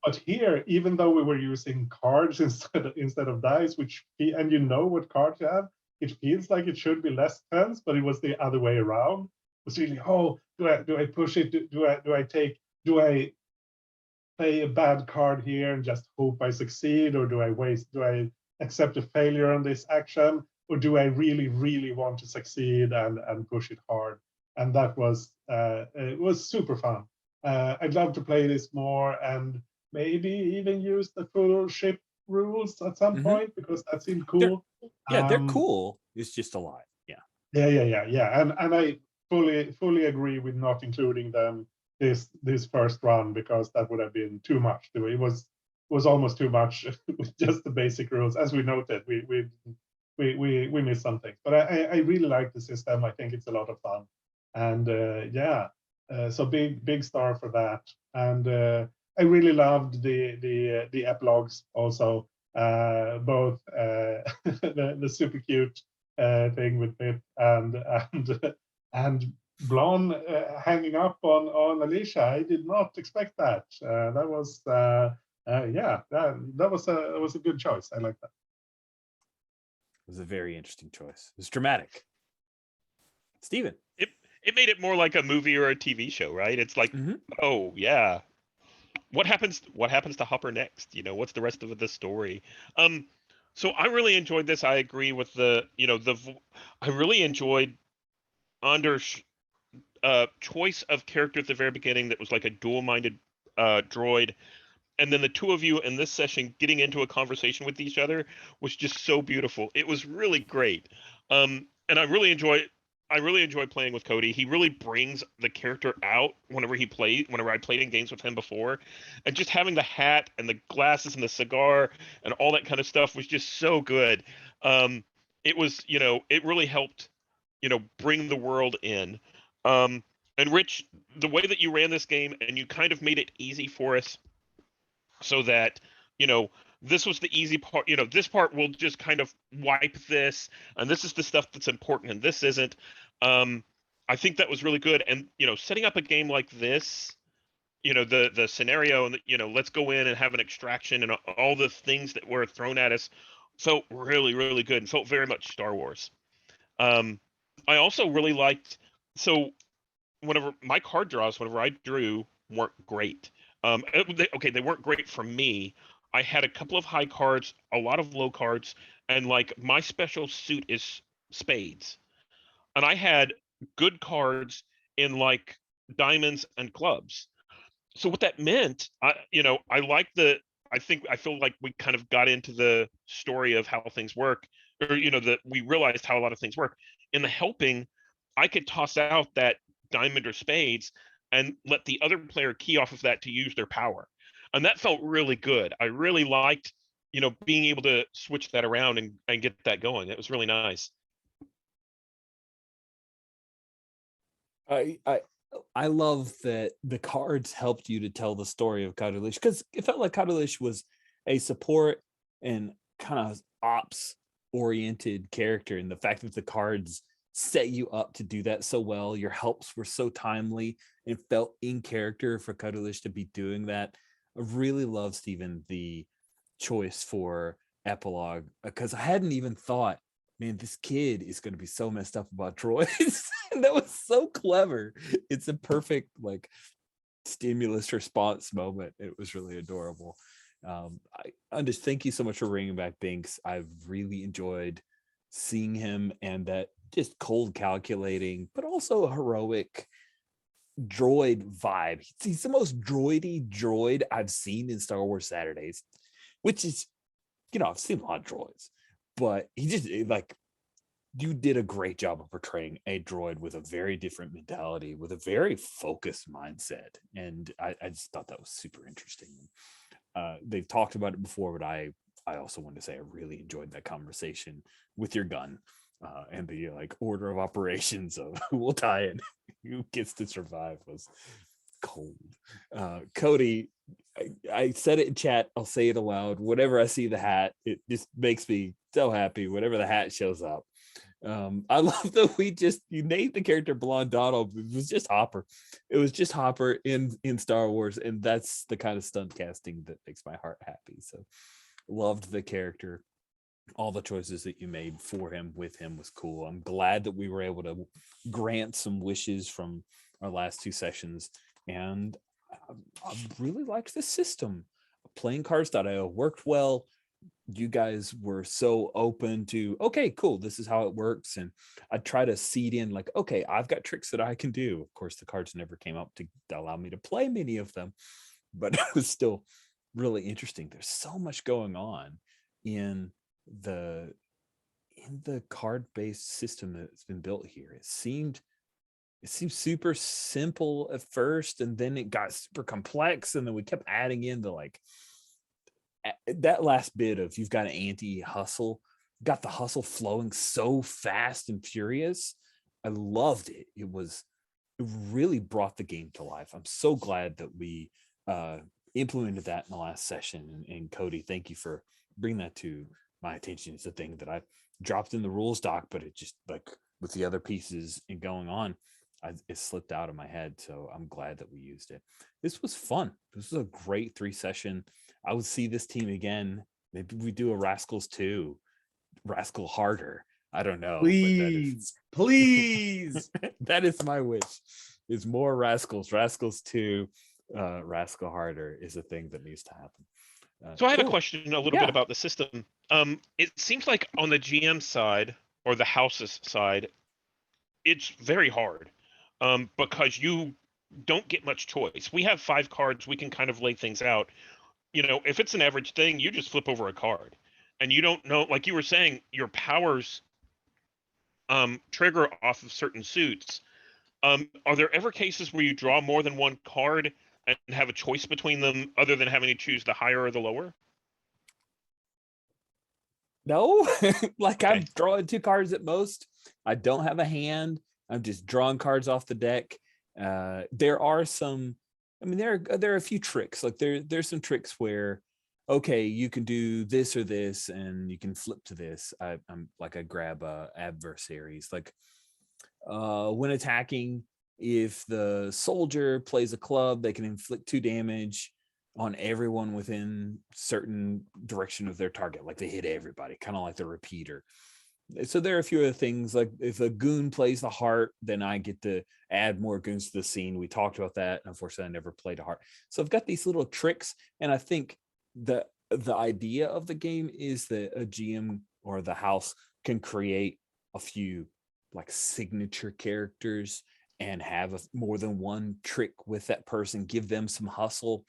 But here, even though we were using cards instead of dice, and you know what cards you have, it feels like it should be less tense, but it was the other way around. It's really, oh, do I push it? Do I play a bad card here and just hope I succeed, or do I accept a failure on this action, or do I really, really want to succeed and push it hard? And that was it was super fun. I'd love to play this more, and maybe even use the full ship rules at some point, because that seemed cool. They're cool. It's just a lot. Yeah. And I fully agree with not including them this first run, because that would have been too much. It was almost too much with just the basic rules. As we noted, we missed something. But I really like the system. I think it's a lot of fun. And so big star for that. And I really loved the epilogues also. Both the super cute thing with Pip and Blonde hanging up on Alicia. I did not expect that. That was that was a good choice. I like that. It was a very interesting choice. It was dramatic. Steven. It made it more like a movie or a TV show, right? It's like, oh yeah, what happens to Hopper next? What's the rest of the story? So I really enjoyed this. I agree with I really enjoyed Anders' choice of character at the very beginning that was like a dual-minded droid, and then the two of you in this session getting into a conversation with each other was just so beautiful. It was really great. And I really enjoy playing with Cody. He really brings the character out whenever I played in games with him before. And just having the hat and the glasses and the cigar and all that kind of stuff was just so good. It was, it really helped, bring the world in. And Rich, the way that you ran this game, and you kind of made it easy for us so that, this was the easy part. This part will just kind of wipe this, and this is the stuff that's important, and this isn't. I think that was really good. And setting up a game like this, the scenario, and let's go in and have an extraction, and all the things that were thrown at us felt really, really good, and felt very much Star Wars. I also really liked, so whenever my card draws, whenever I drew, weren't great. They weren't great for me. I had a couple of high cards, a lot of low cards, and like my special suit is spades. And I had good cards in like diamonds and clubs. So what that meant, I feel like we kind of got into the story of how things work, or that we realized how a lot of things work. In the helping, I could toss out that diamond or spades and let the other player key off of that to use their power. And that felt really good. I really liked, being able to switch that around and get that going. It was really nice. I love that the cards helped you to tell the story of Kadulish, because it felt like Kadulish was a support and kind of ops oriented character, and the fact that the cards set you up to do that so well, your helps were so timely and felt in character for Kadulish to be doing that. I really love, Steven, the choice for epilogue because I hadn't even thought, man, this kid is going to be so messed up about droids. And that was so clever. It's a perfect like stimulus response moment. It was really adorable. I just thank you so much for bringing back Binks. I've really enjoyed seeing him and that just cold calculating, but also heroic droid vibe. He's the most droidy droid I've seen in Star Wars Saturdays, which is, I've seen a lot of droids, but he just like, you did a great job of portraying a droid with a very different mentality, with a very focused mindset. And I just thought that was super interesting. They've talked about it before, but I also wanted to say I really enjoyed that conversation with your gun and the like order of operations of who will die and who gets to survive was cold. Cody, I said it in chat, I'll say it aloud. Whenever I see the hat, it just makes me so happy whenever the hat shows up. I love that you named the character Blonde Donald. It was just Hopper. It was just Hopper in Star Wars, and that's the kind of stunt casting that makes my heart happy. So loved the character. All the choices that you made for him, with him, was cool. I'm glad that we were able to grant some wishes from our last two sessions, and I really liked the system. Playing cards.io worked well. You guys were so open to, okay, cool, this is how it works. And I try to seed in like, okay, I've got tricks that I can do. Of course, the cards never came up to allow me to play many of them, but it was still really interesting. There's so much going on in the card-based system that's been built here. It seemed super simple at first, and then it got super complex, and then we kept adding in the like that last bit of you've got an anti-hustle, got the hustle flowing so fast and furious. I loved it. It really brought the game to life. I'm so glad that we implemented that in the last session. And Cody, thank you for bringing that to my attention. It's a thing that I dropped in the rules doc, but it just like with the other pieces and going on, it slipped out of my head. So I'm glad that we used it. This was fun. This was a great 3 session. I would see this team again. Maybe we do a Rascals 2, Rascal harder. I don't know. Please, please. That is my wish. Is more Rascals. Rascals 2, Rascal harder is a thing that needs to happen. So I had a Cool. question a little bit about the system. It seems like on the GM side or the house's side, it's very hard because you don't get much choice. We have 5 cards. We can kind of lay things out. If it's an average thing, you just flip over a card. And you don't know, like you were saying, your powers trigger off of certain suits. Are there ever cases where you draw more than one card and have a choice between them other than having to choose the higher or the lower? No, like Okay. I'm drawing 2 cards at most. I don't have a hand. I'm just drawing cards off the deck. There are some, there are a few tricks. Like there's some tricks where, okay, you can do this or this, and you can flip to this. I grab adversaries. Like when attacking, if the soldier plays a club, they can inflict 2 damage on everyone within certain direction of their target. Like they hit everybody, kind of like the repeater. So there are a few other things, like if a goon plays the heart, then I get to add more goons to the scene. We talked about that. Unfortunately, I never played a heart. So I've got these little tricks, and I think the idea of the game is that a GM or the house can create a few like signature characters and have more than one trick with that person, give them some hustle,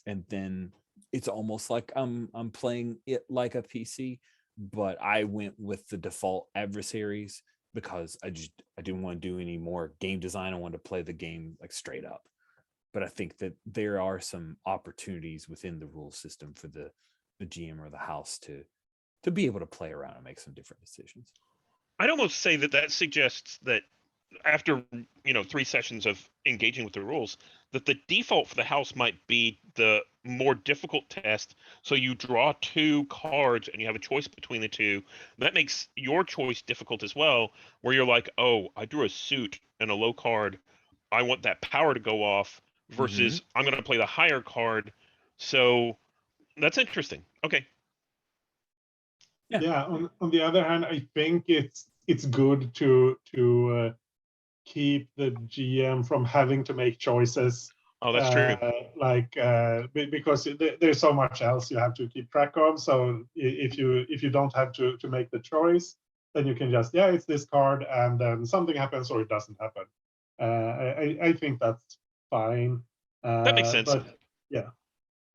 and then it's almost like I'm playing it like a PC. But I went with the default adversaries because I didn't want to do any more game design. I wanted to play the game like straight up. But I think that there are some opportunities within the rule system for the GM or the house to be able to play around and make some different decisions. I'd almost say that suggests that after 3 sessions of engaging with the rules, that the default for the house might be the more difficult test. So you draw 2 cards and you have a choice between the 2. That makes your choice difficult as well, where you're like, oh, I drew a suit and a low card. I want that power to go off versus I'm going to play the higher card. So that's interesting. Okay. Yeah. On the other hand, I think it's good to keep the GM from having to make choices. Oh, that's true. Because there's so much else you have to keep track of. So if you don't have to make the choice, then you can just it's this card, and then something happens or it doesn't happen. I think that's fine. That makes sense. But yeah.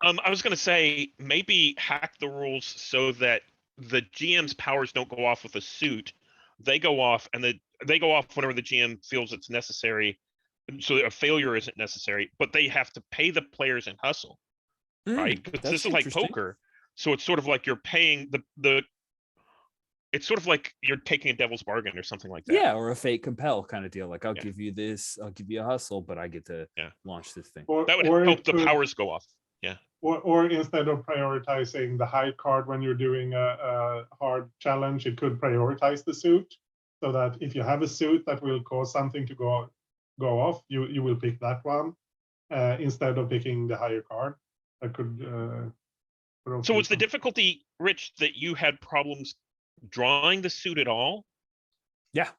I was going to say maybe hack the rules so that the GM's powers don't go off with a suit. They go off, and they go off whenever the GM feels it's necessary. So a failure isn't necessary, but they have to pay the players in hustle, right? Because That's this is like interesting. poker. So it's sort of like you're paying the. It's sort of like you're taking a devil's bargain or something like that. Yeah, or a fate compel kind of deal. Like I'll Yeah. give you this, I'll give you a hustle, but I get to launch this thing. Or, That would or help it the could- powers go off. Yeah. Or instead of prioritizing the high card when you're doing a hard challenge, it could prioritize the suit, so that if you have a suit that will cause something to go off, you will pick that one instead of picking the higher card. That could. So was the fun. difficulty, Rich, that you had problems drawing the suit at all? Yeah.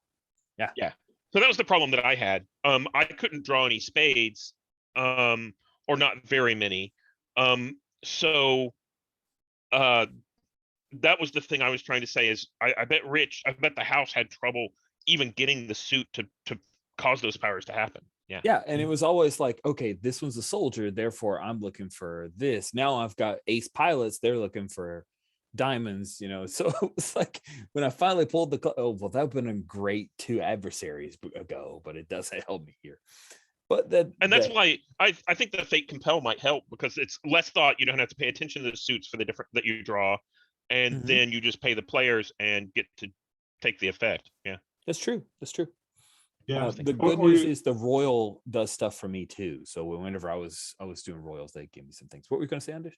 So that was the problem that I had. I couldn't draw any spades, or not very many. So that was the thing I was trying to say is I bet the house had trouble even getting the suit to cause those powers to happen. Yeah. Yeah, and it was always like, okay, this one's a soldier, therefore I'm looking for this. Now I've got ace pilots, they're looking for diamonds, So it was like when I finally pulled that would have been a great 2 adversaries ago, but it doesn't help me here. But that's why I think the fate compel might help, because it's less thought. You don't have to pay attention to the suits for the different that you draw, and then you just pay the players and get to take the effect. Yeah, that's true. Yeah. The good news is the royal does stuff for me too. So whenever I was doing royals, they gave me some things. What were you going to say, Anders?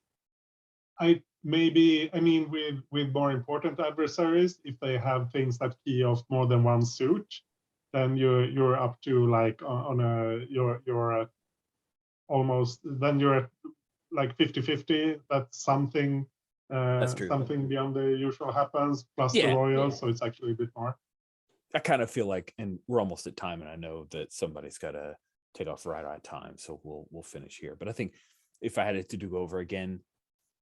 I mean, with more important adversaries, if they have things that key off more than one suit, then you're up to like you're at almost, then you're at like 50-50. That's something. That's true. Something beyond the usual happens, plus the royal, so it's actually a bit more. I kind of feel like, and we're almost at time, and I know that somebody's got to take off right on time, so we'll finish here. But I think if I had it to do over again,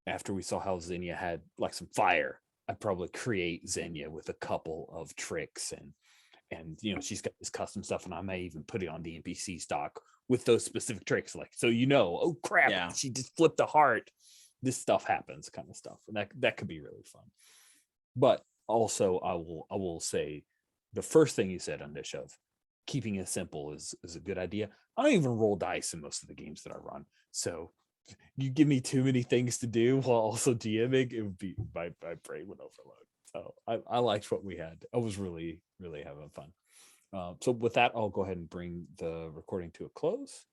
after we saw how Xenia had like some fire, I'd probably create Xenia with a couple of tricks, and she's got this custom stuff, and I may even put it on the NPC stock with those specific tricks, like oh crap, she just flipped a heart. This stuff happens, kind of stuff, and that could be really fun. But also, I will say, the first thing you said on this of keeping it simple is a good idea. I don't even roll dice in most of the games that I run, so you give me too many things to do while also DMing, it would be my brain would overload. So I liked what we had. I was really having fun. So with that, I'll go ahead and bring the recording to a close.